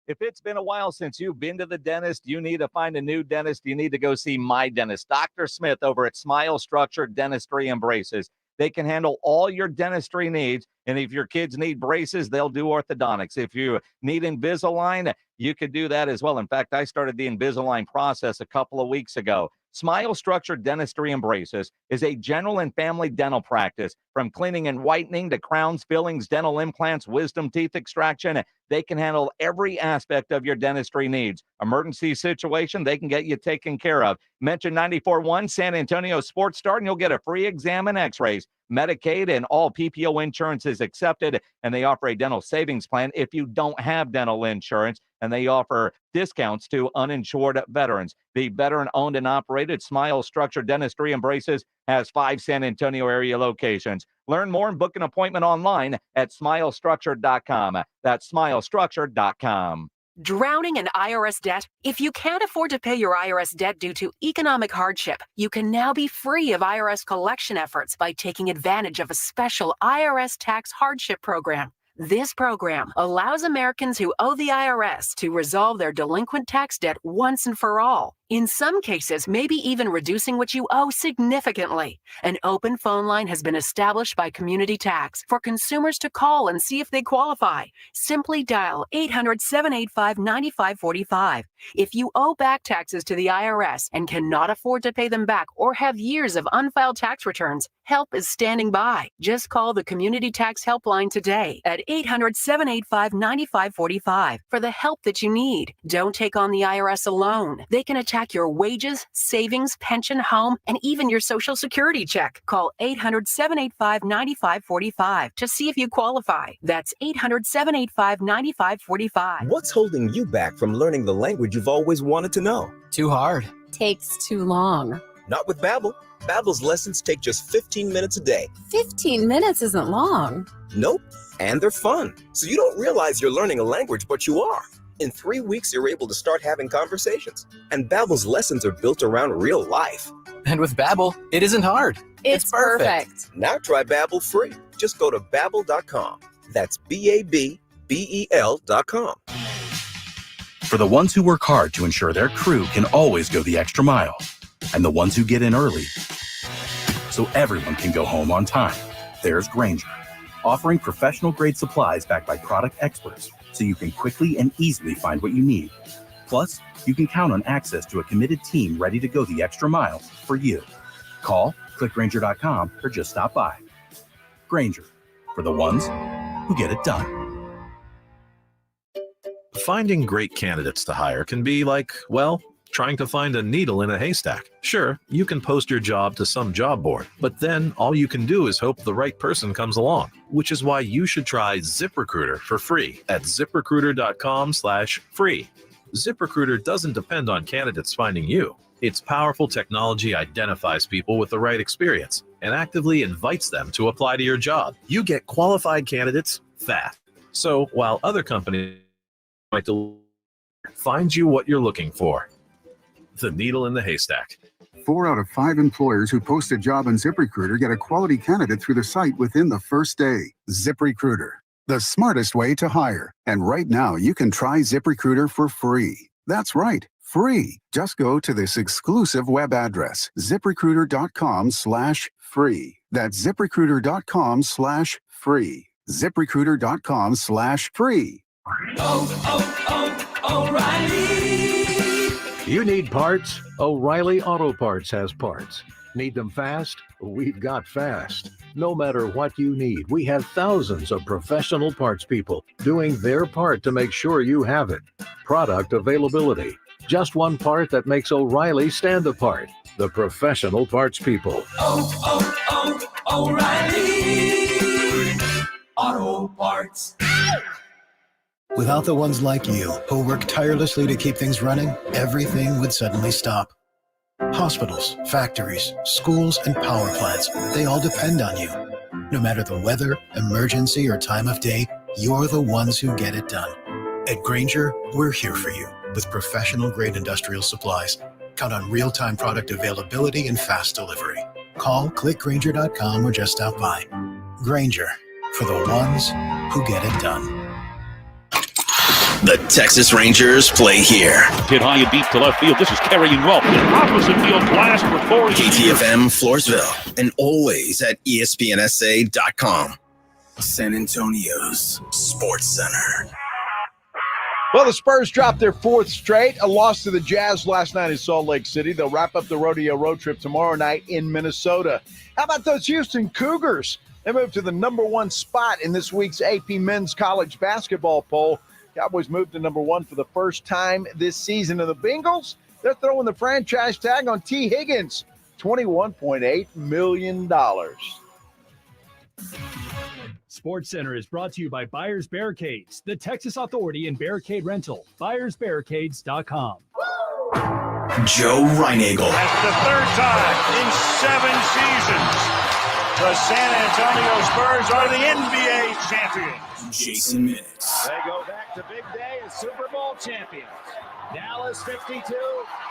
If it's been a while since you've been to the dentist, you need to find a new dentist. You need to go see my dentist, Dr. Smith, over at Smile Structured Dentistry and Braces. They can handle all your dentistry needs. And if your kids need braces, they'll do orthodontics. If you need Invisalign, you could do that as well. In fact, I started the Invisalign process a couple of weeks ago. Smile Structured Dentistry and Braces is a general and family dental practice. From cleaning and whitening to crowns, fillings, dental implants, wisdom teeth extraction, they can handle every aspect of your dentistry needs. Emergency situation, they can get you taken care of. Mention 94.1 San Antonio Sports Star and you'll get a free exam and x-rays. Medicaid and all PPO insurance is accepted, and they offer a dental savings plan if you don't have dental insurance, and they offer discounts to uninsured veterans. The veteran-owned and operated Smile Structured Dentistry and Braces has 5 San Antonio area locations. Learn more and book an appointment online at smilestructured.com. That's smilestructured.com. Drowning in IRS debt? If you can't afford to pay your IRS debt due to economic hardship, you can now be free of IRS collection efforts by taking advantage of a special IRS tax hardship program. This program allows Americans who owe the IRS to resolve their delinquent tax debt once and for all. In some cases, maybe even reducing what you owe significantly. An open phone line has been established by Community Tax for consumers to call and see if they qualify. Simply dial 800-785-9545. If you owe back taxes to the IRS and cannot afford to pay them back or have years of unfiled tax returns, help is standing by. Just call the Community Tax Helpline today at 800-785-9545 for the help that you need. Don't take on the IRS alone. They can attack your wages, savings, pension, home, and even your Social Security check. Call 800-785-9545 to see if you qualify. That's 800-785-9545. What's holding you back from learning the language you've always wanted to know? Too hard. Takes too long. Not with Babbel. Babbel's lessons take just 15 minutes a day. 15 minutes isn't long. Nope. And they're fun. So you don't realize you're learning a language, but you are. In 3 weeks, you're able to start having conversations. And Babbel's lessons are built around real life. And with Babbel, it isn't hard. It's perfect. Now try Babbel free. Just go to Babbel.com. That's Babbel.com. For the ones who work hard to ensure their crew can always go the extra mile, and the ones who get in early so everyone can go home on time, there's Grainger, offering professional-grade supplies backed by product experts so you can quickly and easily find what you need. Plus, you can count on access to a committed team ready to go the extra mile for you. Call, click Grainger.com, or just stop by. Grainger, for the ones who get it done. Finding great candidates to hire can be like, well, trying to find a needle in a haystack. Sure, you can post your job to some job board, but then all you can do is hope the right person comes along, which is why you should try ZipRecruiter for free at ZipRecruiter.com/free. ZipRecruiter doesn't depend on candidates finding you. Its powerful technology identifies people with the right experience and actively invites them to apply to your job. You get qualified candidates fast. So while other companies finds you what you're looking for. The needle in the haystack. 4 out of 5 employers who post a job on ZipRecruiter get a quality candidate through the site within the first day. ZipRecruiter, the smartest way to hire. And right now, you can try ZipRecruiter for free. That's right, free. Just go to this exclusive web address, ZipRecruiter.com/free. That's ZipRecruiter.com/free. ZipRecruiter.com/free. O'Reilly. You need parts? O'Reilly Auto Parts has parts. Need them fast? We've got fast. No matter what you need, we have thousands of professional parts people doing their part to make sure you have it. Product availability. Just one part that makes O'Reilly stand apart. The professional parts people. O'Reilly Auto Parts. Without the ones like you, who work tirelessly to keep things running, everything would suddenly stop. Hospitals, factories, schools, and power plants, they all depend on you. No matter the weather, emergency, or time of day, you're the ones who get it done. At Grainger, we're here for you with professional-grade industrial supplies. Count on real-time product availability and fast delivery. Call, click Grainger.com, or just stop by. Grainger, for the ones who get it done. The Texas Rangers play here. Hit high and deep to left field. This is carrying well. Opposite field blast for Corey. KTFM Floresville and always at ESPNSA.com. San Antonio's Sports Center. Well, the Spurs dropped their 4th straight, a loss to the Jazz last night in Salt Lake City. They'll wrap up the rodeo road trip tomorrow night in Minnesota. How about those Houston Cougars? They moved to the #1 spot in this week's AP Men's College Basketball Poll. Cowboys moved to #1 for the first time this season. And the Bengals, they're throwing the franchise tag on T. Higgins, $21.8 million. SportsCenter is brought to you by Buyers Barricades, the Texas authority in barricade rental. BuyersBarricades.com. Joe Reinagel. That's the 3rd time in 7 seasons. The San Antonio Spurs are the NBA champions. Jason Minix. They go back to big day as Super Bowl champions. Dallas 52,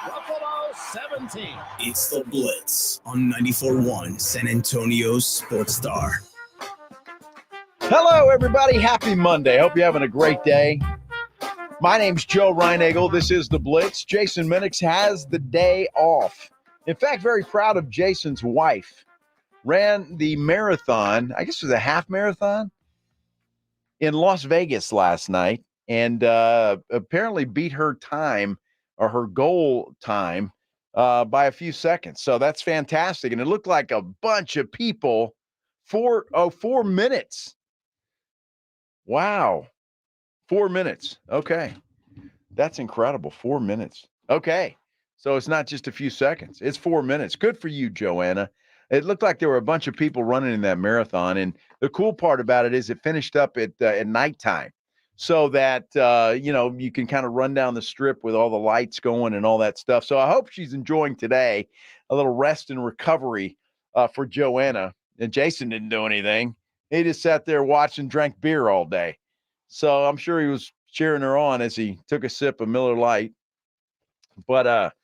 Buffalo 17. It's the Blitz on 94.1 San Antonio's Sports Star. Hello, everybody. Happy Monday. Hope you're having a great day. My name's Joe Reinagel. This is the Blitz. Jason Minix has the day off. In fact, very proud of Jason's wife. Ran the marathon, I guess it was a half marathon, in Las Vegas last night, and apparently beat her time, or her goal time, by a few seconds. So that's fantastic. And it looked like a bunch of people, 4 minutes. Wow. 4 minutes. Okay. That's incredible. 4 minutes. Okay. So it's not just a few seconds. It's 4 minutes. Good for you, Joanna. It looked like there were a bunch of people running in that marathon. And the cool part about it is it finished up at nighttime so that, you can kind of run down the strip with all the lights going and all that stuff. So I hope she's enjoying today, a little rest and recovery for Joanna. And Jason didn't do anything. He just sat there watching, drank beer all day. So I'm sure he was cheering her on as he took a sip of Miller Lite. But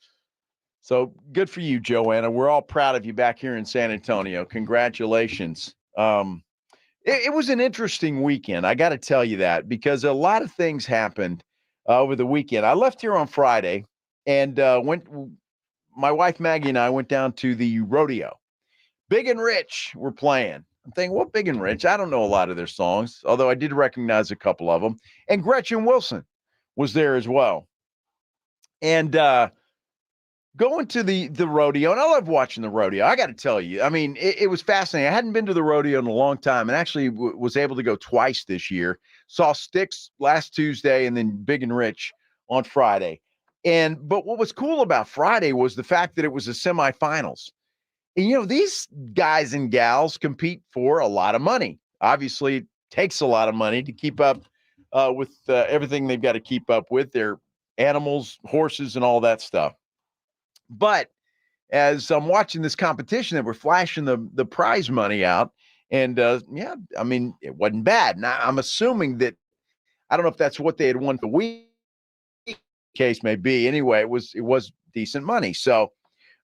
so good for you, Joanna. We're all proud of you back here in San Antonio. Congratulations. It was an interesting weekend. I got to tell you that because a lot of things happened over the weekend. I left here on Friday and my wife Maggie and I went down to the rodeo. Big and Rich were playing. I'm thinking, what Big and Rich? I don't know a lot of their songs, although I did recognize a couple of them. And Gretchen Wilson was there as well. And going to the rodeo, and I love watching the rodeo. I got to tell you, I mean, it was fascinating. I hadn't been to the rodeo in a long time and actually was able to go twice this year. Saw Styx last Tuesday and then Big and Rich on Friday. But what was cool about Friday was the fact that it was the semifinals. And, these guys and gals compete for a lot of money. Obviously, it takes a lot of money to keep up with everything they've got to keep up with, their animals, horses, and all that stuff. But as I'm watching this competition, they were flashing the prize money out. And, it wasn't bad. Now, I'm assuming that I don't know if that's what they had won the week, case may be. Anyway, it was decent money. So,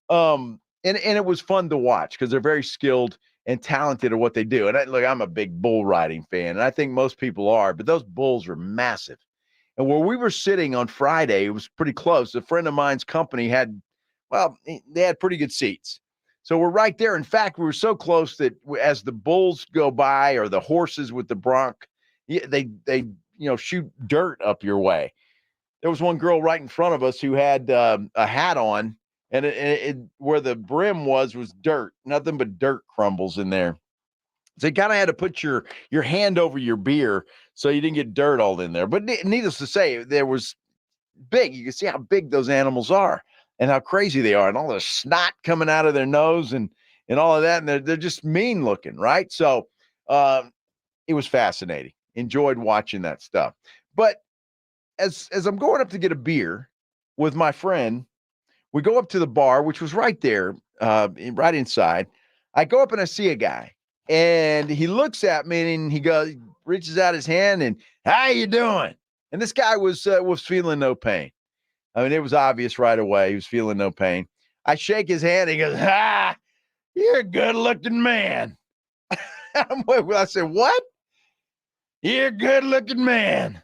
and it was fun to watch because they're very skilled and talented at what they do. And I'm a big bull riding fan, and I think most people are, but those bulls are massive. And where we were sitting on Friday, it was pretty close. A friend of mine's company they had pretty good seats. So we're right there. In fact, we were so close that as the bulls go by or the horses with the bronc, they shoot dirt up your way. There was one girl right in front of us who had a hat on, and it where the brim was dirt. Nothing but dirt crumbles in there. So you kind of had to put your hand over your beer so you didn't get dirt all in there. But needless to say, there was big. You can see how big those animals are and how crazy they are, and all the snot coming out of their nose and all of that. And they're just mean looking, right? So it was fascinating. Enjoyed watching that stuff. But as I'm going up to get a beer with my friend, we go up to the bar, which was right there, right inside. I go up and I see a guy, and he looks at me and he reaches out his hand and, "How you doing?" And this guy was feeling no pain. I mean, it was obvious right away. He was feeling no pain. I shake his hand. He goes, "Ah, you're a good-looking man." I said, "What?" "You're a good-looking man.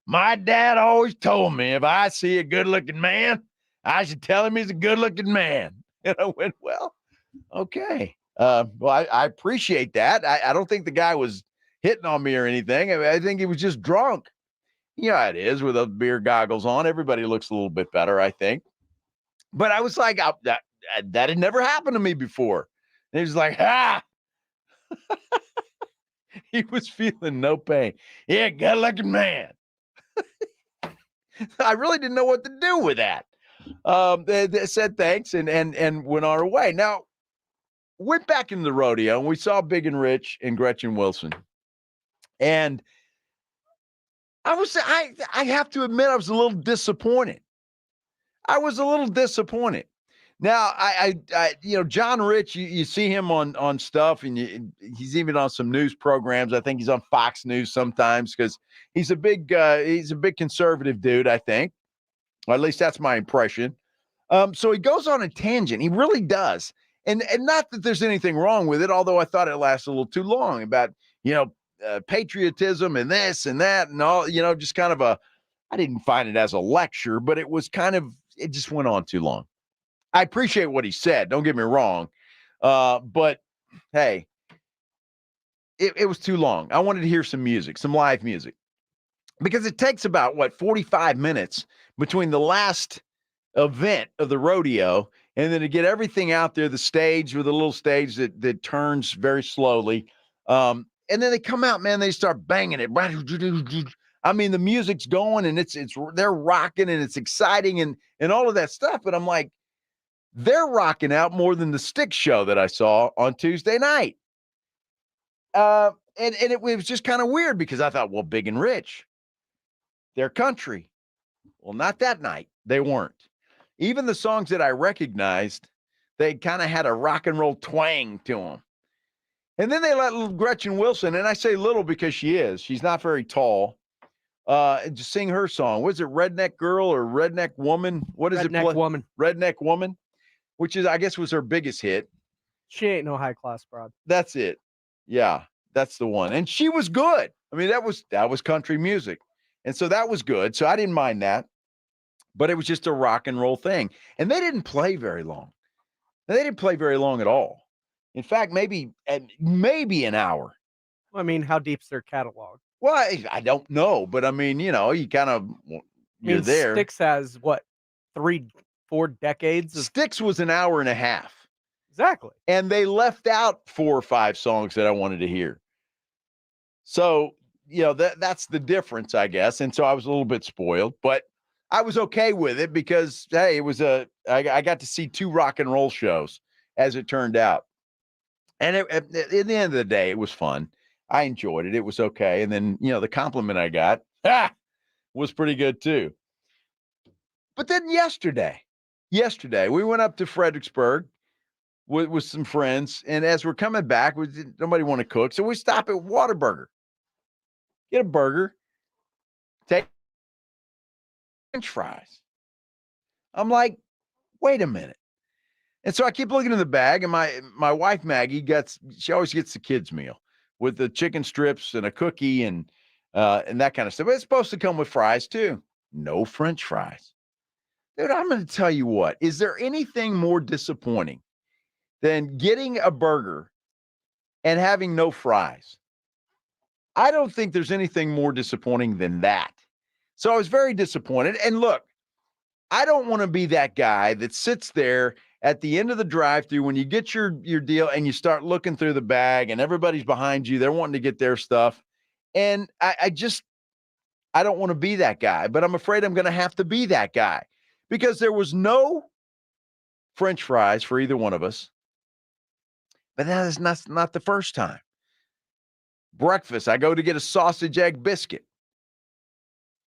My dad always told me if I see a good-looking man, I should tell him he's a good-looking man." And I went, "Well, okay. I appreciate that. I don't think the guy was hitting on me or anything. I think he was just drunk. You know how it is with those beer goggles on. Everybody looks a little bit better, I think." But I was like, that had never happened to me before. And he was like, "Ah." He was feeling no pain. "Yeah, good-looking man." I really didn't know what to do with that. They said thanks and went our way. Now, went back into the rodeo, and we saw Big and Rich and Gretchen Wilson. And I have to admit, I was a little disappointed. Now, I John Rich, you see him on stuff, and he's even on some news programs. I think he's on Fox News sometimes because he's a big conservative dude, I think. Or at least that's my impression. So he goes on a tangent. He really does. And not that there's anything wrong with it, although I thought it lasted a little too long about, patriotism and this and that and all, just kind of I didn't find it as a lecture, but it was it just went on too long. I appreciate what he said. Don't get me wrong. But hey, it was too long. I wanted to hear some music, some live music, because it takes about 45 minutes between the last event of the rodeo and then to get everything out there, the stage with a little stage that turns very slowly. And then they come out, man, they start banging it. I mean, the music's going and they're rocking and it's exciting and all of that stuff. But I'm like, they're rocking out more than the stick show that I saw on Tuesday night. And it was just kind of weird because I thought, well, Big and Rich, they're country. Well, not that night. They weren't. Even the songs that I recognized, they kind of had a rock and roll twang to them. And then they let little Gretchen Wilson, and I say little because she's not very tall, just sing her song. Was it Redneck Girl or Redneck Woman? What is Redneck Woman. Redneck Woman, which I guess was her biggest hit. She ain't no high class broad. That's it. Yeah, that's the one. And she was good. I mean, that was country music. And so that was good. So I didn't mind that. But it was just a rock and roll thing. And they didn't play very long. They didn't play very long at all. In fact, maybe an hour. I mean, how deep's their catalog? Well, I don't know. But I mean, you kind of, you're there. Styx has 3-4 decades? Styx was an hour and a half. Exactly. And they left out 4 or 5 songs that I wanted to hear. So, that's the difference, I guess. And so I was a little bit spoiled, but I was okay with it because, hey, it was I got to see 2 rock and roll shows as it turned out. And at the end of the day, it was fun. I enjoyed it. It was okay. And then, the compliment I got was pretty good too. But then yesterday, we went up to Fredericksburg with some friends. And as we're coming back, nobody wanted to cook. So we stop at Whataburger. Get a burger. French fries. I'm like, wait a minute. And so I keep looking in the bag, and my wife Maggie she always gets the kids' meal with the chicken strips and a cookie and that kind of stuff. But it's supposed to come with fries too. No French fries. Dude, I'm going to tell you what. Is there anything more disappointing than getting a burger and having no fries? I don't think there's anything more disappointing than that. So I was very disappointed. And look, I don't want to be that guy that sits there at the end of the drive-thru when you get your deal and you start looking through the bag and everybody's behind you. They're wanting to get their stuff. And I don't want to be that guy, but I'm afraid I'm going to have to be that guy because there was no French fries for either one of us. But that is not the first time. Breakfast, I go to get a sausage egg biscuit.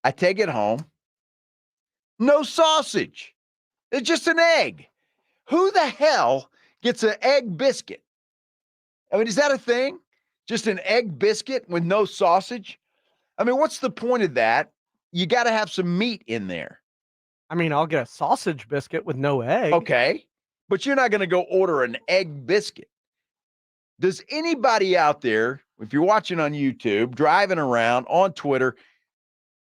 I take it home. No sausage. It's just an egg. Who the hell gets an egg biscuit? I mean, is that a thing? Just an egg biscuit with no sausage? I mean, what's the point of that? You got to have some meat in there. I mean, I'll get a sausage biscuit with no egg. Okay, but you're not going to go order an egg biscuit. Does anybody out there, if you're watching on YouTube, driving around, on Twitter,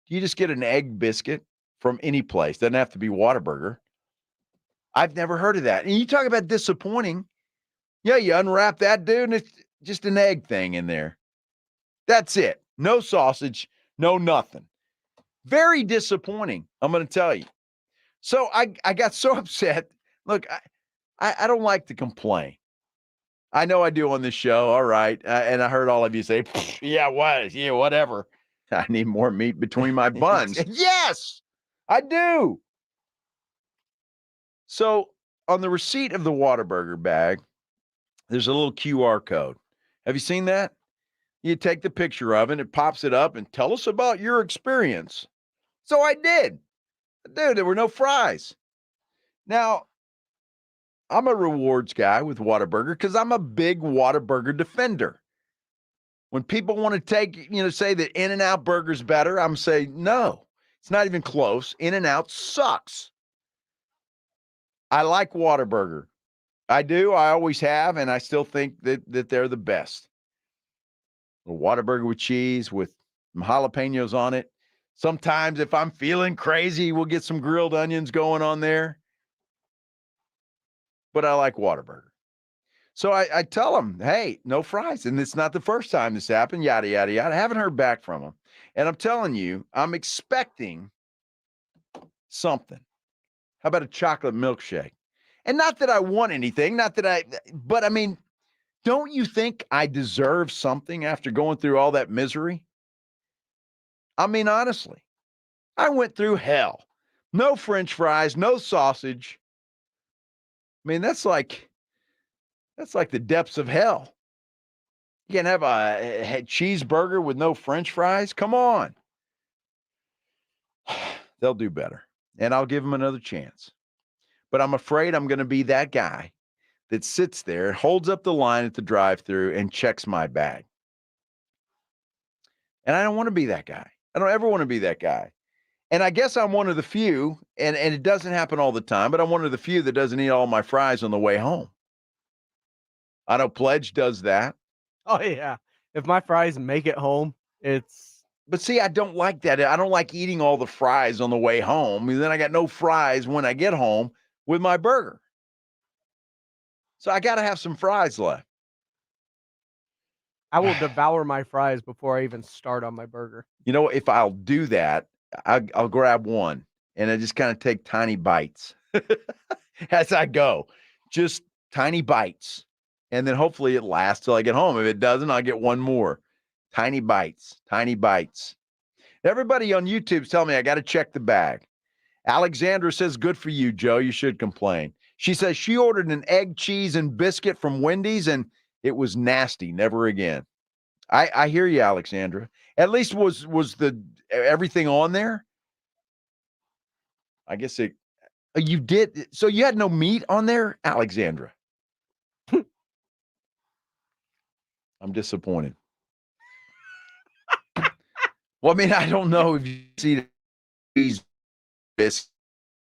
do you just get an egg biscuit from any place? Doesn't have to be Whataburger. I've never heard of that. And you talk about disappointing. Yeah, you unwrap that, dude, and it's just an egg thing in there. That's it. No sausage, no nothing. Very disappointing, I'm going to tell you. So I got so upset. Look, I don't like to complain. I know I do on this show. All right. And I heard all of you say, yeah, what? Yeah, whatever. I need more meat between my buns. Yes, I do. So on the receipt of the Whataburger bag, there's a little QR code. Have you seen that? You take the picture of it, it pops it up, and tell us about your experience. So I did. Dude, there were no fries. Now, I'm a rewards guy with Whataburger because I'm a big Whataburger defender. When people want to say that In-N-Out Burger's better, I'm saying, no, it's not even close. In-N-Out sucks. I like Whataburger. I do. I always have, and I still think that they're the best. A Whataburger with cheese with some jalapenos on it. Sometimes if I'm feeling crazy, we'll get some grilled onions going on there. But I like Whataburger. So I tell them, hey, no fries. And it's not the first time this happened, yada, yada, yada. I haven't heard back from them. And I'm telling you, I'm expecting something. How about a chocolate milkshake? And not that I want anything, but I mean, don't you think I deserve something after going through all that misery? I mean, honestly, I went through hell. No French fries, no sausage. I mean, that's like the depths of hell. You can't have a cheeseburger with no French fries? Come on. They'll do better. And I'll give them another chance. But I'm afraid I'm going to be that guy that sits there, holds up the line at the drive-thru, and checks my bag. And I don't want to be that guy. I don't ever want to be that guy. And I guess I'm one of the few, and it doesn't happen all the time, but I'm one of the few that doesn't eat all my fries on the way home. I know Pledge does that. Oh, yeah. If my fries make it home, it's... But see, I don't like that. I don't like eating all the fries on the way home. And then I got no fries when I get home with my burger. So I got to have some fries left. I will devour my fries before I even start on my burger. You know, if I'll do that, I'll grab one and I just kind of take tiny bites as I go. Just tiny bites. And then hopefully it lasts till I get home. If it doesn't, I'll get one more. Tiny bites, tiny bites. Everybody on YouTube's telling me I got to check the bag. Alexandra says, good for you, Joe. You should complain. She says she ordered an egg, cheese, and biscuit from Wendy's, and it was nasty. Never again. I hear you, Alexandra. At least was the everything on there? I guess you did. So you had no meat on there, Alexandra? I'm disappointed. Well, I mean, I don't know if you see these biscuit.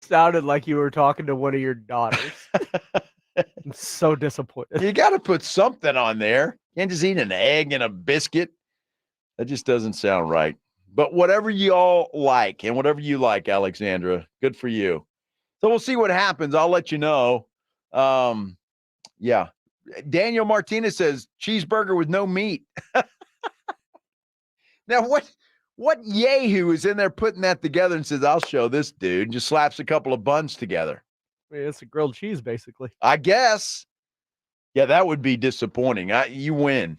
Sounded like you were talking to one of your daughters. I'm so disappointed. You got to put something on there. You can't just eat an egg and a biscuit. That just doesn't sound right. But whatever you all like and whatever you like, Alexandra, good for you. So we'll see what happens. I'll let you know. Yeah. Daniel Martinez says cheeseburger with no meat. Now, what yahoo is in there putting that together and says, I'll show this dude, and just slaps a couple of buns together? I mean, it's a grilled cheese, basically. I guess. Yeah, that would be disappointing. You win.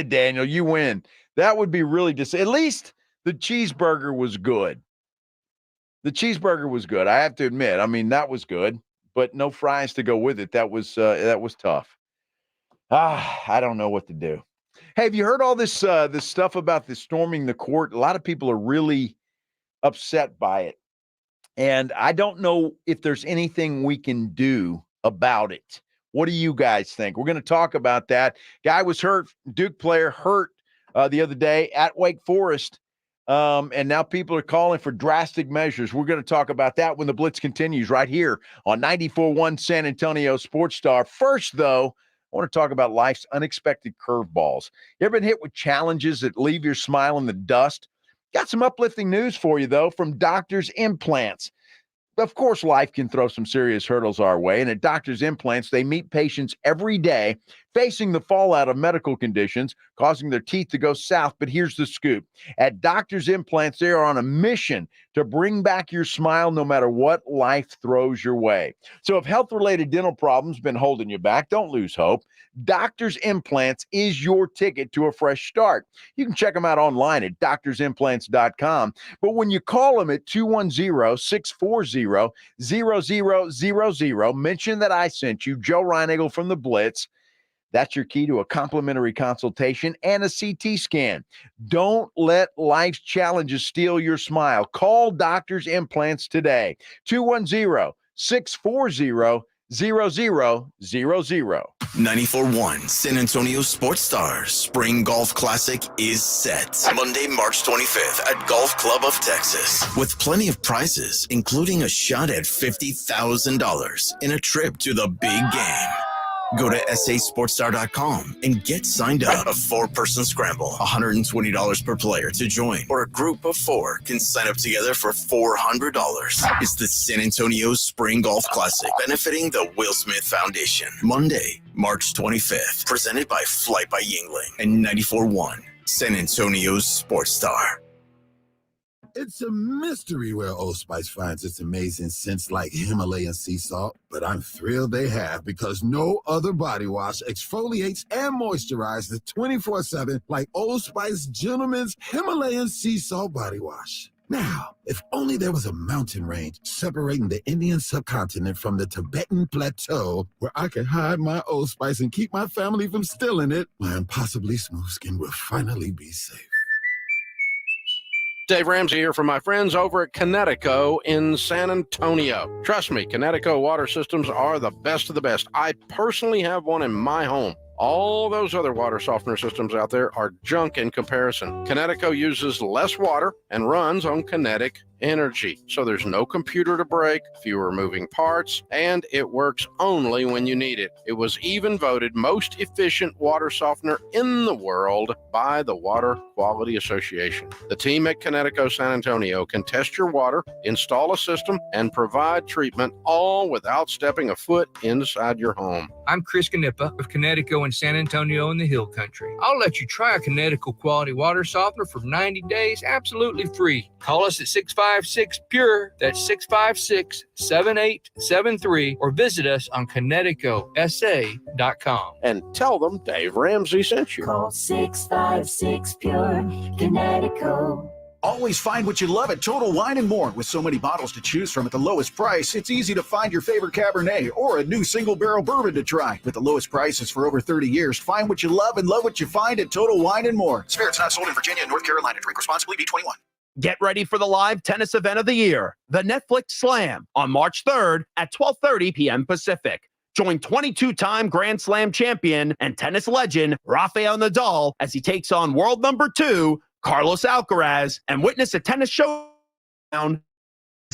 Daniel, you win. That would be really at least the cheeseburger was good. The cheeseburger was good. I have to admit. I mean, that was good, but no fries to go with it. That was tough. I don't know what to do. Hey, have you heard all this stuff about the storming the court? A lot of people are really upset by it. And I don't know if there's anything we can do about it. What do you guys think? We're going to talk about that. Guy was hurt, Duke player hurt the other day at Wake Forest. And now people are calling for drastic measures. We're going to talk about that when the Blitz continues right here on 94.1 San Antonio Sports Star. First, though, I want to talk about life's unexpected curveballs. You ever been hit with challenges that leave your smile in the dust? Got some uplifting news for you, though, from Doctor's Implants. Of course, life can throw some serious hurdles our way, and at Doctor's Implants, they meet patients every day facing the fallout of medical conditions, causing their teeth to go south. But here's the scoop. At Doctor's Implants, they are on a mission to bring back your smile no matter what life throws your way. So if health-related dental problems been holding you back, don't lose hope. Doctor's Implants is your ticket to a fresh start. You can check them out online at doctorsimplants.com. But when you call them at 210-640-0000, mention that I sent you, Joe Reinagle from the Blitz. That's your key to a complimentary consultation and a CT scan. Don't let life's challenges steal your smile. Call Doctor's Implants today. 210-640-0000. 94.1 San Antonio Sports Stars Spring Golf Classic is set. Monday, March 25th at Golf Club of Texas. With plenty of prizes, including a shot at $50,000 in a trip to the big game. Go to sasportstar.com and get signed up. A four-person scramble, $120 per player to join, or a group of four can sign up together for $400. It's the San Antonio Spring Golf Classic, benefiting the Will Smith Foundation. Monday, March 25th, presented by Flight by Yingling and 94.1 San Antonio's Sports Star. It's a mystery where Old Spice finds its amazing scents like Himalayan sea salt, but I'm thrilled they have because no other body wash exfoliates and moisturizes 24/7 like Old Spice Gentleman's Himalayan sea salt body wash. Now, if only there was a mountain range separating the Indian subcontinent from the Tibetan plateau where I could hide my Old Spice and keep my family from stealing it, my impossibly smooth skin will finally be safe. Dave Ramsey here from my friends over at Connecticut in San Antonio. Trust me, Connecticut water systems are the best of the best. I personally have one in my home. All those other water softener systems out there are junk in comparison. Connecticut uses less water and runs on kinetic energy. So there's no computer to break, fewer moving parts, and it works only when you need it. It was even voted most efficient water softener in the world by the Water Quality Association. The team at Connecticut San Antonio can test your water, install a system, and provide treatment all without stepping a foot inside your home. I'm Chris Canepa of Connecticut and San Antonio in the Hill Country. I'll let you try a Connecticut quality water softener for 90 days absolutely free. Call us at 656-PURE, that's 656-7873, or visit us on ConnecticutSA.com. And tell them Dave Ramsey sent you. Call 656-PURE, Connecticut. Always find what you love at Total Wine & More. With so many bottles to choose from at the lowest price, it's easy to find your favorite Cabernet or a new single-barrel bourbon to try. With the lowest prices for over 30 years, find what you love and love what you find at Total Wine & More. Spirits not sold in Virginia and North Carolina. Drink responsibly. B21. Get ready for the live tennis event of the year, the Netflix Slam, on March 3rd at 12:30 p.m. Pacific. Join 22-time Grand Slam champion and tennis legend Rafael Nadal as he takes on world number 2, Carlos Alcaraz, and witness a tennis showdown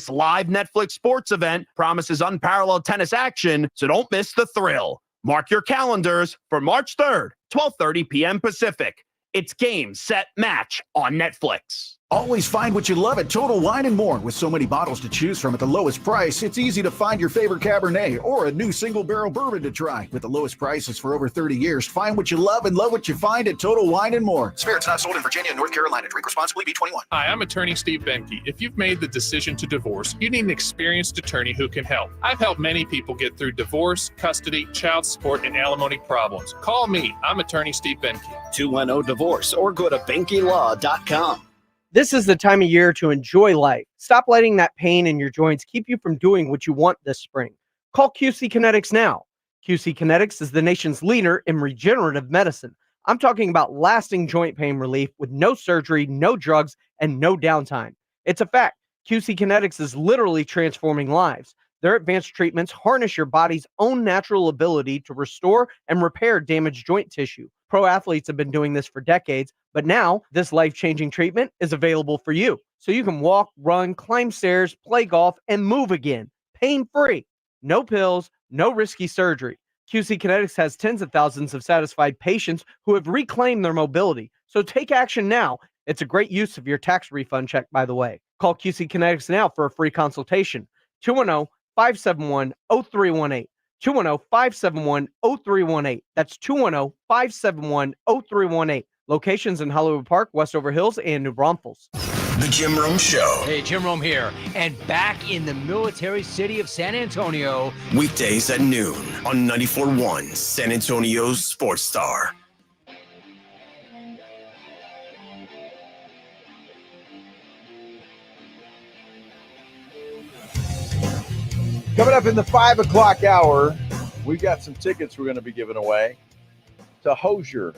This live Netflix sports event promises unparalleled tennis action, so don't miss the thrill. Mark your calendars for March 3rd, 12:30 p.m. Pacific. It's Game, Set, Match on Netflix. Always find what you love at Total Wine & More. With so many bottles to choose from at the lowest price, it's easy to find your favorite Cabernet or a new single-barrel bourbon to try. With the lowest prices for over 30 years, find what you love and love what you find at Total Wine & More. Spirits not sold in Virginia and North Carolina. Drink responsibly, B21. Hi, I'm attorney Steve Benke. If you've made the decision to divorce, you need an experienced attorney who can help. I've helped many people get through divorce, custody, child support, and alimony problems. Call me. I'm attorney Steve Benke. 210-DIVORCE or go to BenkeLaw.com. This is the time of year to enjoy life. Stop letting that pain in your joints keep you from doing what you want this spring. Call QC Kinetics now. QC Kinetics is the nation's leader in regenerative medicine. I'm talking about lasting joint pain relief with no surgery, no drugs, and no downtime. It's a fact. QC Kinetics is literally transforming lives. Their advanced treatments harness your body's own natural ability to restore and repair damaged joint tissue. Pro athletes have been doing this for decades, but now this life-changing treatment is available for you. So you can walk, run, climb stairs, play golf, and move again, pain-free. No pills, no risky surgery. QC Kinetics has tens of thousands of satisfied patients who have reclaimed their mobility. So take action now. It's a great use of your tax refund check, by the way. Call QC Kinetics now for a free consultation. 210-571-0318. 210-571-0318. That's 210-571-0318. Locations in Hollywood Park, Westover Hills, and New Braunfels. The Jim Rome Show. Hey, Jim Rome here, and back in the military city of San Antonio. Weekdays at noon on 94.1 San Antonio's Sports Star. Coming up in the 5 o'clock hour, we've got some tickets we're going to be giving away to Hozier.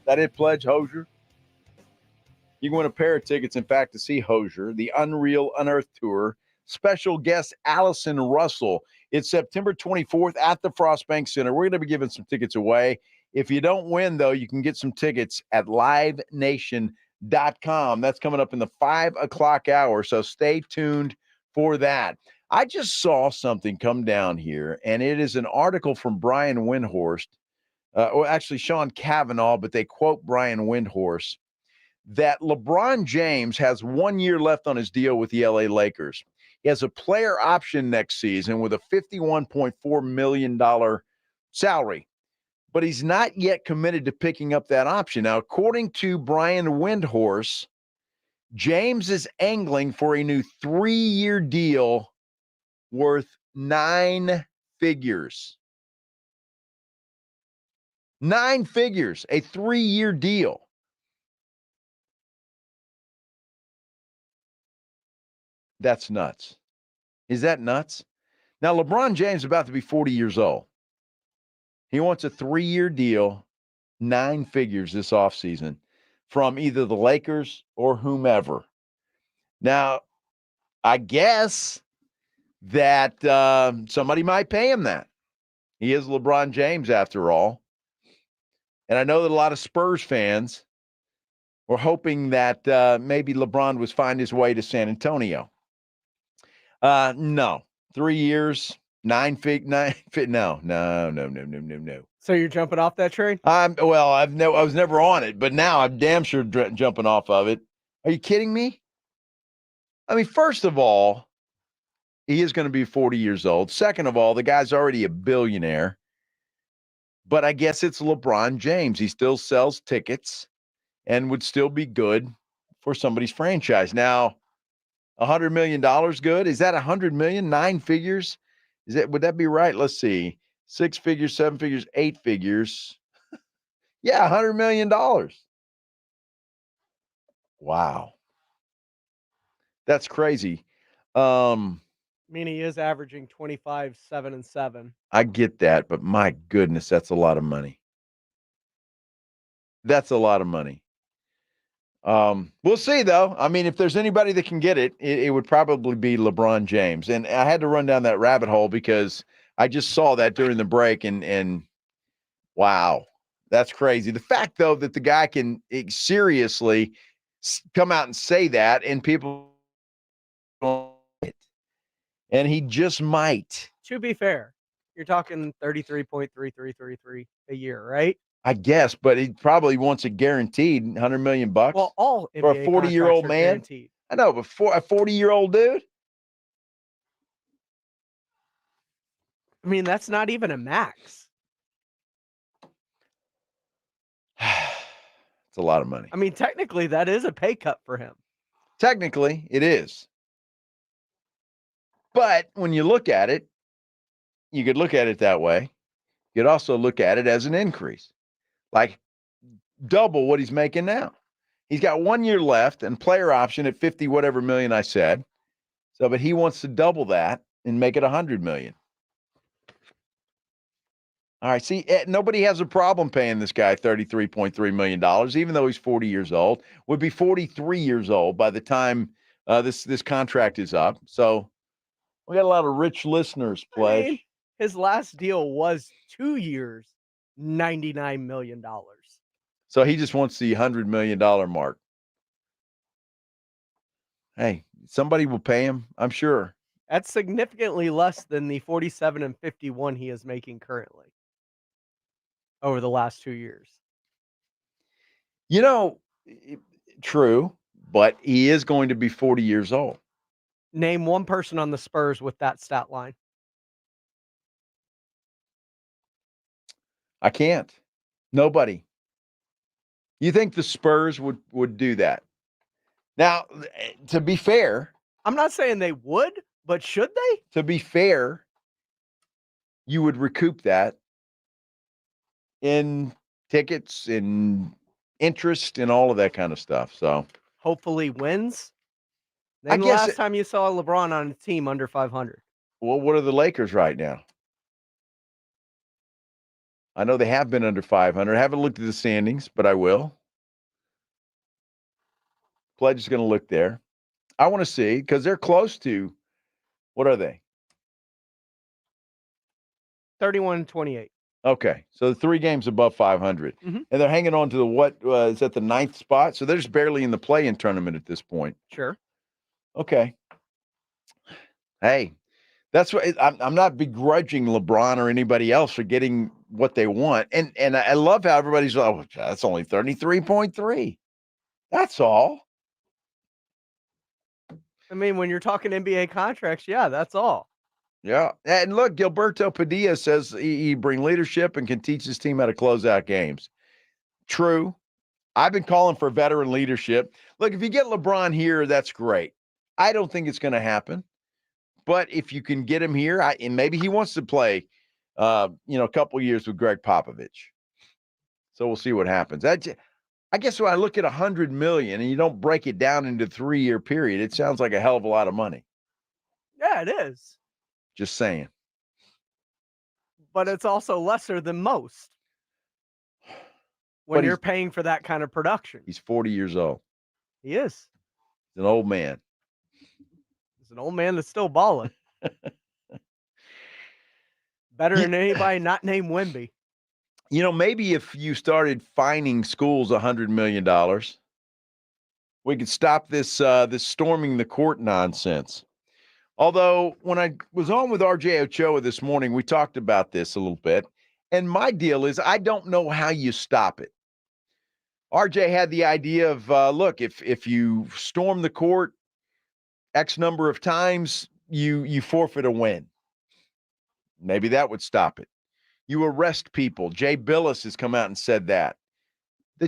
That it, Pledge Hozier? You can win a pair of tickets, in fact, to see Hozier, the Unreal Unearthed Tour. Special guest Allison Russell. It's September 24th at the Frost Bank Center. We're going to be giving some tickets away. If you don't win, though, you can get some tickets at livenation.com. That's coming up in the 5 o'clock hour, so stay tuned for that. I just saw something come down here, and it is an article from Brian Windhorst, or actually Sean Cavanaugh, but they quote Brian Windhorst, that LeBron James has 1 year left on his deal with the LA Lakers. He has a player option next season with a $51.4 million salary, but he's not yet committed to picking up that option. Now, according to Brian Windhorst, James is angling for a new 3-year deal worth 9 figures. 9 figures, a 3-year deal. That's nuts. Is that nuts? Now, LeBron James is about to be 40 years old. He wants a 3-year deal, 9 figures this offseason from either the Lakers or whomever. Now, I guess that somebody might pay him that. He is LeBron James after all. And I know that a lot of Spurs fans were hoping that maybe LeBron was find his way to San Antonio. No. 3 years, 9 no. So you're jumping off that train? I was never on it, but now I'm damn sure jumping off of it. Are you kidding me? I mean, first of all, he is going to be 40 years old. Second of all, the guy's already a billionaire. But I guess it's LeBron James. He still sells tickets and would still be good for somebody's franchise. Now, $100 million good? Is that $100 million? 9 figures? Would that be right? Let's see. 6 figures, 7 figures, 8 figures. Yeah, $100 million. Wow. That's crazy. I mean, he is averaging 25, 7, and 7. I get that, but my goodness, that's a lot of money. That's a lot of money. We'll see, though. I mean, if there's anybody that can get it, it would probably be LeBron James. And I had to run down that rabbit hole because I just saw that during the break, and wow, that's crazy. The fact, though, that the guy can seriously come out and say that, and people And he just might. To be fair, you're talking 33.3333 a year, right? I guess, but he probably wants it guaranteed, $100 million. Well, all for NBA a 40-year-old contracts are man. guaranteed. I know, but for a 40-year-old dude, I mean, that's not even a max. it's a lot of money. I mean, technically, that is a pay cut for him. Technically, it is. But when you look at it, you could look at it that way. You could also look at it as an increase, like double what he's making now. He's got 1 year left and player option at 50 whatever million I said. So, but he wants to double that and make it 100 million. All right, see, nobody has a problem paying this guy $33.3 million, even though he's 40 years old. Would be 43 years old by the time this contract is up. So we got a lot of rich listeners, Pledge. I mean, his last deal was 2 years, $99 million. So he just wants the $100 million mark. Hey, somebody will pay him, I'm sure. That's significantly less than the 47 and 51 he is making currently over the last 2 years. You know, true, but he is going to be 40 years old. Name one person on the Spurs with that stat line. I can't. Nobody. You think the Spurs would do that? Now, to be fair, I'm not saying they would, but should they? To be fair, you would recoup that in tickets, in interest, and all of that kind of stuff. So hopefully wins. Then the last time you saw LeBron on a team under 500. Well, what are the Lakers right now? I know they have been under 500. I haven't looked at the standings, but I will. Pledge is going to look there. I want to see, because they're close to, what are they? 31-28. Okay, so 3 games above 500. Mm-hmm. And they're hanging on to the is that the 9th spot? So they're just barely in the play-in tournament at this point. Sure. Okay. Hey, that's what I'm not begrudging LeBron or anybody else for getting what they want. And I love how everybody's like, oh, that's only 33.3. That's all. I mean, when you're talking NBA contracts, yeah, that's all. Yeah. And look, Gilberto Padilla says he bring leadership and can teach his team how to close out games. True. I've been calling for veteran leadership. Look, if you get LeBron here, that's great. I don't think it's going to happen. But if you can get him here, and maybe he wants to play, a couple years with Greg Popovich. So we'll see what happens. I guess when I look at $100 million and you don't break it down into a 3-year period, it sounds like a hell of a lot of money. Yeah, it is. Just saying. But it's also lesser than most when you're paying for that kind of production. He's 40 years old. He is. He's an old man. He's an old man that's still balling. Better than anybody not named Wemby. Maybe if you started fining schools $100 million, we could stop this storming the court nonsense. Although, when I was on with RJ Ochoa this morning, we talked about this a little bit. And my deal is I don't know how you stop it. RJ had the idea of, look, if you storm the court X number of times, you forfeit a win. Maybe that would stop it. You arrest people. Jay Billis has come out and said that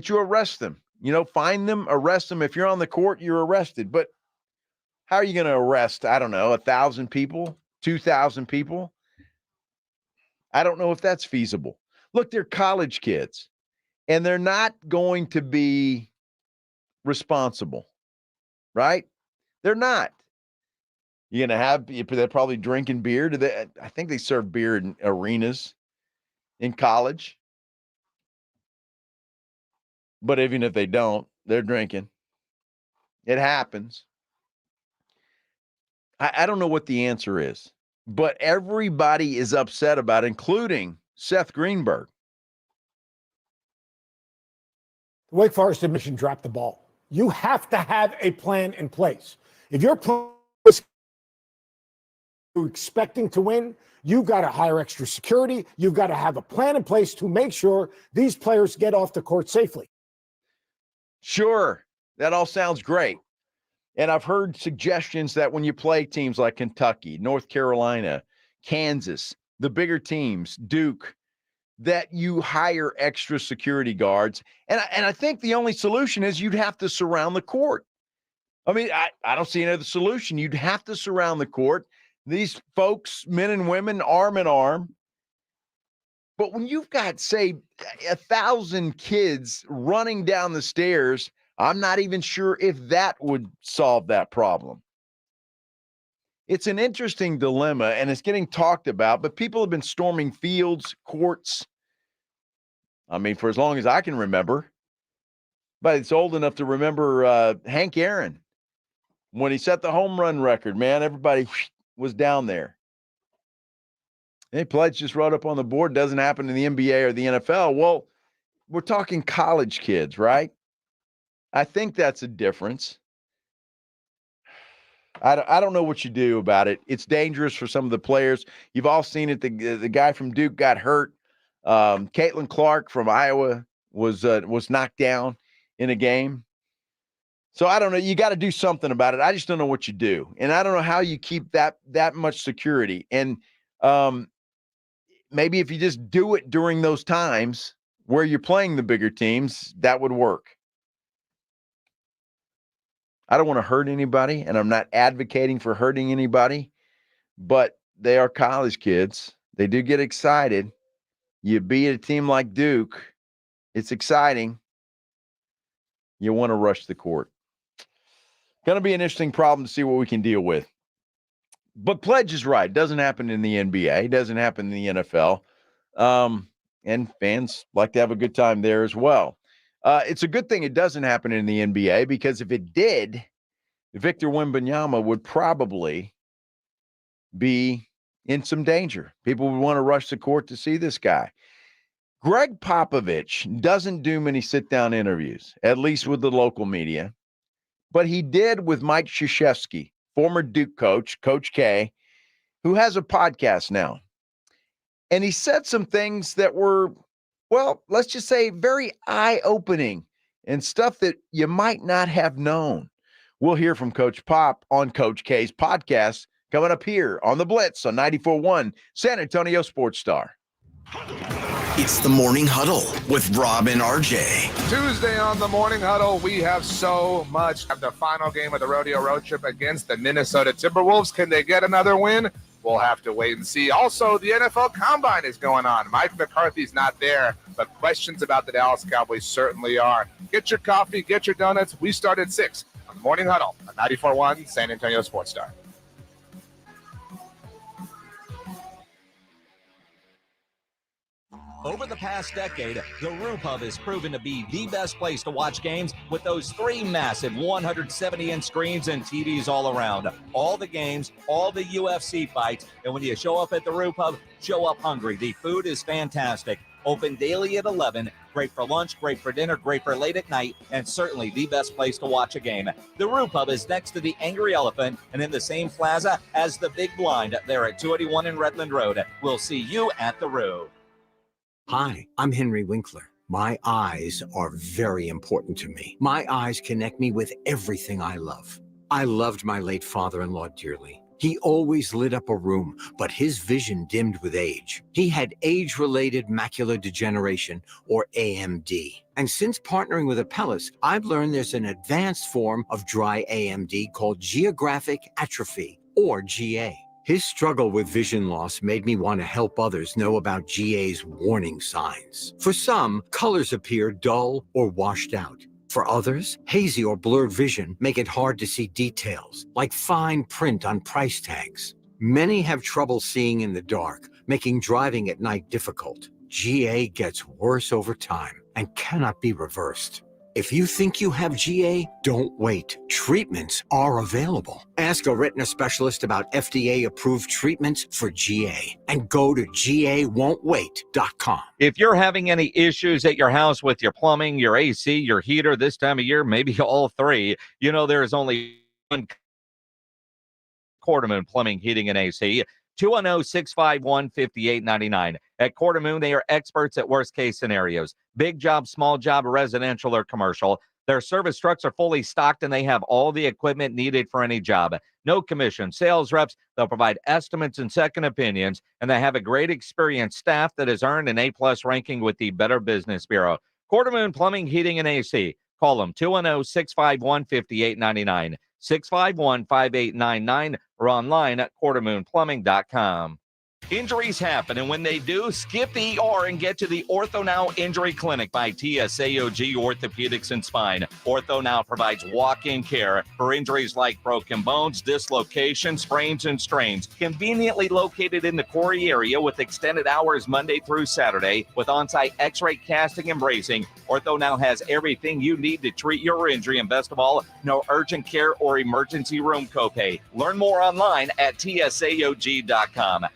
you arrest them. Find them, arrest them. If you're on the court, you're arrested. But how are you going to arrest, 1,000 people, 2,000 people? I don't know if that's feasible. Look, they're college kids, and they're not going to be responsible, right? They're not. You're going to have, they're probably drinking beer. I think they serve beer in arenas in college. But even if they don't, they're drinking. It happens. I don't know what the answer is, but everybody is upset about it, including Seth Greenberg. The Wake Forest admission dropped the ball. You have to have a plan in place. If your plan is expecting to win, you've got to hire extra security. You've got to have a plan in place to make sure these players get off the court safely. Sure, that all sounds great. And I've heard suggestions that when you play teams like Kentucky, North Carolina, Kansas, the bigger teams, Duke, that you hire extra security guards. And I think the only solution is you'd have to surround the court. I mean, I don't see any other solution. You'd have to surround the court. These folks, men and women, arm in arm. But when you've got, say, 1,000 kids running down the stairs, I'm not even sure if that would solve that problem. It's an interesting dilemma, and it's getting talked about, but people have been storming fields, courts, I mean, for as long as I can remember. But it's old enough to remember Hank Aaron. When he set the home run record, man, everybody was down there. Hey, Pledge just wrote up on the board, doesn't happen in the NBA or the NFL. Well, we're talking college kids, right? I think that's a difference. I don't know what you do about it. It's dangerous for some of the players. You've all seen it. The guy from Duke got hurt. Caitlin Clark from Iowa was knocked down in a game. So I don't know. You got to do something about it. I just don't know what you do. And I don't know how you keep that much security. And maybe if you just do it during those times where you're playing the bigger teams, that would work. I don't want to hurt anybody, and I'm not advocating for hurting anybody, but they are college kids. They do get excited. You beat a team like Duke, it's exciting. You want to rush the court. Going to be an interesting problem to see what we can deal with. But Pledge is right. It doesn't happen in the NBA. It doesn't happen in the NFL. And fans like to have a good time there as well. It's a good thing it doesn't happen in the NBA, because if it did, Victor Wembanyama would probably be in some danger. People would want to rush the court to see this guy. Greg Popovich doesn't do many sit-down interviews, at least with the local media, but he did with Mike Krzyzewski, former Duke coach, Coach K, who has a podcast now. And he said some things that were, well, let's just say very eye-opening and stuff that you might not have known. We'll hear from Coach Pop on Coach K's podcast coming up here on the Blitz on 94.1 San Antonio Sports Star. It's the Morning Huddle with Rob and RJ. Tuesday on the Morning Huddle, we have so much of the final game of the rodeo road trip against the Minnesota Timberwolves. Can they get another win? We'll have to wait and see. Also, the NFL Combine is going on. Mike McCarthy's not there, but questions about the Dallas Cowboys certainly are. Get your coffee, get your donuts. We start at 6 on the Morning Huddle on 94.1 San Antonio Sports Star. Over the past decade, the Roo Pub has proven to be the best place to watch games with those 3 massive 170-inch screens and TVs all around. All the games, all the UFC fights, and when you show up at the Roo Pub, show up hungry. The food is fantastic. Open daily at 11. Great for lunch, great for dinner, great for late at night, and certainly the best place to watch a game. The Roo Pub is next to the Angry Elephant and in the same plaza as the Big Blind there at 281 in Redland Road. We'll see you at the Roo. Hi, I'm Henry Winkler. My eyes are very important to me. My eyes connect me with everything I love. I loved my late father-in-law dearly. He always lit up a room, but his vision dimmed with age. He had age-related macular degeneration, or AMD. And since partnering with Apellis, I've learned there's an advanced form of dry AMD called geographic atrophy, or GA. His struggle with vision loss made me want to help others know about GA's warning signs. For some, colors appear dull or washed out. For others, hazy or blurred vision make it hard to see details, like fine print on price tags. Many have trouble seeing in the dark, making driving at night difficult. GA gets worse over time and cannot be reversed. If you think you have GA, don't wait. Treatments are available. Ask a retina specialist about FDA-approved treatments for GA and go to GAWon'tWait.com. If you're having any issues at your house with your plumbing, your AC, your heater this time of year, maybe all 3, you know there is only one Quartermoon Plumbing, Heating, and AC. 210-651-5899. At Quartermoon, they are experts at worst-case scenarios. Big job, small job, residential or commercial. Their service trucks are fully stocked, and they have all the equipment needed for any job. No commission. Sales reps, they'll provide estimates and second opinions, and they have a great experienced staff that has earned an A-plus ranking with the Better Business Bureau. Quartermoon Plumbing, Heating, and AC. Call them 210-651-5899. 651-5899 or online at quartermoonplumbing.com. Injuries happen, and when they do, skip the ER and get to the Ortho Now Injury Clinic by TSAOG Orthopedics and Spine. Ortho Now provides walk-in care for injuries like broken bones, dislocations, sprains, and strains. Conveniently located in the Quarry area with extended hours Monday through Saturday with on-site x-ray casting and bracing, Ortho Now has everything you need to treat your injury, and best of all, no urgent care or emergency room copay. Learn more online at tsaog.com.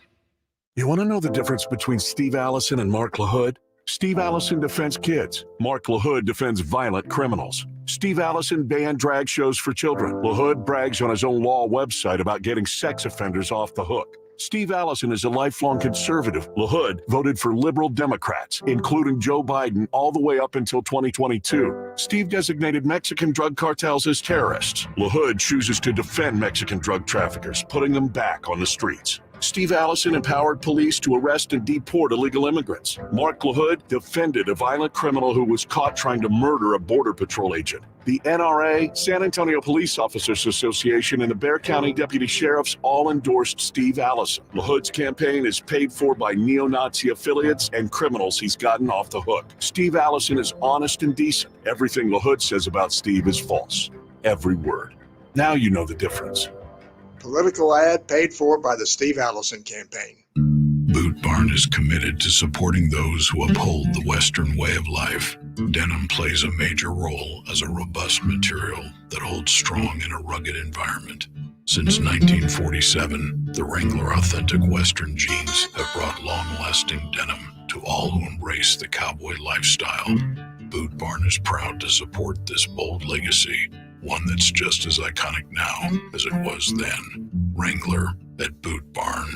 You want to know the difference between Steve Allison and Mark LaHood? Steve Allison defends kids. Mark LaHood defends violent criminals. Steve Allison banned drag shows for children. LaHood brags on his own law website about getting sex offenders off the hook. Steve Allison is a lifelong conservative. LaHood voted for liberal Democrats, including Joe Biden, all the way up until 2022. Steve designated Mexican drug cartels as terrorists. LaHood chooses to defend Mexican drug traffickers, putting them back on the streets. Steve Allison empowered police to arrest and deport illegal immigrants. Mark LaHood defended a violent criminal who was caught trying to murder a Border Patrol agent. The NRA, San Antonio Police Officers Association, and the Bexar County Deputy Sheriffs all endorsed Steve Allison. LaHood's campaign is paid for by neo-Nazi affiliates and criminals he's gotten off the hook. Steve Allison is honest and decent. Everything LaHood says about Steve is false. Every word. Now you know the difference. Political ad paid for by the Steve Allison campaign. Boot Barn is committed to supporting those who uphold the Western way of life. Denim plays a major role as a robust material that holds strong in a rugged environment. Since 1947, the Wrangler Authentic Western jeans have brought long-lasting denim to all who embrace the cowboy lifestyle. Boot Barn is proud to support this bold legacy, one that's just as iconic now as it was then. Wrangler at Boot Barn.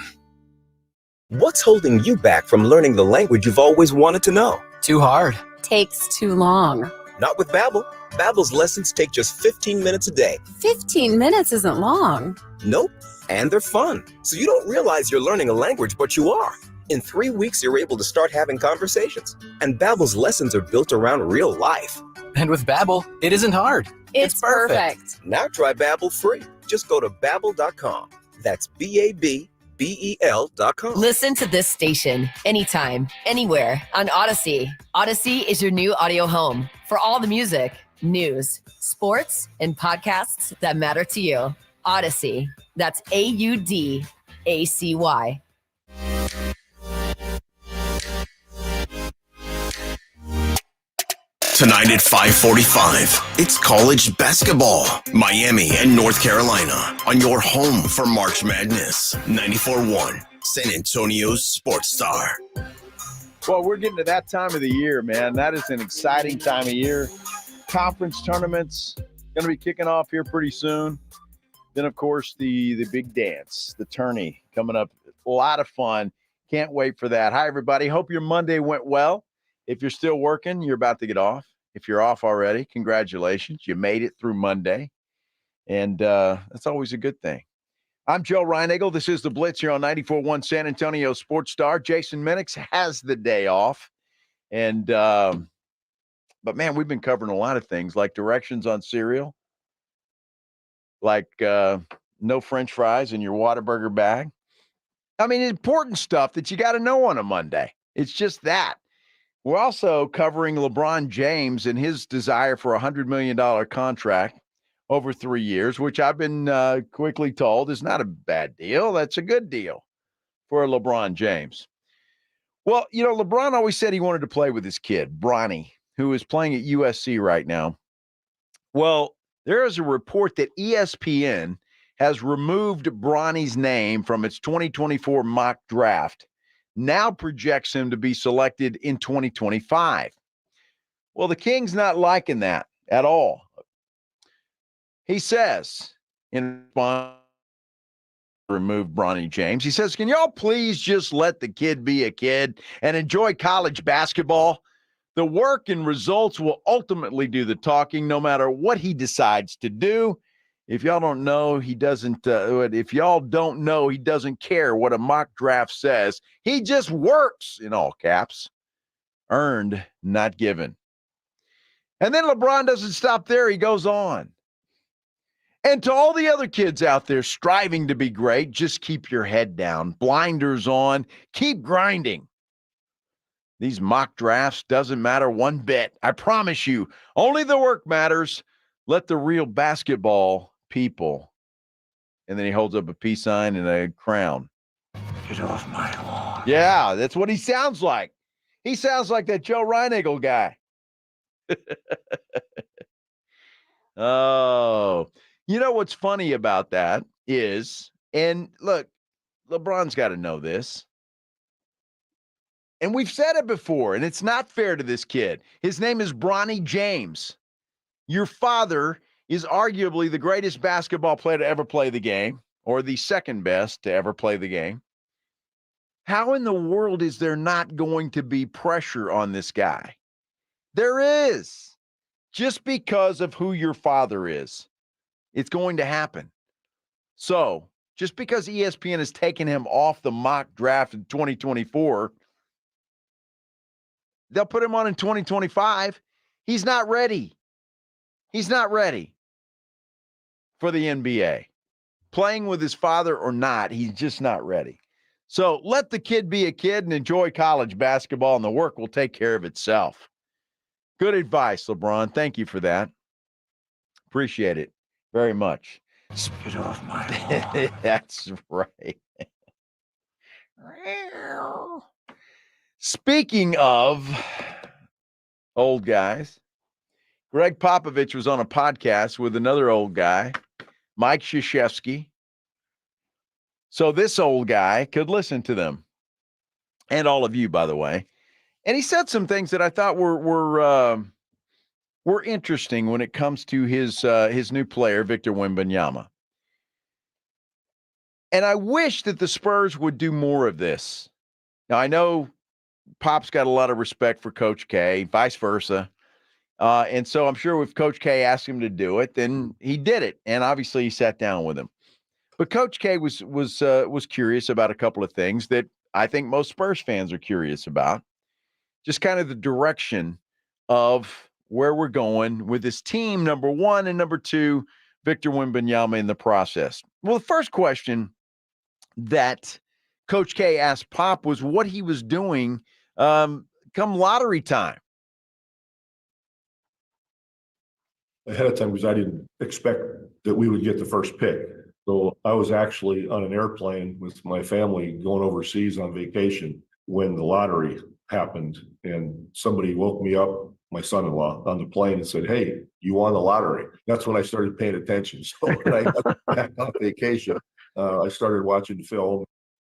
What's holding you back from learning the language you've always wanted to know? Too hard. Takes too long. Not with Babbel. Babbel's lessons take just 15 minutes a day. 15 minutes isn't long. Nope. And they're fun. So you don't realize you're learning a language, but you are. In 3 weeks, you're able to start having conversations. And Babbel's lessons are built around real life. And with Babbel, it isn't hard. It's perfect. Now try Babbel free. Just go to Babbel.com. That's BABBEL.com. Listen to this station anytime, anywhere on Odyssey. Odyssey is your new audio home for all the music, news, sports, and podcasts that matter to you. Odyssey. That's AUDACY. Tonight at 5:45, it's college basketball. Miami and North Carolina on your home for March Madness. 94.1 San Antonio's Sports Star. Well, we're getting to that time of the year, man. That is an exciting time of year. Conference tournaments going to be kicking off here pretty soon. Then, of course, the big dance, the tourney coming up. A lot of fun. Can't wait for that. Hi, everybody. Hope your Monday went well. If you're still working, you're about to get off. If you're off already, congratulations. You made it through Monday, and that's always a good thing. I'm Joe Reinagle. This is the Blitz here on 94.1 San Antonio Sports Star. Jason Minix has the day off, and but, man, we've been covering a lot of things like directions on cereal, like no French fries in your Whataburger bag. I mean, important stuff that you got to know on a Monday. It's just that. We're also covering LeBron James and his desire for a $100 million contract over 3 years, which I've been quickly told is not a bad deal. That's a good deal for LeBron James. Well, you know, LeBron always said he wanted to play with his kid, Bronny, who is playing at USC right now. Well, there is a report that ESPN has removed Bronny's name from its 2024 mock draft. Now projects him to be selected in 2025. Well, the King's not liking that at all. He says in response remove Bronny James. He says, can y'all please just let the kid be a kid and enjoy college basketball? The work and results will ultimately do the talking no matter what he decides to do. If y'all don't know, he doesn't care what a mock draft says. He just works, in all caps. Earned, not given. And then LeBron doesn't stop there. He goes on. And to all the other kids out there striving to be great, just keep your head down, blinders on, keep grinding. These mock drafts doesn't matter one bit. I promise you, only the work matters. Let the real basketball people. And then he holds up a peace sign and a crown. Get off my lawn. Yeah, that's what he sounds like. He sounds like that Joe Reinagle guy. Oh, you know what's funny about that is, and look, LeBron's got to know this. And we've said it before, and it's not fair to this kid. His name is Bronny James. Your father is arguably the greatest basketball player to ever play the game, or the second best to ever play the game. How in the world is there not going to be pressure on this guy? There is. Just because of who your father is. It's going to happen. So, just because ESPN has taken him off the mock draft in 2024, they'll put him on in 2025. He's not ready. He's not ready for the NBA. Playing with his father or not, he's just not ready. So let the kid be a kid and enjoy college basketball, and the work will take care of itself. Good advice, LeBron. Thank you for that. Appreciate it very much. Get off my lawn. That's right. Speaking of old guys, Greg Popovich was on a podcast with another old guy, Mike Krzyzewski. So this old guy could listen to them, and all of you, by the way. And he said some things that I thought were interesting when it comes to his new player, Victor Wembanyama. And I wish that the Spurs would do more of this. Now, I know Pop's got a lot of respect for Coach K, vice versa. And so I'm sure if Coach K asked him to do it, then he did it. And obviously he sat down with him. But Coach K was curious about a couple of things that I think most Spurs fans are curious about. Just kind of the direction of where we're going with this team, number one, and number two, Victor Wembanyama in the process. Well, the first question that Coach K asked Pop was what he was doing come lottery time. Ahead of time, because I didn't expect that we would get the first pick. So I was actually on an airplane with my family going overseas on vacation when the lottery happened, and somebody woke me up, my son-in-law, on the plane and said, "Hey, you won the lottery." That's when I started paying attention. So when I got back on vacation, I started watching film.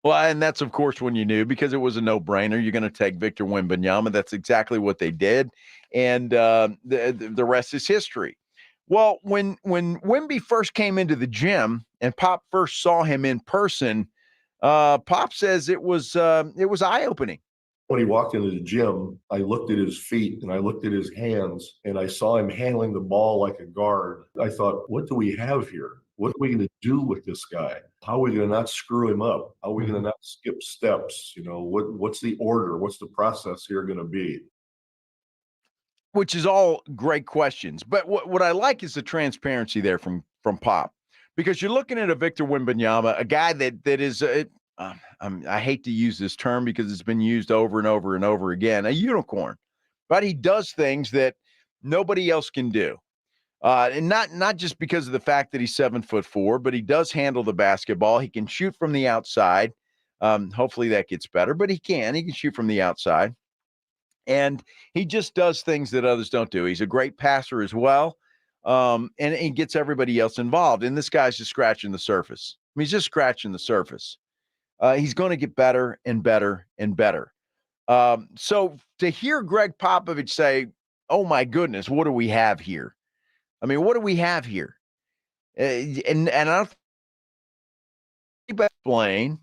Well, and that's, of course, when you knew, because it was a no-brainer. You're going to take Victor Wembanyama. That's exactly what they did, and the rest is history. Well, when Wemby first came into the gym and Pop first saw him in person, Pop says it was eye-opening. When he walked into the gym, I looked at his feet and I looked at his hands, and I saw him handling the ball like a guard. I thought, what do we have here? What are we going to do with this guy? How are we going to not screw him up? How are we going to not skip steps? You know, what's the order? What's the process here going to be? Which is all great questions. But what I like is the transparency there from Pop, because you're looking at a Victor Wembanyama, a guy that is I hate to use this term because it's been used over and over and over again, a unicorn, but he does things that nobody else can do. And not just because of the fact that he's 7'4", but he does handle the basketball. He can shoot from the outside. Hopefully that gets better, but he can shoot from the outside. And he just does things that others don't do. He's a great passer as well. And he gets everybody else involved. And this guy's just scratching the surface. I mean, he's just scratching the surface. He's going to get better and better and better. So to hear Greg Popovich say, oh, my goodness, what do we have here? I mean, what do we have here? And I don't explain,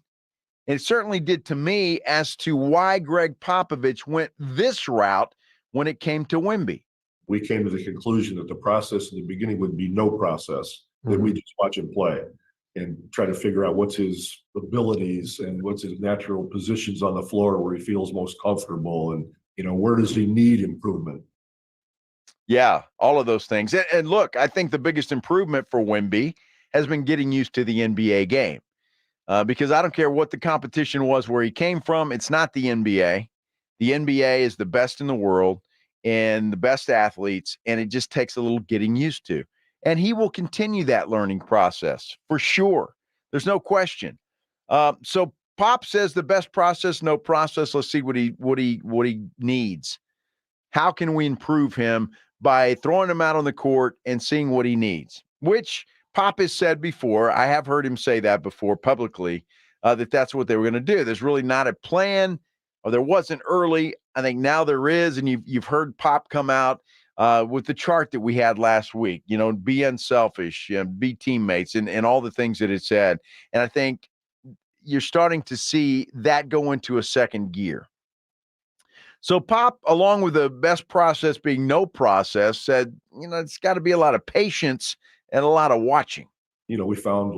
and it certainly did to me, as to why Greg Popovich went this route when it came to Wemby. We came to the conclusion that the process in the beginning would be no process, that we just watch him play and try to figure out what's his abilities and what's his natural positions on the floor where he feels most comfortable, and where does he need improvement. Yeah, all of those things. And look, I think the biggest improvement for Wemby has been getting used to the NBA game, because I don't care what the competition was where he came from. It's not the NBA. The NBA is the best in the world and the best athletes, and it just takes a little getting used to. And he will continue that learning process for sure. There's no question. So Pop says the best process, no process. Let's see what he needs. How can we improve him? By throwing him out on the court and seeing what he needs, which Pop has said before. I have heard him say that before publicly, that that's what they were going to do. There's really not a plan, or there wasn't early. I think now there is, and you've heard Pop come out with the chart that we had last week, be unselfish, be teammates, and all the things that it said. And I think you're starting to see that go into a second gear. So Pop, along with the best process being no process, said, it's got to be a lot of patience and a lot of watching. We found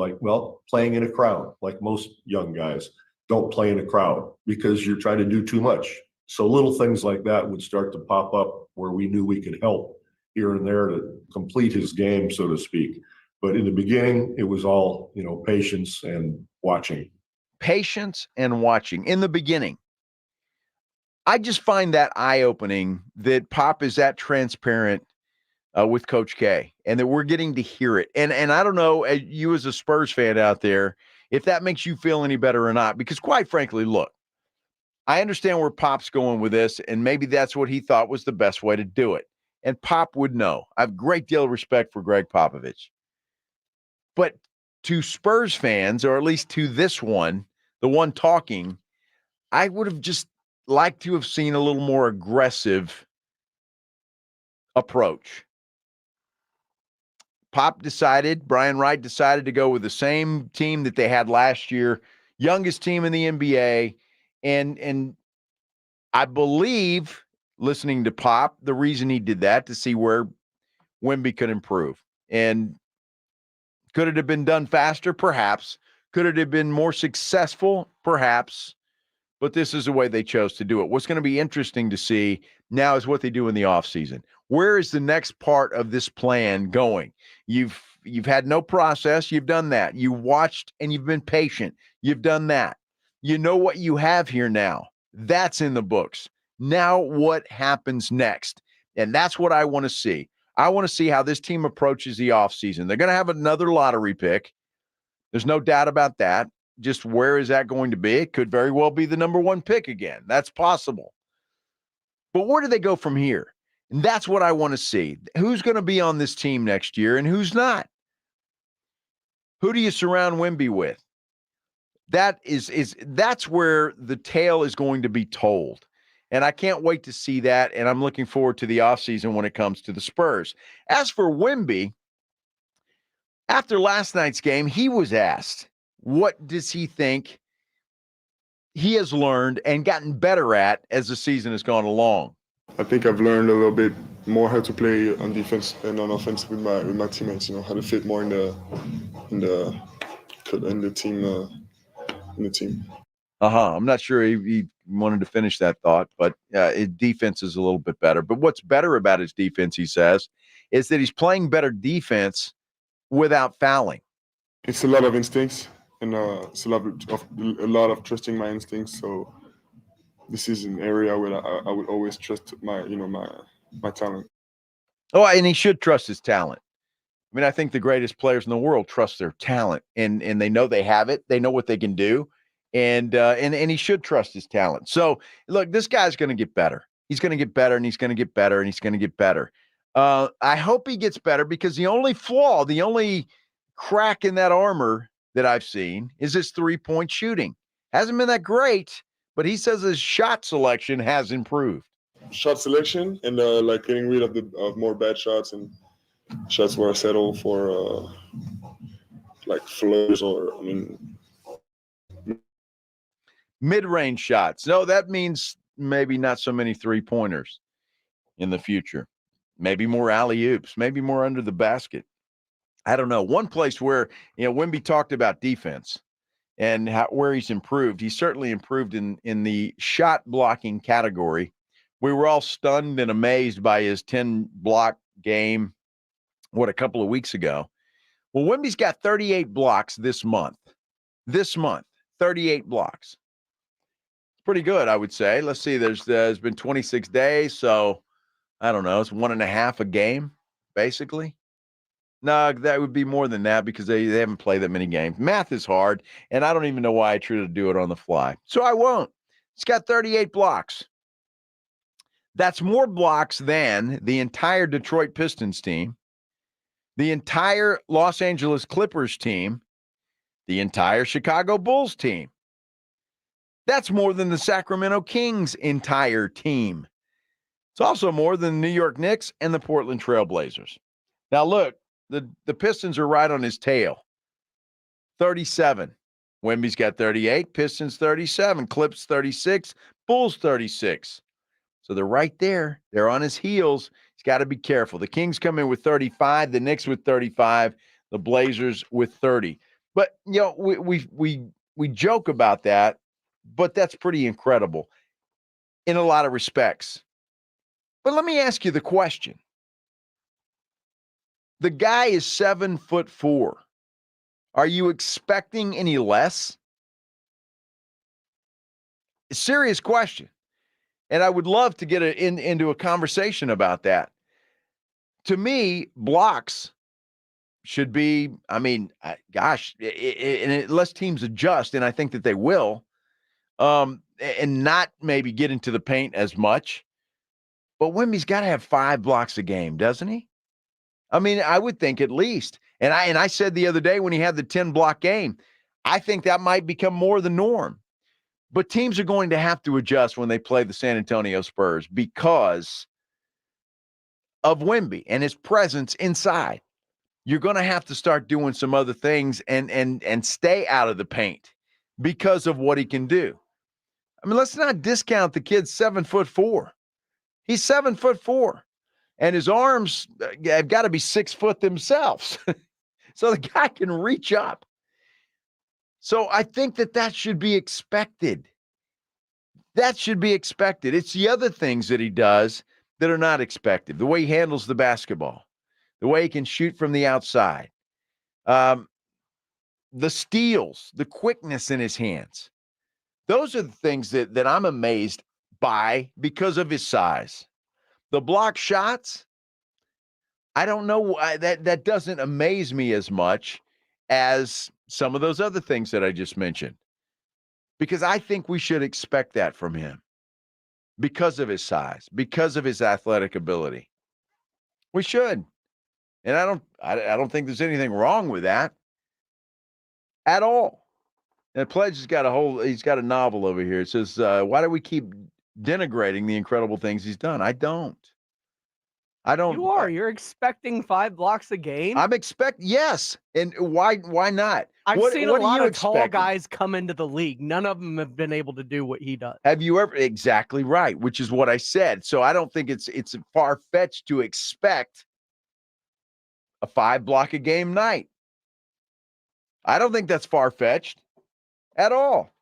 playing in a crowd, like most young guys, don't play in a crowd because you're trying to do too much. So little things like that would start to pop up where we knew we could help here and there to complete his game, so to speak. But in the beginning, it was all, patience and watching. Patience and watching in the beginning. I just find that eye-opening that Pop is that transparent with Coach K, and that we're getting to hear it. And I don't know, you as a Spurs fan out there, if that makes you feel any better or not, because quite frankly, look, I understand where Pop's going with this, and maybe that's what he thought was the best way to do it. And Pop would know. I have a great deal of respect for Greg Popovich. But to Spurs fans, or at least to this one, the one talking, I would have just like to have seen a little more aggressive approach. Brian Wright decided to go with the same team that they had last year, youngest team in the NBA. And I believe, listening to Pop, the reason he did that, to see where Wemby could improve. And could it have been done faster? Perhaps. Could it have been more successful? Perhaps. But this is the way they chose to do it. What's going to be interesting to see now is what they do in the offseason. Where is the next part of this plan going? You've had no process. You've done that. You watched and you've been patient. You've done that. You know what you have here now. That's in the books. Now what happens next? And that's what I want to see. I want to see how this team approaches the offseason. They're going to have another lottery pick. There's no doubt about that. Just where is that going to be? It could very well be the number one pick again. That's possible. But where do they go from here? And that's what I want to see. Who's going to be on this team next year and who's not? Who do you surround Wemby with? That's where the tale is going to be told. And I can't wait to see that. And I'm looking forward to the offseason when it comes to the Spurs. As for Wemby, after last night's game, he was asked, what does he think he has learned and gotten better at as the season has gone along? I think I've learned a little bit more how to play on defense and on offense with my teammates. How to fit more in the team. I'm not sure he wanted to finish that thought, but his defense is a little bit better. But what's better about his defense, he says, is that he's playing better defense without fouling. It's a lot of instincts, and it's a lot of trusting my instincts. So this is an area where I would always trust my talent. Oh, and he should trust his talent. I mean, I think the greatest players in the world trust their talent, and they know they have it. They know what they can do, and he should trust his talent. So, look, this guy's going to get better. He's going to get better, and he's going to get better, and he's going to get better. I hope he gets better, because the only flaw, the only crack in that armor that I've seen is his three-point shooting. Hasn't been that great, but he says his shot selection has improved. Shot selection and getting rid of more bad shots and shots where I settle for floaters, or Mid-range shots. No, that means maybe not so many three-pointers in the future. Maybe more alley-oops, maybe more under the basket. I don't know. One place where, Wemby talked about defense and where he's improved. He's certainly improved in the shot blocking category. We were all stunned and amazed by his 10-block game, a couple of weeks ago. Well, Wemby's got 38 blocks this month. 38 blocks. It's pretty good, I would say. Let's see, there's been 26 days, so I don't know. It's 1.5 a game, basically. No, that would be more than that because they haven't played that many games. Math is hard, and I don't even know why I try to do it on the fly. So I won't. It's got 38 blocks. That's more blocks than the entire Detroit Pistons team, the entire Los Angeles Clippers team, the entire Chicago Bulls team. That's more than the Sacramento Kings' entire team. It's also more than the New York Knicks and the Portland Trail Blazers. Now, look, the Pistons are right on his tail. 37. Wemby's got 38. Pistons 37. Clips 36. Bulls 36. So they're right there. They're on his heels. He's got to be careful. The Kings come in with 35. The Knicks with 35. The Blazers with 30. But, we joke about that, but that's pretty incredible in a lot of respects. But let me ask you the question. The guy is 7'4". Are you expecting any less? A serious question. And I would love to get into a conversation about that. To me, blocks should be, unless teams adjust, and I think that they will, and not maybe get into the paint as much. But Wemby's got to have 5 blocks a game, doesn't he? I would think at least. And I said the other day when he had the 10-block game, I think that might become more the norm. But teams are going to have to adjust when they play the San Antonio Spurs because of Wemby and his presence inside. You're going to have to start doing some other things and stay out of the paint because of what he can do. Let's not discount the kid's 7'4". He's 7'4". And his arms have got to be 6 foot themselves. So the guy can reach up. So I think that should be expected. That should be expected. It's the other things that he does that are not expected. The way he handles the basketball. The way he can shoot from the outside. The steals. The quickness in his hands. Those are the things that I'm amazed by because of his size. The block shots, I don't know why that doesn't amaze me as much as some of those other things that I just mentioned. Because I think we should expect that from him because of his size, because of his athletic ability. We should. And I don't think there's anything wrong with that at all. And Pledge has got he's got a novel over here. It says, why do we keep denigrating the incredible things he's done? I don't. You are. You're expecting 5 blocks a game? Yes. And why not? I've seen a lot of tall guys come into the league. None of them have been able to do what he does. Have you ever? Exactly right, which is what I said. So I don't think it's far-fetched to expect a 5 block a game night. I don't think that's far-fetched at all.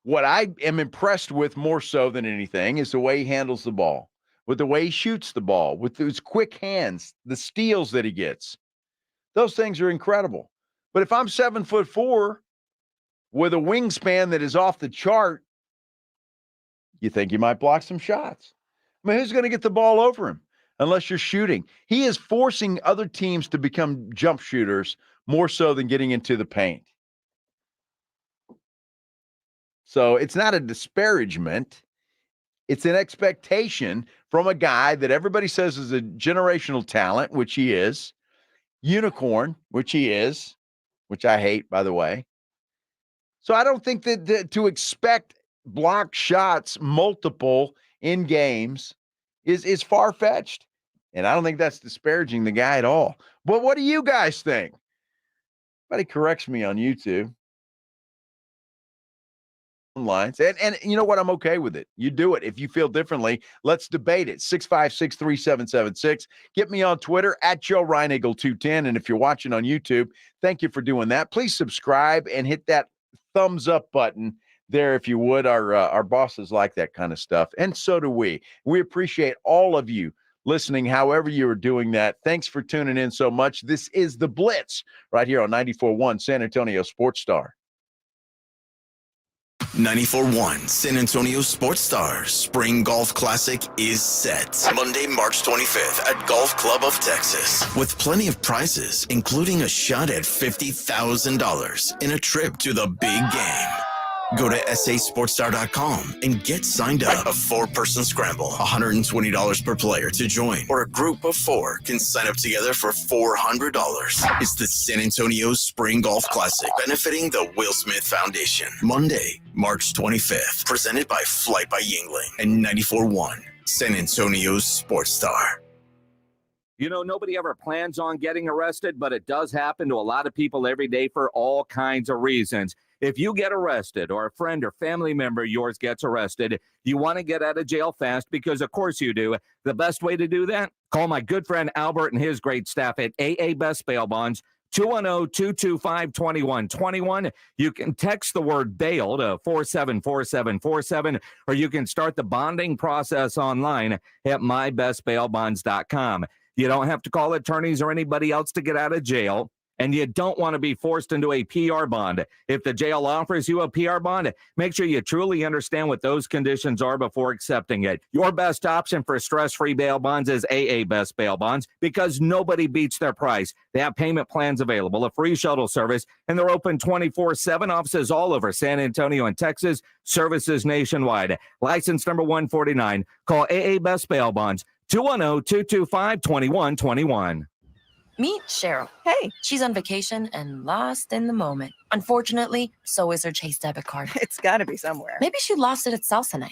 What I am impressed with more so than anything is the way he handles the ball, with the way he shoots the ball, with those quick hands, the steals that he gets. Those things are incredible. But if I'm 7'4" with a wingspan that is off the chart, you think you might block some shots. Who's going to get the ball over him unless you're shooting? He is forcing other teams to become jump shooters more so than getting into the paint. So it's not a disparagement. It's an expectation from a guy that everybody says is a generational talent, which he is, unicorn, which he is, which I hate, by the way. So I don't think that to expect block shots multiple in games is far-fetched. And I don't think that's disparaging the guy at all. But what do you guys think? Somebody corrects me on YouTube. lines. And you know what? I'm okay with it. You do it. If you feel differently, let's debate it. 656-3776. Get me on Twitter at Joe Reinagle 210. And if you're watching on YouTube, thank you for doing that. Please subscribe and hit that thumbs up button there if you would. Our bosses like that kind of stuff, and so do we. We appreciate all of you listening, however you are doing that. Thanks for tuning in so much. This is The Blitz right here on 94.1 San Antonio Sports Star. 94.1 San Antonio Sports Stars Spring Golf Classic is set. Monday, March 25th at Golf Club of Texas. With plenty of prizes, including a shot at $50,000 in a trip to the big game. Go to sasportstar.com and get signed up. A 4-person scramble, $120 per player to join, or a group of 4 can sign up together for $400. It's the San Antonio Spring Golf Classic, benefiting the Will Smith Foundation. Monday, March 25th, presented by Flight by Yingling and 94.1 San Antonio's Sports Star. You know, nobody ever plans on getting arrested, but it does happen to a lot of people every day for all kinds of reasons. If you get arrested or a friend or family member of yours gets arrested, you want to get out of jail fast because, of course, you do. The best way to do that? Call my good friend Albert and his great staff at AA Best Bail Bonds, 210-225-2121. You can text the word bail to 474747, or you can start the bonding process online at mybestbailbonds.com. You don't have to call attorneys or anybody else to get out of jail. And you don't want to be forced into a PR bond. If the jail offers you a PR bond, make sure you truly understand what those conditions are before accepting it. Your best option for stress-free bail bonds is AA Best Bail Bonds, because nobody beats their price. They have payment plans available, a free shuttle service, and they're open 24/7. Offices all over San Antonio and Texas, services nationwide. License number 149. Call AA Best Bail Bonds, 210-225-2121. Meet Cheryl. Hey. She's on vacation and lost in the moment. Unfortunately, so is her Chase debit card. It's got to be somewhere. Maybe she lost it at salsa night.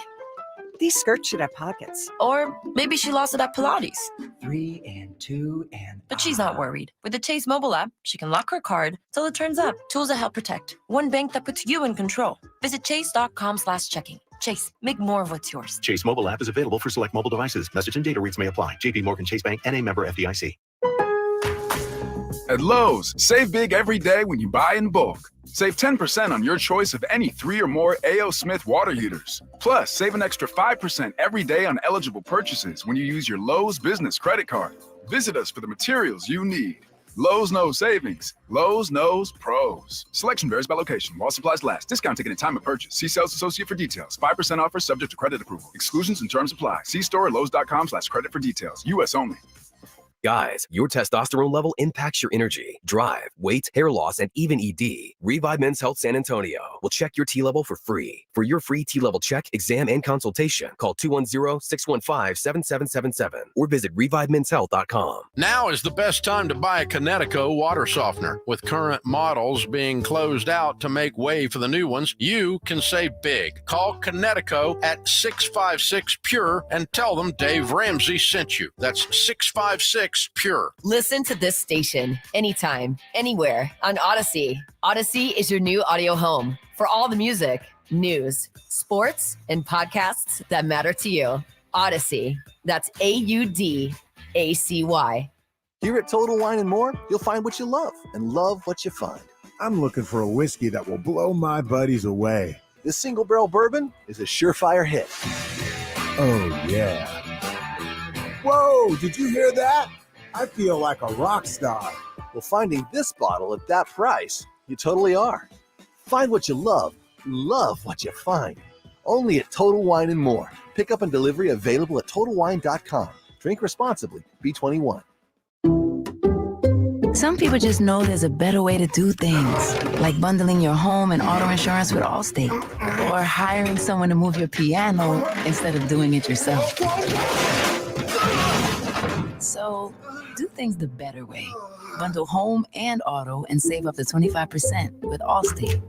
These skirts should have pockets. Or maybe she lost it at Pilates. 3 and 2 and... But she's not worried. With the Chase mobile app, she can lock her card till it turns up. Tools that help protect. One bank that puts you in control. Visit chase.com/checking. Chase, make more of what's yours. Chase mobile app is available for select mobile devices. Message and data rates may apply. JP Morgan Chase Bank, N.A. member FDIC. At Lowe's, save big every day when you buy in bulk. Save 10% on your choice of any 3 or more A.O. Smith water heaters. Plus, save an extra 5% every day on eligible purchases when you use your Lowe's business credit card. Visit us for the materials you need. Lowe's knows savings. Lowe's knows pros. Selection varies by location. While supplies last. Discount taken at time of purchase. See sales associate for details. 5% offer subject to credit approval. Exclusions and terms apply. See store at lowes.com/credit for details. U.S. only. Guys, your testosterone level impacts your energy, drive, weight, hair loss, and even ED. Revive Men's Health San Antonio will check your T level for free. For your free T level check, exam, and consultation, call 210-615-7777 or visit revivemenshealth.com. Now is the best time to buy a Connecticut water softener. With current models being closed out to make way for the new ones, you can save big. Call Connecticut at 656-PURE and tell them Dave Ramsey sent you. That's 656 Pure. Listen to this station anytime, anywhere on Odyssey. Odyssey is your new audio home for all the music, news, sports, and podcasts that matter to you. Odyssey. That's AUDACY. Here at Total Wine & More, you'll find what you love and love what you find. I'm looking for a whiskey that will blow my buddies away. This single barrel bourbon is a surefire hit. Oh, yeah. Whoa, did you hear that? I feel like a rock star. Well, finding this bottle at that price, you totally are. Find what you love what you find. Only at Total Wine & More. Pickup and delivery available at TotalWine.com. Drink responsibly. B21. Some people just know there's a better way to do things, like bundling your home and auto insurance with Allstate, or hiring someone to move your piano instead of doing it yourself. So, do things the better way. Bundle home and auto and save up to 25% with Allstate.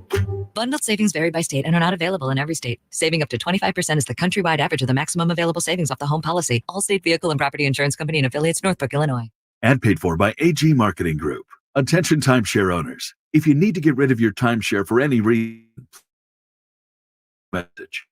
Bundled savings vary by state and are not available in every state. Saving up to 25% is the countrywide average of the maximum available savings off the home policy. Allstate Vehicle and Property Insurance Company and affiliates, Northbrook, Illinois. Ad paid for by AG Marketing Group. Attention timeshare owners. If you need to get rid of your timeshare for any reason, message.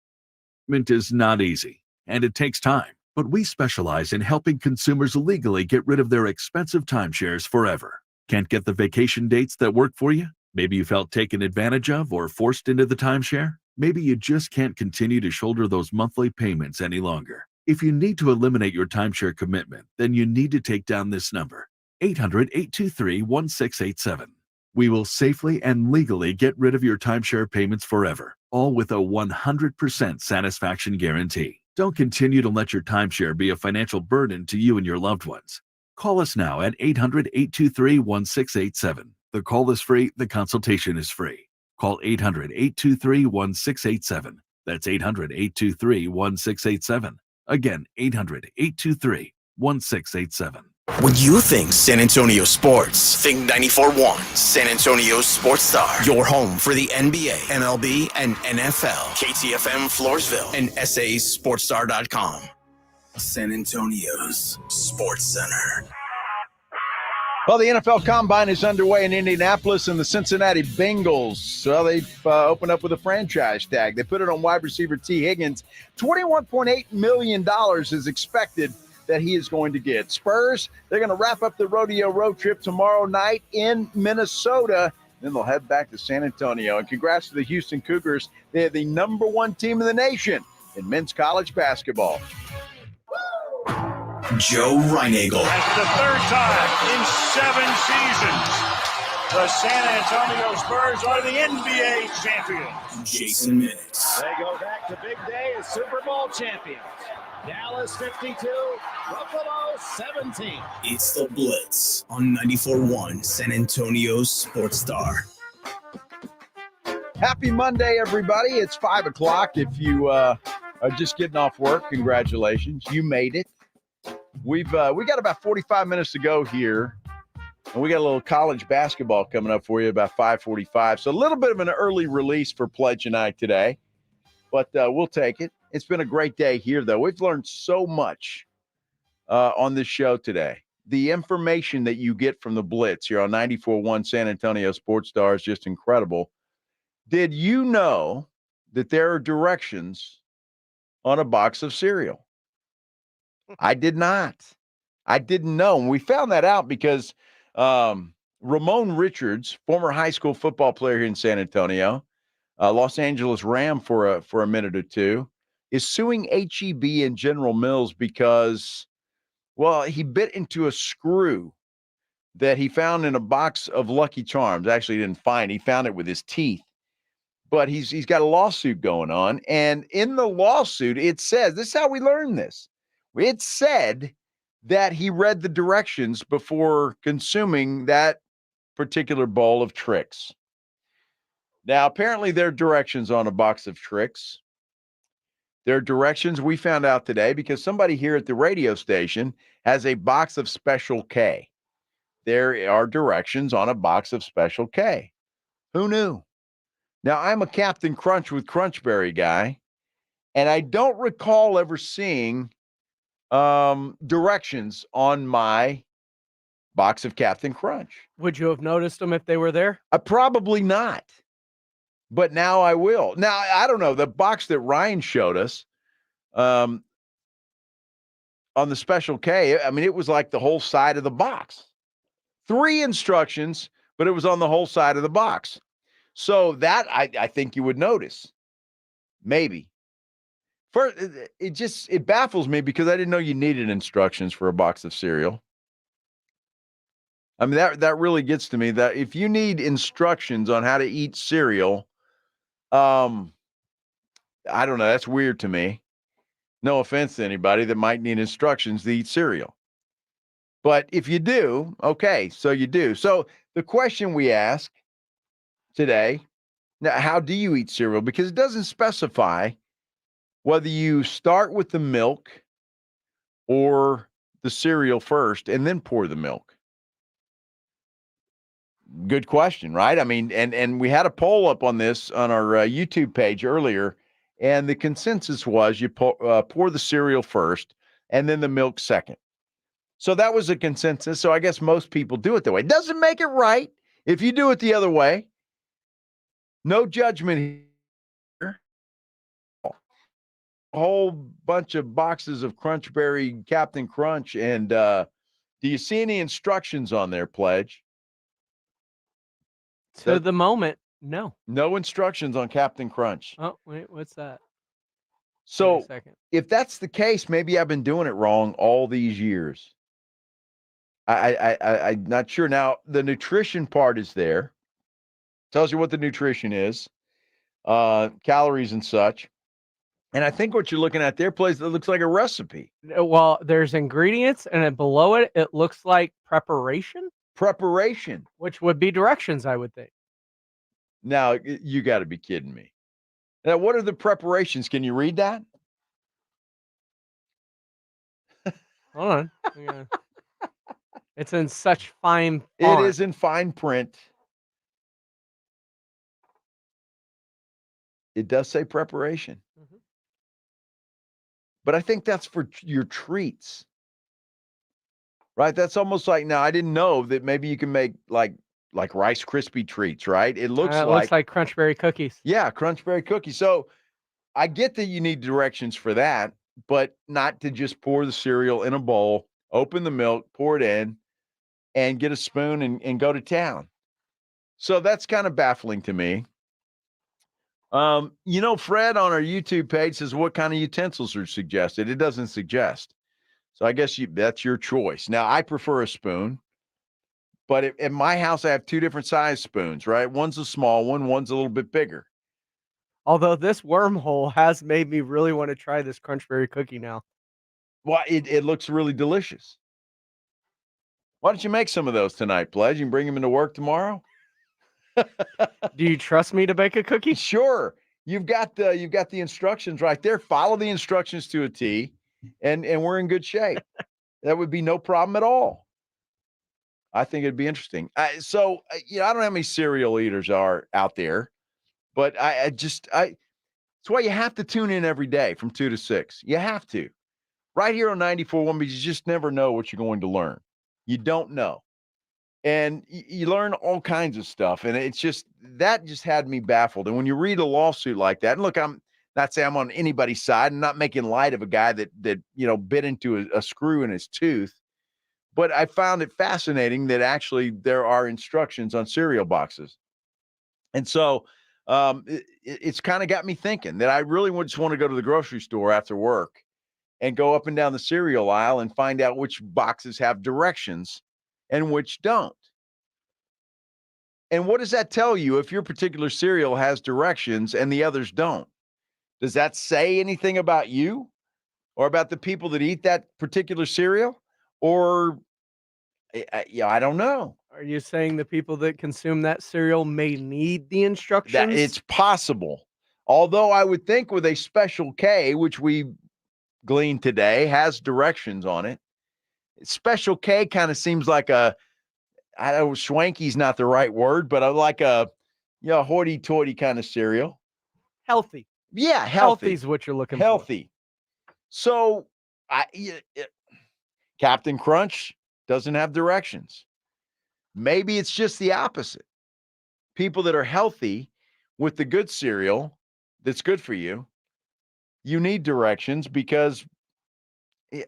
Mint is not easy, and it takes time, but we specialize in helping consumers legally get rid of their expensive timeshares forever. Can't get the vacation dates that work for you? Maybe you felt taken advantage of or forced into the timeshare? Maybe you just can't continue to shoulder those monthly payments any longer. If you need to eliminate your timeshare commitment, then you need to take down this number, 800-823-1687. We will safely and legally get rid of your timeshare payments forever, all with a 100% satisfaction guarantee. Don't continue to let your timeshare be a financial burden to you and your loved ones. Call us now at 800-823-1687. The call is free. The consultation is free. Call 800-823-1687. That's 800-823-1687. Again, 800-823-1687. When you think San Antonio sports, think 94.1 San Antonio Sports Star. Your home for the NBA, MLB, and NFL. KTFM Floresville and SASportsStar.com. San Antonio's Sports Center. Well, the NFL Combine is underway in Indianapolis, and the Cincinnati Bengals, well, they've opened up with a franchise tag. They put it on wide receiver T. Higgins. $21.8 million is expected that he is going to get. Spurs, they're going to wrap up the rodeo road trip tomorrow night in Minnesota. Then they'll head back to San Antonio. And congrats to the Houston Cougars. They are the number one team in the nation in men's college basketball. Joe Reinagel. That's the third time in 7 seasons the San Antonio Spurs are the NBA champions. Jason Minutes. They go back to big day as Super Bowl champions. Dallas 52, Buffalo 17. It's the Blitz on 94.1 San Antonio's Sports Star. Happy Monday, everybody. It's 5 o'clock. If you are just getting off work, congratulations. You made it. We got about 45 minutes to go here, and we got a little college basketball coming up for you about 5:45. So a little bit of an early release for Pledge Night today, but we'll take it. It's been a great day here, though. We've learned so much on this show today. The information that you get from the Blitz here on 94.1 San Antonio Sports Star is just incredible. Did you know that there are directions on a box of cereal? I did not. I didn't know. And we found that out because Ramon Richards, former high school football player here in San Antonio, Los Angeles Ram for a minute or two, is suing H-E-B and General Mills because, well, he bit into a screw that he found in a box of Lucky Charms. Actually, he didn't find. He found it with his teeth. But he's got a lawsuit going on. And in the lawsuit, it says, this is how we learned this. It said that he read the directions before consuming that particular bowl of Trix. Now, apparently there are directions on a box of Trix. There are directions we found out today because somebody here at the radio station has a box of Special K. There are directions on a box of Special K. Who knew? Now, I'm a Captain Crunch with Crunchberry guy, and I don't recall ever seeing directions on my box of Captain Crunch. Would you have noticed them if they were there? Probably not. But now I will. Now, I don't know. The box that Ryan showed us on the Special K, I mean, it was like the whole side of the box. 3 instructions, but it was on the whole side of the box. So that I think you would notice. Maybe. First, it baffles me because I didn't know you needed instructions for a box of cereal. I mean, that really gets to me, that if you need instructions on how to eat cereal, I don't know, that's weird to me. No offense to anybody that might need instructions to eat cereal. But if you do, okay, so you do. So the question we ask today, now, how do you eat cereal? Because it doesn't specify whether you start with the milk or the cereal first and then pour the milk. Good question, right? I mean, and we had a poll up on this on our YouTube page earlier, and the consensus was you pour the cereal first and then the milk second. So that was a consensus. So I guess most people do it that way. Doesn't make it right if you do it the other way. No judgment here. whole bunch of boxes of Crunchberry Captain Crunch, and do you see any instructions on there, Pledge? To the moment, no. No instructions on Captain Crunch. Oh, wait, what's that? So Wait a second. if that's the case, maybe I've been doing it wrong all these years. I'm not sure. Now, the nutrition part is there. Tells you what the nutrition is, calories and such. And I think what you're looking at there, plays that looks like a recipe. Well, there's ingredients, and then below it, it looks like preparation. Preparation. Which would be directions, I would think. Now, you got to be kidding me. Now, what are the preparations? Can you read that? Hold on. Yeah. It's in such fine It font. is in fine print. It does say preparation. Mhm. But I think that's for your treats. Right? That's almost like, now I didn't know that maybe you can make like Rice Krispie treats, right? It looks looks like Crunchberry cookies. Yeah, Crunchberry cookies. So I get that you need directions for that, but not to just pour the cereal in a bowl, open the milk, pour it in, and get a spoon and go to town. So that's kind of baffling to me. Fred on our YouTube page says, what kind of utensils are suggested? It doesn't suggest. So I guess that's your choice. Now, I prefer a spoon, but at my house, I have two different size spoons, right? One's a small one, one's a little bit bigger. Although this wormhole has made me really want to try this Crunchberry cookie now. Well, it looks really delicious. Why don't you make some of those tonight, Pledge? You can bring them into work tomorrow. Do you trust me to bake a cookie? Sure. You've got the instructions right there. Follow the instructions to a T, and we're in good shape. That would be no problem at all. I think it'd be interesting. I don't know how many cereal eaters are out there, but it's why you have to tune in every day from 2 to 6. You have to. Right here on 94.1, because you just never know what you're going to learn. You don't know. And you learn all kinds of stuff. And that just had me baffled. And when you read a lawsuit like that, and look, I'm not saying I'm on anybody's side and not making light of a guy that bit into a screw in his tooth. But I found it fascinating that actually there are instructions on cereal boxes. And so it's kind of got me thinking that I really just want to go to the grocery store after work and go up and down the cereal aisle and find out which boxes have directions and which don't. And what does that tell you if your particular cereal has directions and the others don't? Does that say anything about you or about the people that eat that particular cereal? Or, I don't know. Are you saying the people that consume that cereal may need the instructions? It's possible. Although I would think with a Special K, which we gleaned today, has directions on it. Special K kind of seems like I don't know, swanky's not the right word, but I like a hoity-toity kind of cereal. Healthy. Yeah, healthy. Healthy is what you're looking for. Healthy. So Captain Crunch doesn't have directions. Maybe it's just the opposite. People that are healthy with the good cereal that's good for you, you need directions because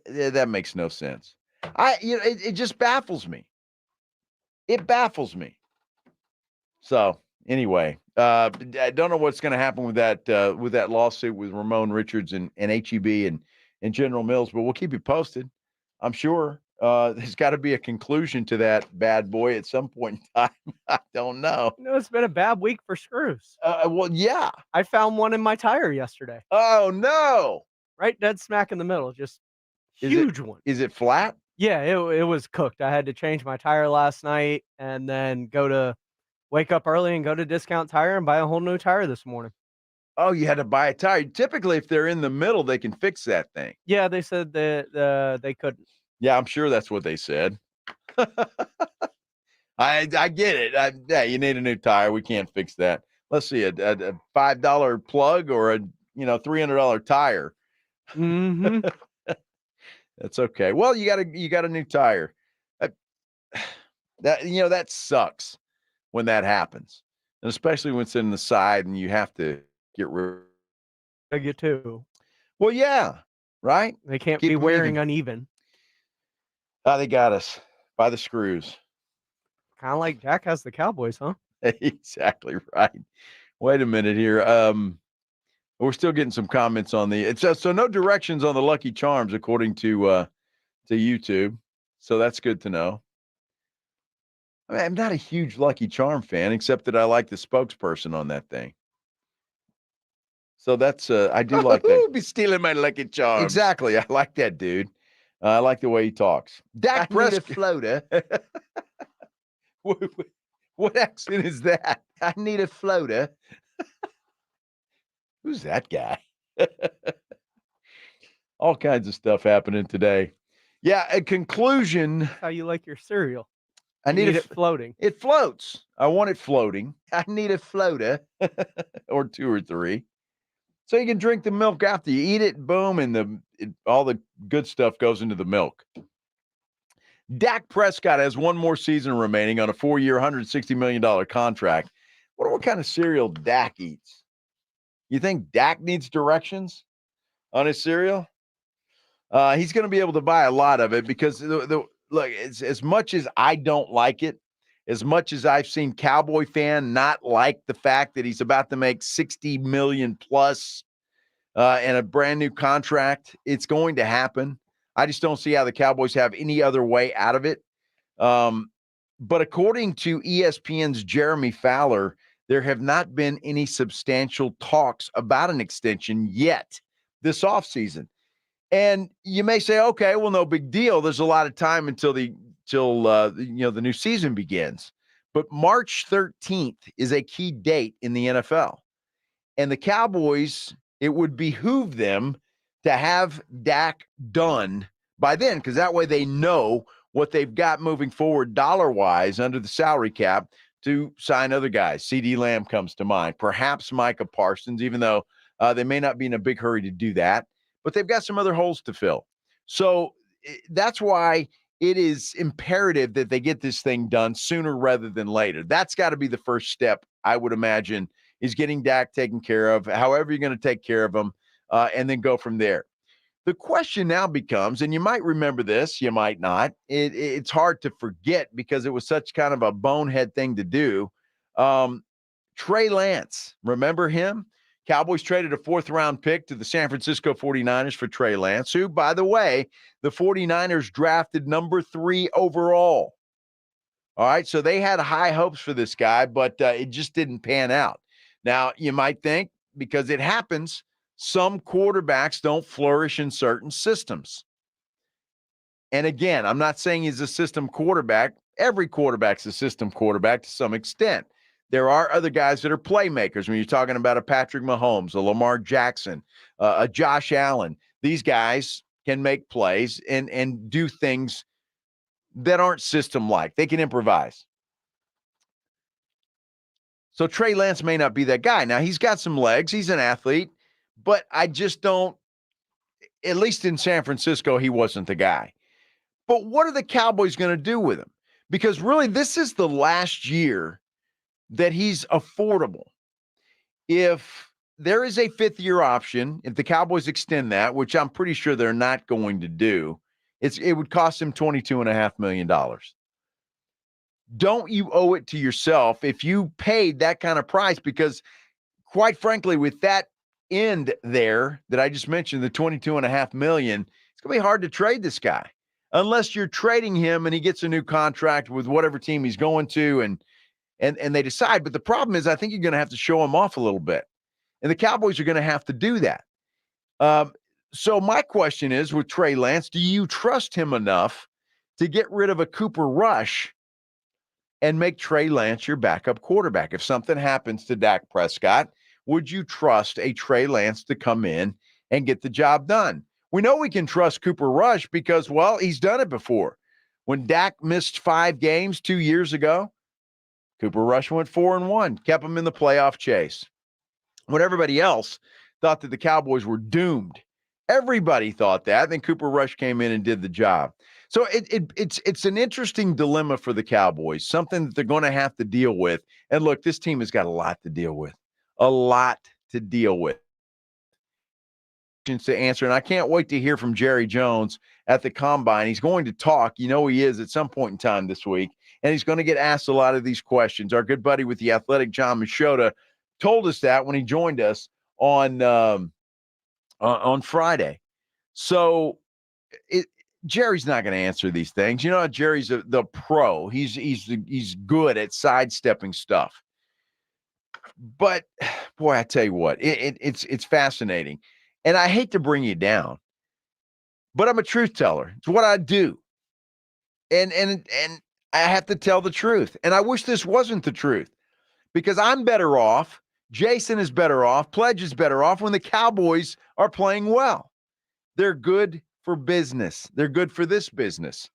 that makes no sense. It just baffles me. It baffles me. So anyway, I don't know what's going to happen with that lawsuit with Ramon Richards and HEB and General Mills, but we'll keep you posted. I'm sure there's got to be a conclusion to that bad boy at some point in time. I don't know. It's been a bad week for screws. Well, yeah. I found one in my tire yesterday. Oh, no. Right dead smack in the middle. Just huge one. Is it flat? Yeah, it was cooked. I had to change my tire last night and then wake up early and go to Discount Tire and buy a whole new tire this morning. Oh, you had to buy a tire. Typically, if they're in the middle, they can fix that thing. Yeah, they said that they couldn't. Yeah, I'm sure that's what they said. I get it. You need a new tire. We can't fix that. Let's see, a $5 plug or a $300 tire. Mm-hmm. That's okay. Well, you got a new tire. That sucks when that happens, and especially when it's in the side and you have to get rid. I get too. Well, yeah, right? They can't Keep be them wearing even. uneven. They got us by the screws. Kind of like Jack has the Cowboys, huh? Exactly right. Wait a minute here. We're still getting some comments on the. So no directions on the Lucky Charms according to YouTube. So that's good to know. I mean, I'm not a huge Lucky Charm fan, except that I like the spokesperson on that thing. So that's I do like that. Be stealing my Lucky Charms. Exactly. I like that dude. I like the way he talks. Dak Prescott. floater. What accent is that? I need a floater. Who's that guy? All kinds of stuff happening today. Yeah, a conclusion. How you like your cereal? I need it floating. It floats. I want it floating. I need a floater. Or 2 or 3. So you can drink the milk after you eat it, boom, and all the good stuff goes into the milk. Dak Prescott has one more season remaining on a 4-year, $160 million contract. Wonder what kind of cereal Dak eats. You think Dak needs directions on his cereal? He's going to be able to buy a lot of it because look, as much as I don't like it, as much as I've seen Cowboy fan not like the fact that he's about to make $60 million plus and a brand new contract, it's going to happen. I just don't see how the Cowboys have any other way out of it. But according to ESPN's Jeremy Fowler, there have not been any substantial talks about an extension yet this offseason. And you may say, okay, well, no big deal. There's a lot of time until the new season begins. But March 13th is a key date in the NFL. And the Cowboys, it would behoove them to have Dak done by then, because that way they know what they've got moving forward dollar-wise under the salary cap to sign other guys. CeeDee Lamb comes to mind. Perhaps Micah Parsons, even though they may not be in a big hurry to do that. But they've got some other holes to fill. So that's why it is imperative that they get this thing done sooner rather than later. That's got to be the first step, I would imagine, is getting Dak taken care of, however you're going to take care of him, and then go from there. The question now becomes, and you might remember this, you might not. It's hard to forget because it was such kind of a bonehead thing to do. Trey Lance, remember him? Cowboys traded a 4th-round pick to the San Francisco 49ers for Trey Lance, who, by the way, the 49ers drafted number 3 overall. All right, so they had high hopes for this guy, but it just didn't pan out. Now, you might think, because it happens, some quarterbacks don't flourish in certain systems. And again, I'm not saying he's a system quarterback. Every quarterback's a system quarterback to some extent. There are other guys that are playmakers. When you're talking about a Patrick Mahomes, a Lamar Jackson, a Josh Allen, these guys can make plays and do things that aren't system-like. They can improvise. So Trey Lance may not be that guy. Now, he's got some legs. He's an athlete. But I just don't, at least in San Francisco, he wasn't the guy. But what are the Cowboys going to do with him? Because really, this is the last year that he's affordable. If there is a 5th-year option, if the Cowboys extend that, which I'm pretty sure they're not going to do, it would cost him $22.5 million. Don't you owe it to yourself if you paid that kind of price? Because quite frankly, with that end there that I just mentioned, the $22.5 million, it's going to be hard to trade this guy unless you're trading him and he gets a new contract with whatever team he's going to and they decide. But the problem is, I think you're going to have to show him off a little bit. And the Cowboys are going to have to do that. So my question is, with Trey Lance, do you trust him enough to get rid of a Cooper Rush and make Trey Lance your backup quarterback? If something happens to Dak Prescott, would you trust a Trey Lance to come in and get the job done? We know we can trust Cooper Rush because, well, he's done it before. When Dak missed 5 games 2 years ago, Cooper Rush went 4-1, kept him in the playoff chase. When everybody else thought that the Cowboys were doomed, everybody thought that. Then Cooper Rush came in and did the job. So it's an interesting dilemma for the Cowboys, something that they're going to have to deal with. And look, this team has got a lot to deal with, a lot to deal with. to answer, and I can't wait to hear from Jerry Jones at the Combine. He's going to talk. You know he is at some point in time this week, and he's going to get asked a lot of these questions. Our good buddy with The Athletic, John Machota, told us that when he joined us on Friday. So Jerry's not going to answer these things. You know, Jerry's the pro. He's good at sidestepping stuff. But boy, I tell you what, it's fascinating. And I hate to bring you down, but I'm a truth teller. It's what I do. And I have to tell the truth. And I wish this wasn't the truth, because I'm better off. Jason is better off. Pledge is better off when the Cowboys are playing well. They're good for business. They're good for this business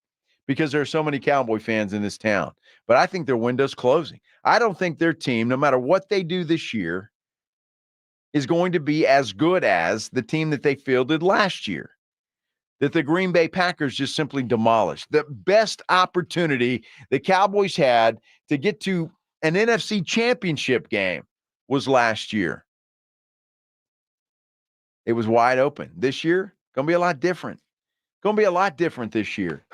because there are so many Cowboy fans in this town. But I think their window's closing. I don't think their team, no matter what they do this year, is going to be as good as the team that they fielded last year, that the Green Bay Packers just simply demolished. The best opportunity the Cowboys had to get to an NFC championship game was last year. It was wide open. This year, going to be a lot different. Going to be a lot different this year.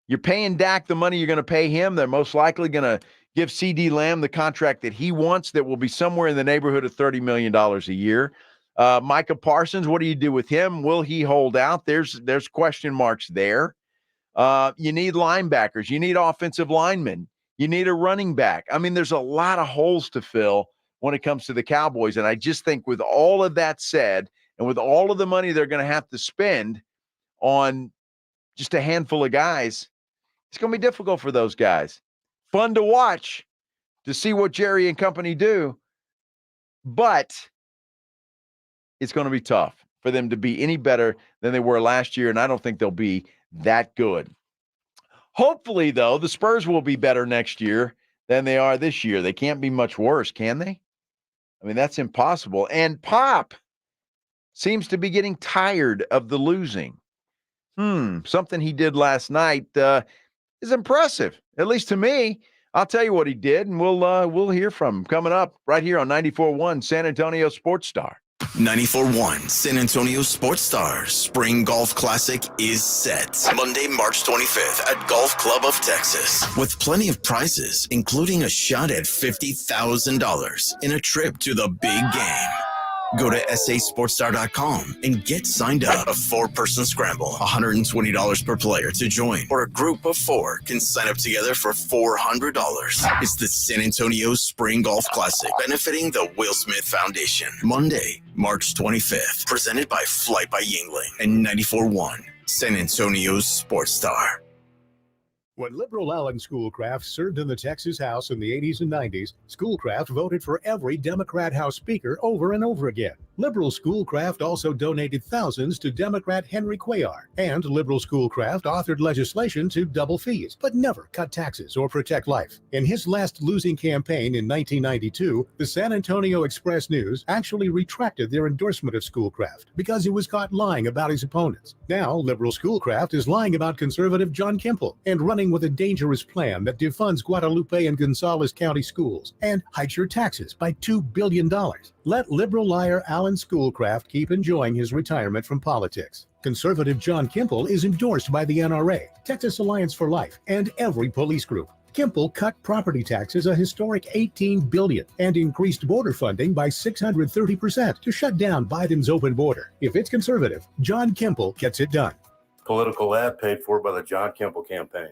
You're paying Dak the money you're going to pay him. They're most likely going to give CD Lamb the contract that he wants that will be somewhere in the neighborhood of $30 million a year. Micah Parsons, what do you do with him? Will he hold out? There's question marks there. You need linebackers. You need offensive linemen. You need a running back. I mean, there's a lot of holes to fill when it comes to the Cowboys. And I just think with all of that said, and with all of the money they're going to have to spend on just a handful of guys, it's going to be difficult for those guys. Fun to watch, to see what Jerry and company do, but it's going to be tough for them to be any better than they were last year, and I don't think they'll be that good. Hopefully, though, the Spurs will be better next year than they are this year. They can't be much worse, can they? I mean, that's impossible. And Pop seems to be getting tired of the losing. Something he did last night is impressive, at least to me. I'll tell you what he did, and we'll hear from him coming up right here on 94.1 San Antonio Sports Star. 94.1 San Antonio Sports Star Spring Golf Classic is set. Monday, March 25th at Golf Club of Texas. With plenty of prizes, including a shot at $50,000 in a trip to the big game. Go to sasportstar.com and get signed up. A 4-person scramble, $120 per player to join, or a group of 4 can sign up together for $400. It's the San Antonio Spring Golf Classic, benefiting the Will Smith Foundation. Monday, March 25th, presented by Flight by Yingling and 94.1 San Antonio Sports Star. When liberal Alan Schoolcraft served in the Texas House in the 80s and 90s, Schoolcraft voted for every Democrat House Speaker over and over again. Liberal Schoolcraft also donated thousands to Democrat Henry Cuellar, and Liberal Schoolcraft authored legislation to double fees, but never cut taxes or protect life. In his last losing campaign in 1992, the San Antonio Express-News actually retracted their endorsement of Schoolcraft because he was caught lying about his opponents. Now, Liberal Schoolcraft is lying about conservative John Kemple and running with a dangerous plan that defunds Guadalupe and Gonzales County schools and hikes your taxes by $2 billion. Let liberal liar Alan Schoolcraft keep enjoying his retirement from politics. Conservative John Kemple is endorsed by the NRA, Texas Alliance for Life, and every police group. Kemple cut property taxes a historic $18 billion and increased border funding by 630% to shut down Biden's open border. If it's conservative, John Kemple gets it done. Political ad paid for by the John Kemple campaign.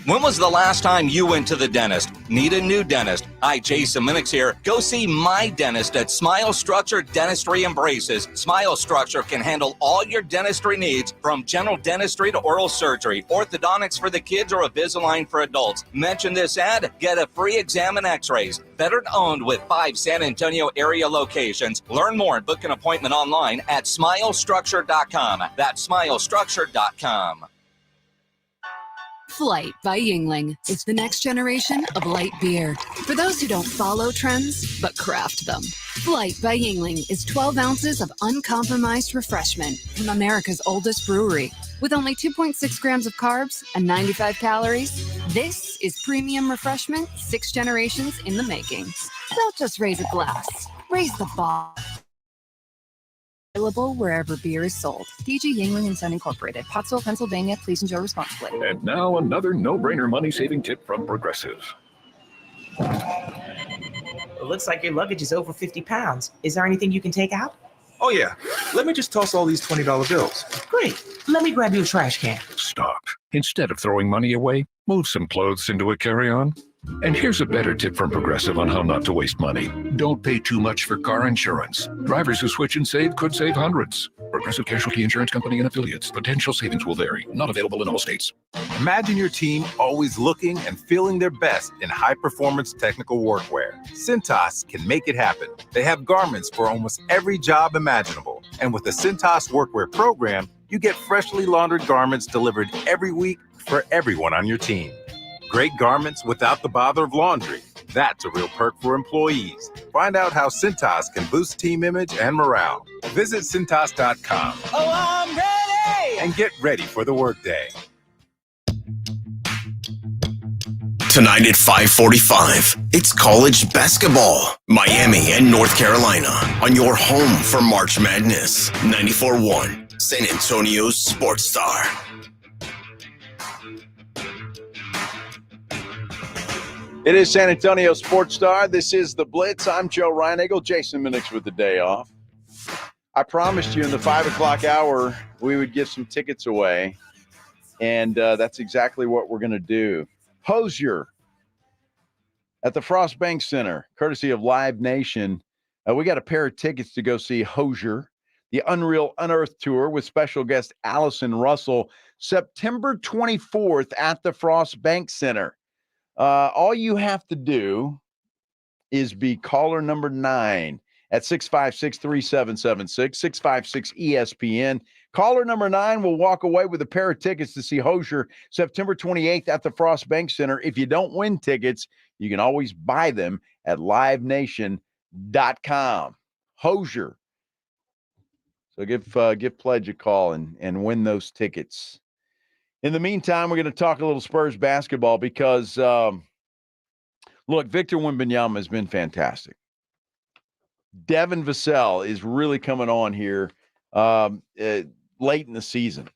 When was the last time you went to the dentist? Need a new dentist? Hi, Jason Minix here. Go see my dentist at Smile Structure Dentistry and Braces. Smile Structure can handle all your dentistry needs, from general dentistry to oral surgery, orthodontics for the kids, or Invisalign for adults. Mention this ad, get a free exam and x-rays. Veteran owned with 5 San Antonio area locations. Learn more and book an appointment online at smilestructure.com. That's smilestructure.com. Flight by Yingling. It's the next generation of light beer. For those who don't follow trends, but craft them. Flight by Yingling is 12 ounces of uncompromised refreshment from America's oldest brewery. With only 2.6 grams of carbs and 95 calories, this is premium refreshment 6 generations in the making. Don't just raise a glass, raise the bar. Available wherever beer is sold. DG Yingling and Son Incorporated, Pottsville, Pennsylvania. Please enjoy responsibly. And now another no-brainer money-saving tip from Progressive. It looks like your luggage is over 50 pounds. Is there anything you can take out? Oh, yeah. Let me just toss all these $20 bills. Great. Let me grab you a trash can. Stop. Instead of throwing money away, move some clothes into a carry-on. And here's a better tip from Progressive on how not to waste money. Don't pay too much for car insurance. Drivers who switch and save could save hundreds. Progressive Casualty Insurance Company and affiliates. Potential savings will vary. Not available in all states. Imagine your team always looking and feeling their best in high-performance technical workwear. Cintas can make it happen. They have garments for almost every job imaginable. And with the Cintas Workwear program, you get freshly laundered garments delivered every week for everyone on your team. Great garments without the bother of laundry. That's a real perk for employees. Find out how Cintas can boost team image and morale. Visit Cintas.com. Oh, I'm ready! And get ready for the workday. Tonight at 5:45, it's college basketball. Miami and North Carolina on your home for March Madness. 94.1 San Antonio Sports Star. It is San Antonio Sports Star. This is the Blitz. I'm Joe Reinagle. Jason Minix with the day off. I promised you in the 5 o'clock hour we would give some tickets away, and that's exactly what we're going to do. Hosier at the Frost Bank Center, courtesy of Live Nation. We got a pair of tickets to go see Hosier, the Unreal Unearthed Tour with special guest Allison Russell, September 24th at the Frost Bank Center. All you have to do is be caller number 9 at 656-3776, 656-ESPN. Caller number 9 will walk away with a pair of tickets to see Hosier September 28th at the Frost Bank Center. If you don't win tickets, you can always buy them at livenation.com. Hosier. So give Pledge a call and win those tickets. In the meantime, we're going to talk a little Spurs basketball because, look, Victor Wembanyama has been fantastic. Devin Vassell is really coming on here late in the season.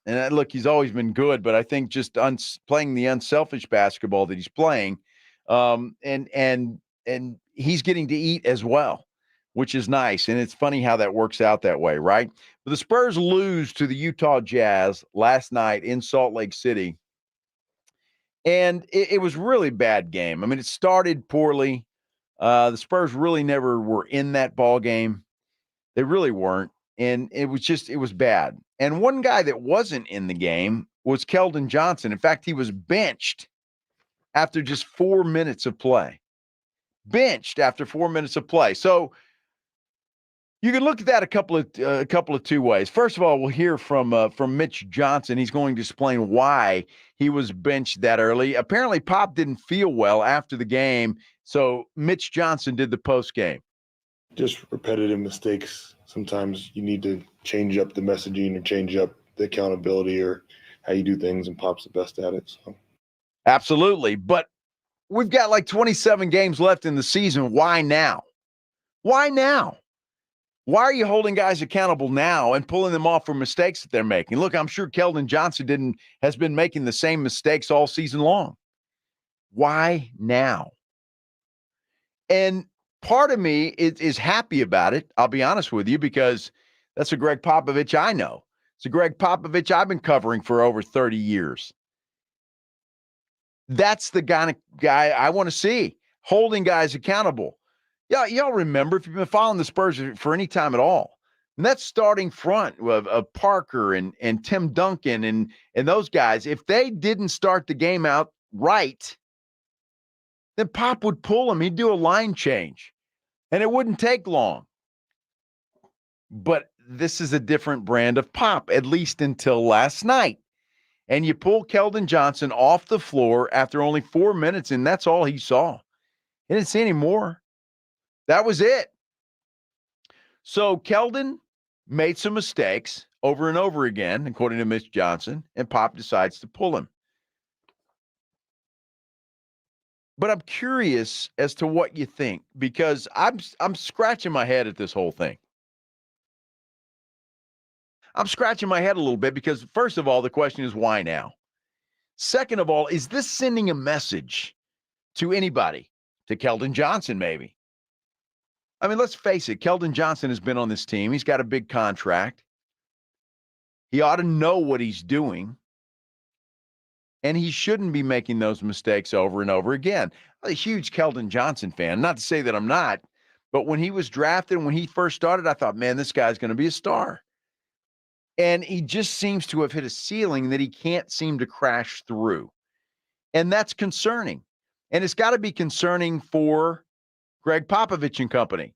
And look, he's always been good, but I think just playing the unselfish basketball that he's playing, and he's getting to eat as well, which is nice. And it's funny how that works out that way, right? But the Spurs lose to the Utah Jazz last night in Salt Lake City. And it was a really bad game. I mean, it started poorly. The Spurs really never were in that ball game. They really weren't. And it was bad. And one guy that wasn't in the game was Keldon Johnson. In fact, he was benched after just 4 minutes of play. Benched after 4 minutes of play. So you can look at that a couple of two ways. First of all, we'll hear from Mitch Johnson. He's going to explain why he was benched that early. Apparently, Pop didn't feel well after the game, so Mitch Johnson did the post game. Just repetitive mistakes. Sometimes you need to change up the messaging or change up the accountability or how you do things, and Pop's the best at it. So. Absolutely, but we've got like 27 games left in the season. Why now? Why now? Why are you holding guys accountable now and pulling them off for mistakes that they're making? Look, I'm sure Keldon Johnson has been making the same mistakes all season long. Why now? And part of me is happy about it, I'll be honest with you, because that's a Greg Popovich I know. It's a Greg Popovich I've been covering for over 30 years. That's the kind of guy I want to see, holding guys accountable. Yeah, y'all remember, if you've been following the Spurs for any time at all, and that's starting front of Parker and Tim Duncan and those guys. If they didn't start the game out right, then Pop would pull them. He'd do a line change, and it wouldn't take long. But this is a different brand of Pop, at least until last night. And you pull Keldon Johnson off the floor after only 4 minutes, and that's all he saw. He didn't see any more. That was it. So Keldon made some mistakes over and over again, according to Mitch Johnson, and Pop decides to pull him. But I'm curious as to what you think, because I'm scratching my head at this whole thing. I'm scratching my head a little bit because, first of all, the question is why now? Second of all, is this sending a message to anybody? To Keldon Johnson, maybe? I mean, let's face it. Keldon Johnson has been on this team. He's got a big contract. He ought to know what he's doing. And he shouldn't be making those mistakes over and over again. I'm a huge Keldon Johnson fan. Not to say that I'm not, but when he was drafted, when he first started, I thought, man, this guy's going to be a star. And he just seems to have hit a ceiling that he can't seem to crash through. And that's concerning. And it's got to be concerning for Greg Popovich and company.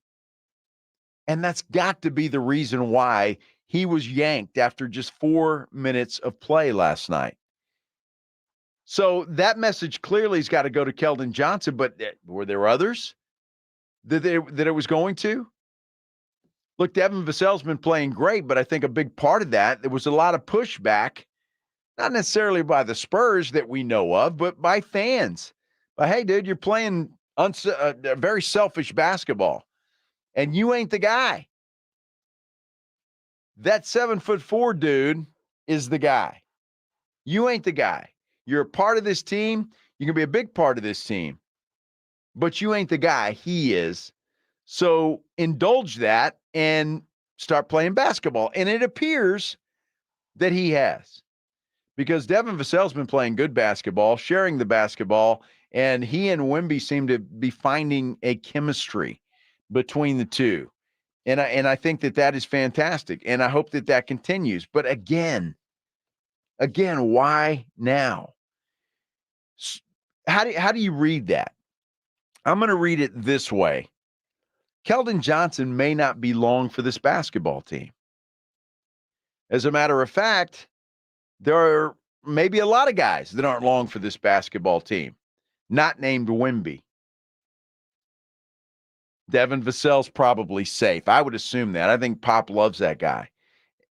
And that's got to be the reason why he was yanked after just 4 minutes of play last night. So that message clearly has got to go to Keldon Johnson, but were there others that it was going to? Look, Devin Vassell's been playing great, but I think a big part of that, there was a lot of pushback, not necessarily by the Spurs that we know of, but by fans. But hey, dude, you're playing very selfish basketball, and you ain't the guy. That 7'4" dude is the guy. You ain't the guy. You're a part of this team. You can be a big part of this team, but you ain't the guy. He is. So indulge that and start playing basketball. And it appears that he has, because Devin Vassell's been playing good basketball, sharing the basketball, and he and Wemby seem to be finding a chemistry between the two. And I think that is fantastic, and I hope that continues. But again, why now? How do you read that? I'm going to read it this way. Keldon Johnson may not be long for this basketball team. As a matter of fact, there are maybe a lot of guys that aren't long for this basketball team, not named Wemby. Devin Vassell's probably safe. I would assume that. I think Pop loves that guy.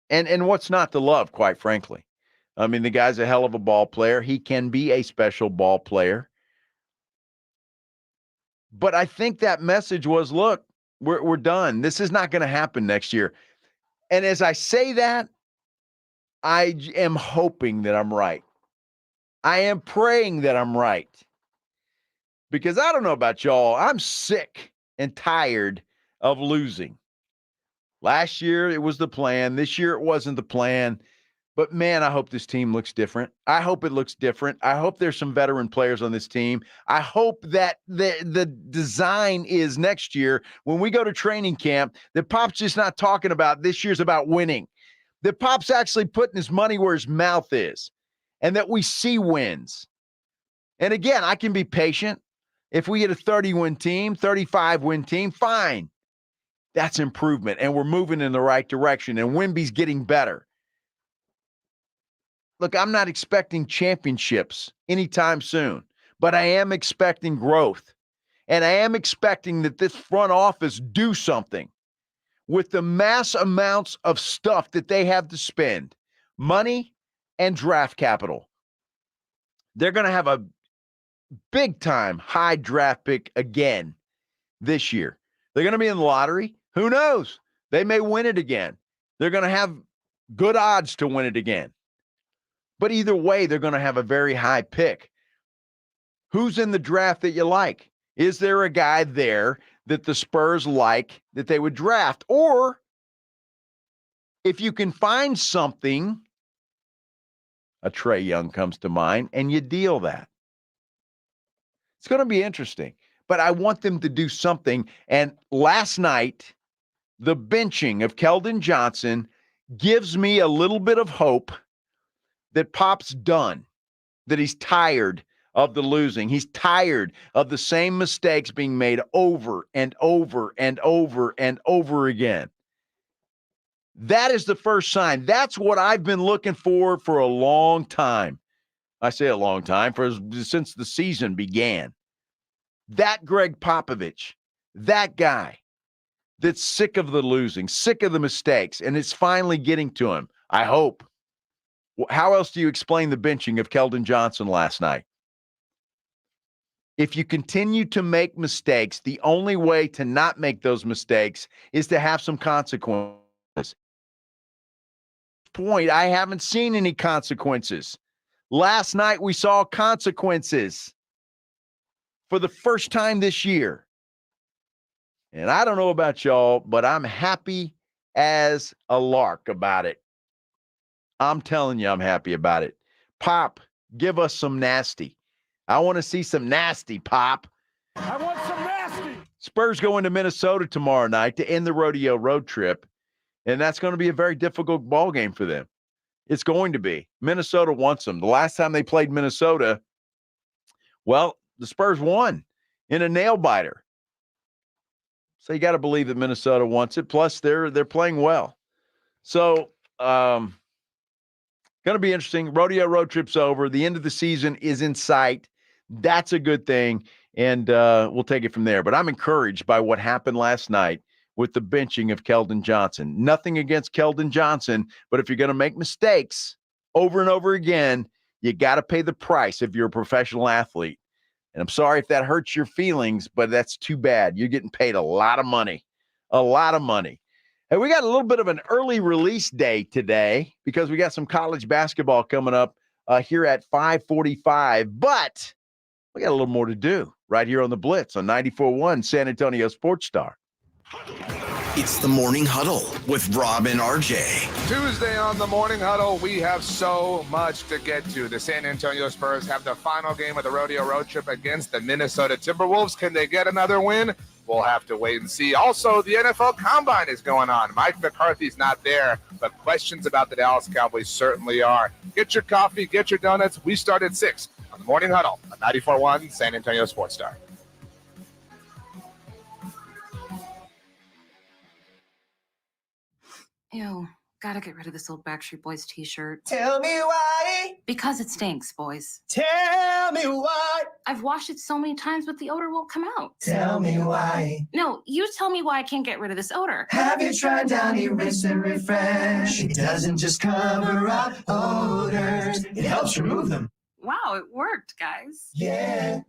And what's not to love, quite frankly? I mean, the guy's a hell of a ball player. He can be a special ball player. But I think that message was, look, we're done. This is not going to happen next year. And as I say that, I am hoping that I'm right. I am praying that I'm right. Because I don't know about y'all, I'm sick and tired of losing. Last year, it was the plan. This year, it wasn't the plan. But, man, I hope this team looks different. I hope it looks different. I hope there's some veteran players on this team. I hope that the design is next year when we go to training camp, that Pop's just not talking about this year's about winning. That Pop's actually putting his money where his mouth is, and that we see wins. And, again, I can be patient. If we get a 30-win team, 35-win team, fine. That's improvement, and we're moving in the right direction, and Wemby's getting better. Look, I'm not expecting championships anytime soon, but I am expecting growth. And I am expecting that this front office do something with the mass amounts of stuff that they have to spend, money and draft capital. They're going to have a big-time high draft pick again this year. They're going to be in the lottery. Who knows? They may win it again. They're going to have good odds to win it again. But either way, they're going to have a very high pick. Who's in the draft that you like? Is there a guy there that the Spurs like that they would draft? Or if you can find something, a Trae Young comes to mind, and you deal that. It's going to be interesting. But I want them to do something. And last night, the benching of Keldon Johnson gives me a little bit of hope that Pop's done, that he's tired of the losing. He's tired of the same mistakes being made over and over and over and over again. That is the first sign. That's what I've been looking for a long time. I say a long time, since the season began. That Greg Popovich, that guy that's sick of the losing, sick of the mistakes, and it's finally getting to him, I hope. How else do you explain the benching of Keldon Johnson last night? If you continue to make mistakes, the only way to not make those mistakes is to have some consequences. point, I haven't seen any consequences. Last night, we saw consequences for the first time this year. And I don't know about y'all, but I'm happy as a lark about it. I'm telling you, I'm happy about it. Pop, give us some nasty. I want to see some nasty, Pop. I want some nasty. Spurs go into Minnesota tomorrow night to end the rodeo road trip, and that's going to be a very difficult ball game for them. It's going to be. Minnesota wants them. The last time they played Minnesota, well, the Spurs won in a nail-biter. So you got to believe that Minnesota wants it. Plus, they're playing well. So, going to be interesting. Rodeo road trip's over. The end of the season is in sight. That's a good thing, and we'll take it from there. But I'm encouraged by what happened last night with the benching of Keldon Johnson. Nothing against Keldon Johnson, but if you're going to make mistakes over and over again, you got to pay the price if you're a professional athlete. And I'm sorry if that hurts your feelings, but that's too bad. You're getting paid a lot of money. A lot of money. Hey, we got a little bit of an early release day today because we got some college basketball coming up here at 5:45. But we got a little more to do right here on the Blitz on 94.1 San Antonio Sports Star. It's the Morning Huddle with Rob and RJ. Tuesday on the Morning Huddle, we have so much to get to. The San Antonio Spurs have the final game of the rodeo road trip against the Minnesota Timberwolves. Can they get another win? We'll have to wait and see. Also, the NFL Combine is going on. Mike McCarthy's not there, but questions about the Dallas Cowboys certainly are. Get your coffee, get your donuts. We start at 6 on the Morning Huddle on 94.1 San Antonio Sports Star. Ew, gotta get rid of this old Backstreet Boys t-shirt. Tell me why. Because it stinks, boys. Tell me why. I've washed it so many times, but the odor won't come out. Tell me why. No, you tell me why I can't get rid of this odor. Have you tried Downy Rinse and Refresh? It doesn't just cover up odors, it helps remove them. Wow, it worked, guys. Yeah.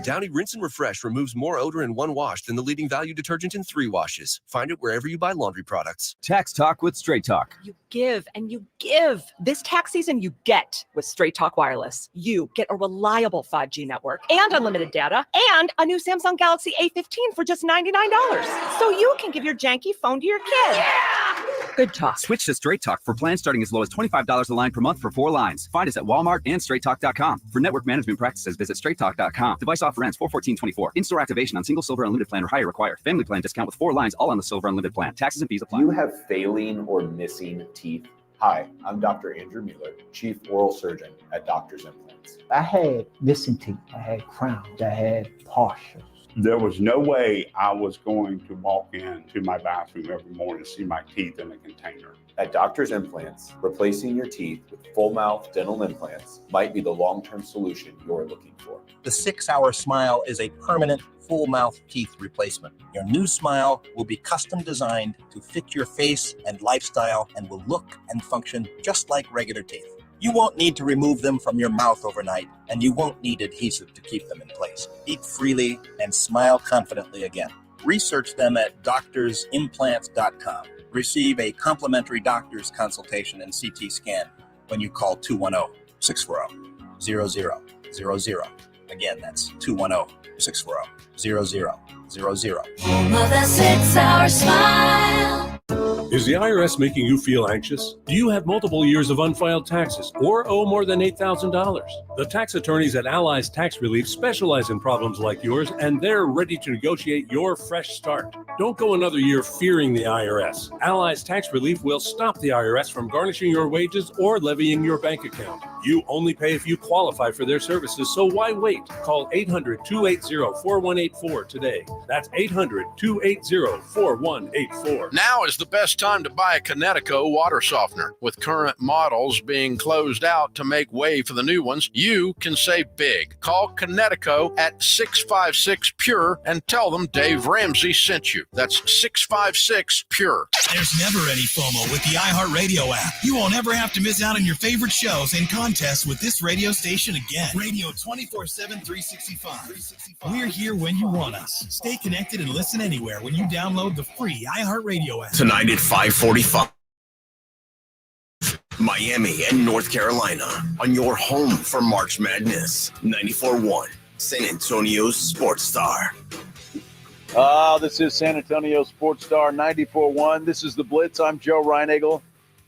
Downy Rinse and Refresh removes more odor in one wash than the leading value detergent in 3 washes. Find it wherever you buy laundry products. Tax Talk with Straight Talk. You give and you give. This tax season, you get with Straight Talk Wireless. You get a reliable 5G network and unlimited data and a new Samsung Galaxy A15 for just $99. So you can give your janky phone to your kid. Yeah! Good talk. Switch to Straight Talk for plans starting as low as $25 a line per month for 4 lines. Find us at Walmart and StraightTalk.com. For network management practices, visit StraightTalk.com. Device offer ends 4/14/24. In-store activation on single Silver Unlimited plan or higher required. Family plan discount with 4 lines all on the Silver Unlimited plan. Taxes and fees apply. You have failing or missing teeth. Hi, I'm Dr. Andrew Mueller, Chief Oral Surgeon at Doctors Implants. I had missing teeth. I had crowns. I had partials. There was no way I was going to walk into my bathroom every morning to see my teeth in a container. At Doctor's Implants, replacing your teeth with full mouth dental implants might be the long-term solution you're looking for. The 6-Hour Smile is a permanent full mouth teeth replacement. Your new smile will be custom designed to fit your face and lifestyle and will look and function just like regular teeth. You won't need to remove them from your mouth overnight, and you won't need adhesive to keep them in place. Eat freely and smile confidently again. Research them at doctorsimplants.com. Receive a complimentary doctor's consultation and CT scan when you call 210-640-0000. Again, that's 210-640-0000. Home of the 6-Hour Smile. Is the IRS making you feel anxious? Do you have multiple years of unfiled taxes or owe more than $8,000? The tax attorneys at Allies Tax Relief specialize in problems like yours, and they're ready to negotiate your fresh start. Don't go another year fearing the IRS. Allies Tax Relief will stop the IRS from garnishing your wages or levying your bank account. You only pay if you qualify for their services, so why wait? Call 800-280-4184 today. That's 800-280-4184. Now is the best time to buy a Connecticut water softener. With current models being closed out to make way for the new ones, you can save big. Call Connecticut at 656-PURE and tell them Dave Ramsey sent you. That's 656-PURE. There's never any FOMO with the iHeartRadio app. You won't ever have to miss out on your favorite shows and contests with this radio station again. Radio 24/7, 365. We're here when you want us. Stay connected and listen anywhere when you download the free iHeartRadio app. Tonight at 5:45. Miami and North Carolina on your home for March Madness. 94.1 San Antonio's Sports Star. This is San Antonio Sports Star 94.1. This is the Blitz. I'm Joe Reinagle.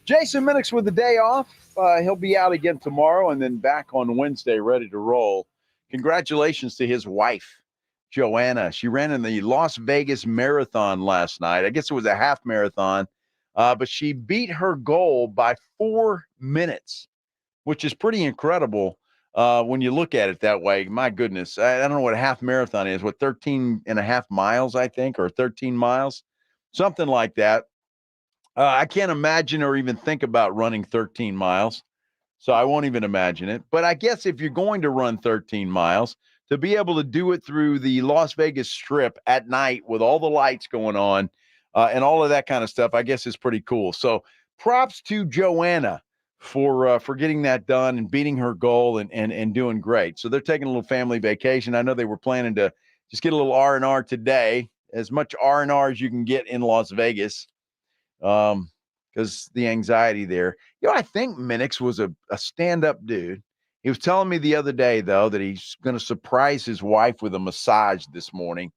Jason Minix with the day off. He'll be out again tomorrow and then back on Wednesday ready to roll. Congratulations to his wife, Joanna. She ran in the Las Vegas Marathon last night. I guess it was a half marathon, but she beat her goal by 4 minutes, which is pretty incredible when you look at it that way. My goodness. I don't know what a half marathon is. What, 13 and a half miles, I think, or 13 miles, something like that. I can't imagine or even think about running 13 miles, so I won't even imagine it. But I guess if you're going to run 13 miles, to be able to do it through the Las Vegas Strip at night with all the lights going on and all of that kind of stuff, I guess is pretty cool. So props to Joanna for getting that done and beating her goal and doing great. So they're taking a little family vacation. I know they were planning to just get a little R&R today, as much R&R as you can get in Las Vegas. Because the anxiety there. I think Minix was a stand-up dude. He was telling me the other day, though, that he's going to surprise his wife with a massage this morning.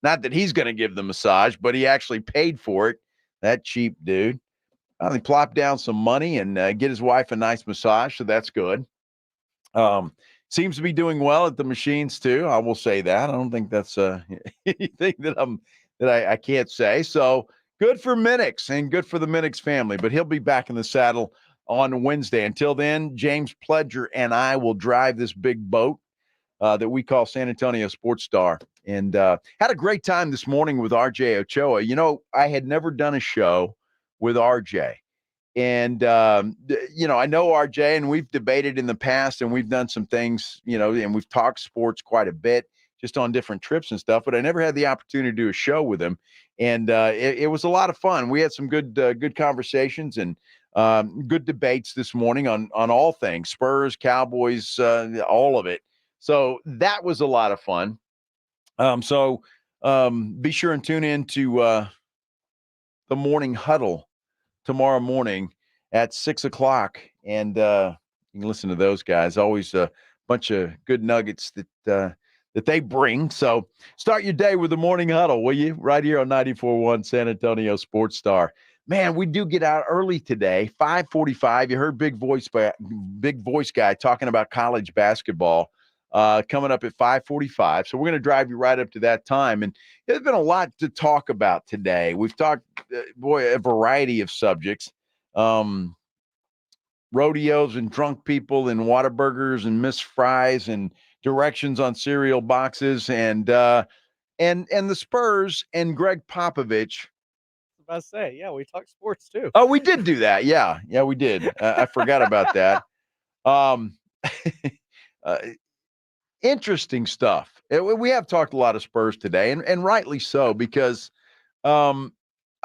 Not that he's going to give the massage, but he actually paid for it. That cheap dude. He plopped down some money and get his wife a nice massage, so that's good. Seems to be doing well at the machines, too. I will say that. I don't think that's anything that I can't say. So, good for Minix and good for the Minix family, but he'll be back in the saddle on Wednesday. Until then, James Pledger and I will drive this big boat that we call San Antonio Sports Star. And had a great time this morning with RJ Ochoa. I had never done a show with RJ. And, I know RJ, and we've debated in the past, and we've done some things, and we've talked sports quite a bit, just on different trips and stuff, but I never had the opportunity to do a show with him. And it was a lot of fun. We had some good conversations and good debates this morning on all things, Spurs, Cowboys, all of it. So that was a lot of fun. Be sure and tune in to the Morning Huddle tomorrow morning at 6:00. And you can listen to those guys. Always a bunch of good nuggets that they bring. So start your day with the Morning Huddle, will you? Right here on 94.1 San Antonio Sports Star. Man, we do get out early today, 5:45. You heard big voice guy talking about college basketball coming up at 5:45. So we're going to drive you right up to that time. And there's been a lot to talk about today. We've talked, a variety of subjects. Rodeos and drunk people and Whataburgers and missed fries and directions on cereal boxes and the Spurs and Greg Popovich. I was about to say, yeah, we talked sports too. Oh, we did do that. Yeah, we did. I forgot about that. Interesting stuff. We have talked a lot of Spurs today, and rightly so, because I'm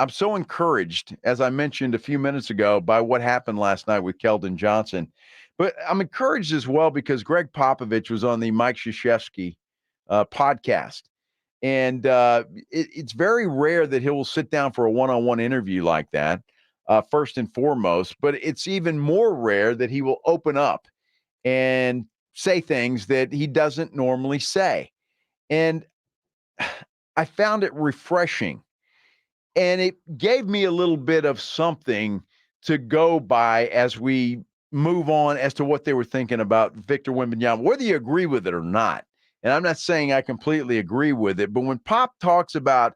so encouraged, as I mentioned a few minutes ago, by what happened last night with Keldon Johnson. But I'm encouraged as well because Greg Popovich was on the Mike Krzyzewski podcast. And it's very rare that he will sit down for a one-on-one interview like that, first and foremost. But it's even more rare that he will open up and say things that he doesn't normally say. And I found it refreshing. And it gave me a little bit of something to go by as we move on as to what they were thinking about Victor Wembanyama, whether you agree with it or not. And I'm not saying I completely agree with it, but when Pop talks about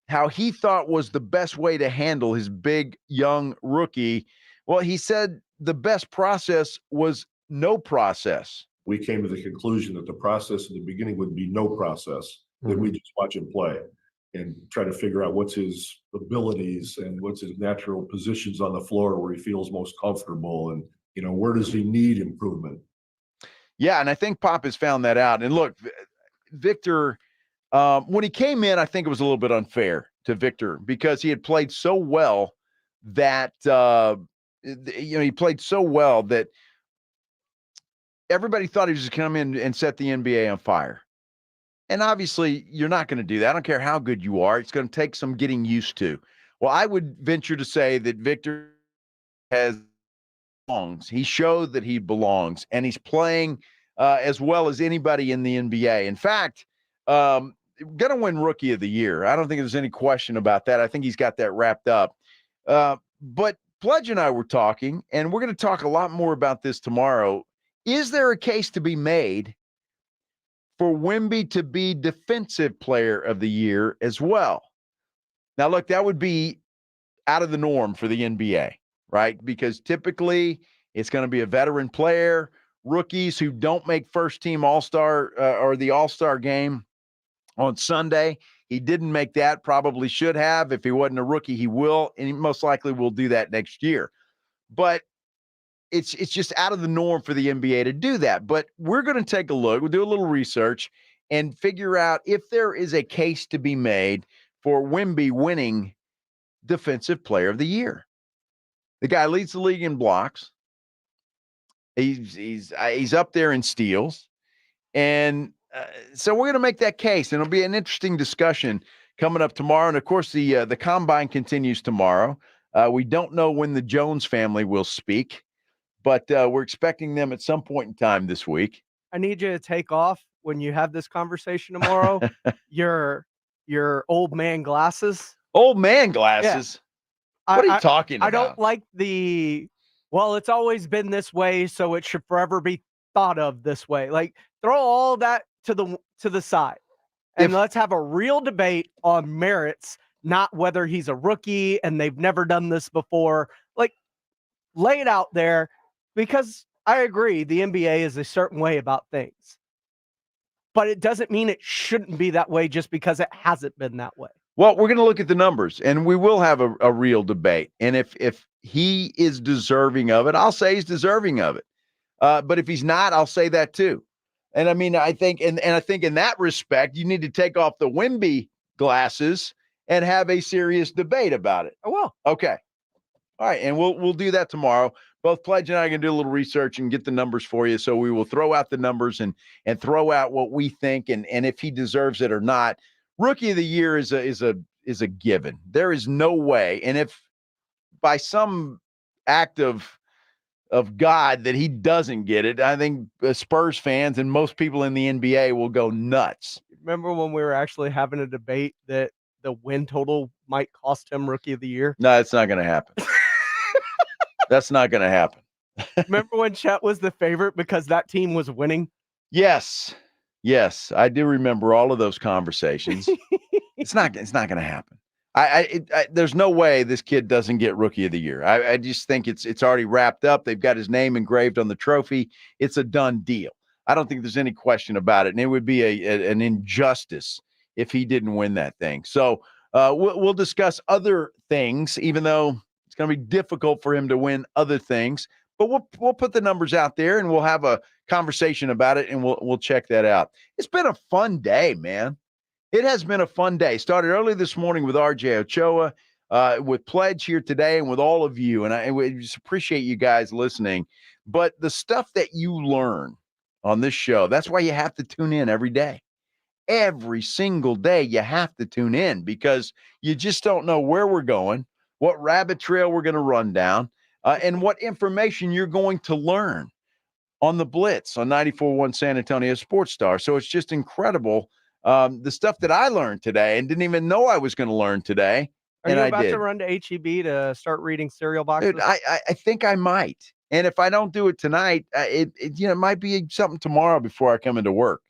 how he thought was the best way to handle his big, young rookie, well, he said the best process was no process. We came to the conclusion that the process in the beginning would be no process, that we just watch him play and try to figure out what's his abilities and what's his natural positions on the floor where he feels most comfortable and, where does he need improvement? Yeah, and I think Pop has found that out. And look, Victor, when he came in, I think it was a little bit unfair to Victor because he had played so well that, he played so well that everybody thought he was just come in and set the NBA on fire. And obviously, you're not going to do that. I don't care how good you are. It's going to take some getting used to. Well, I would venture to say that Victor has belongs. He showed that he belongs, and he's playing as well as anybody in the NBA. In fact, going to win Rookie of the Year. I don't think there's any question about that. I think he's got that wrapped up. But Pledge and I were talking, and we're going to talk a lot more about this tomorrow. Is there a case to be made for Wemby to be Defensive Player of the Year as well? Now, look, that would be out of the norm for the NBA, right? Because typically it's going to be a veteran player, rookies who don't make first-team All-Star or the All-Star game on Sunday. He didn't make that, probably should have. If he wasn't a rookie, he will, and he most likely will do that next year. But it's just out of the norm for the NBA to do that. But we're going to take a look. We'll do a little research and figure out if there is a case to be made for Wemby winning Defensive Player of the Year. The guy leads the league in blocks. He's up there in steals. And so we're going to make that case, and it'll be an interesting discussion coming up tomorrow. And, of course, the Combine continues tomorrow. We don't know when the Jones family will speak, but we're expecting them at some point in time this week. I need you to take off when you have this conversation tomorrow. your old man glasses. Old man glasses? Yeah. What are you talking about? I don't like well, it's always been this way, so it should forever be thought of this way. Like, throw all that to the side, and let's have a real debate on merits, not whether he's a rookie and they've never done this before. Like, lay it out there, because I agree the NBA is a certain way about things, but it doesn't mean it shouldn't be that way just because it hasn't been that way. Well, we're going to look at the numbers, and we will have a real debate. And if he is deserving of it, I'll say he's deserving of it. But if he's not, I'll say that too. And I mean, I think, and I think in that respect, you need to take off the Wemby glasses and have a serious debate about it. I will. Okay. All right. And we'll do that tomorrow. Both Pledge and I are going to do a little research and get the numbers for you. So we will throw out the numbers and throw out what we think and if he deserves it or not. Rookie of the Year is a given. There is no way. And if by some act of God that he doesn't get it, I think Spurs fans and most people in the NBA will go nuts. Remember when we were actually having a debate that the win total might cost him Rookie of the Year? No, it's not going to happen. That's not going to happen. Remember when Chet was the favorite because that team was winning? Yes, I do remember all of those conversations. It's not going to happen. There's no way this kid doesn't get Rookie of the Year. I just think it's already wrapped up. They've got his name engraved on the trophy. It's a done deal. I don't think there's any question about it, and it would be an injustice if he didn't win that thing. So we'll discuss other things, even though it's going to be difficult for him to win other things. But we'll put the numbers out there, and we'll have a conversation about it, and we'll check that out. It's been a fun day, man. It has been a fun day. Started early this morning with RJ Ochoa, with Pledge here today, and with all of you. And I just appreciate you guys listening. But the stuff that you learn on this show, that's why you have to tune in every day. Every single day you have to tune in, because you just don't know where we're going, what rabbit trail we're going to run down, and what information you're going to learn on the Blitz on 94.1 San Antonio Sports Star. So it's just incredible. The stuff that I learned today and didn't even know I was going to learn today. Are you about to run to HEB to start reading cereal boxes? Dude, I think I might. And if I don't do it tonight, it might be something tomorrow before I come into work.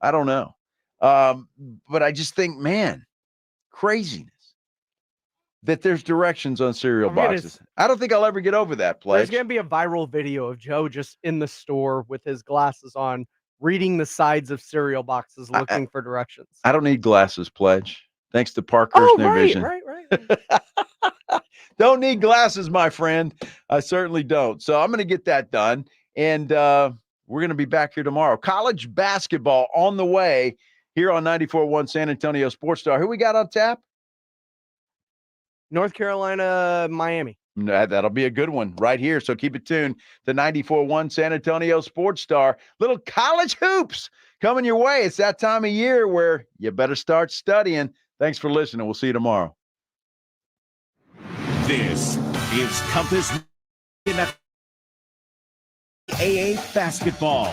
I don't know. But I just think, man, craziness that there's directions on cereal boxes. I don't think I'll ever get over that, Pledge. There's going to be a viral video of Joe just in the store with his glasses on, reading the sides of cereal boxes, looking for directions. I don't need glasses, Pledge. Thanks to Parkhurst New Vision. Right. Don't need glasses, my friend. I certainly don't. So I'm going to get that done. And we're going to be back here tomorrow. College basketball on the way here on 94.1 San Antonio Sports Star. Who we got on tap? North Carolina, Miami. That'll be a good one right here. So keep it tuned to 94.1 San Antonio Sports Star. Little college hoops coming your way. It's that time of year where you better start studying. Thanks for listening. We'll see you tomorrow. This is Compass NCAA basketball.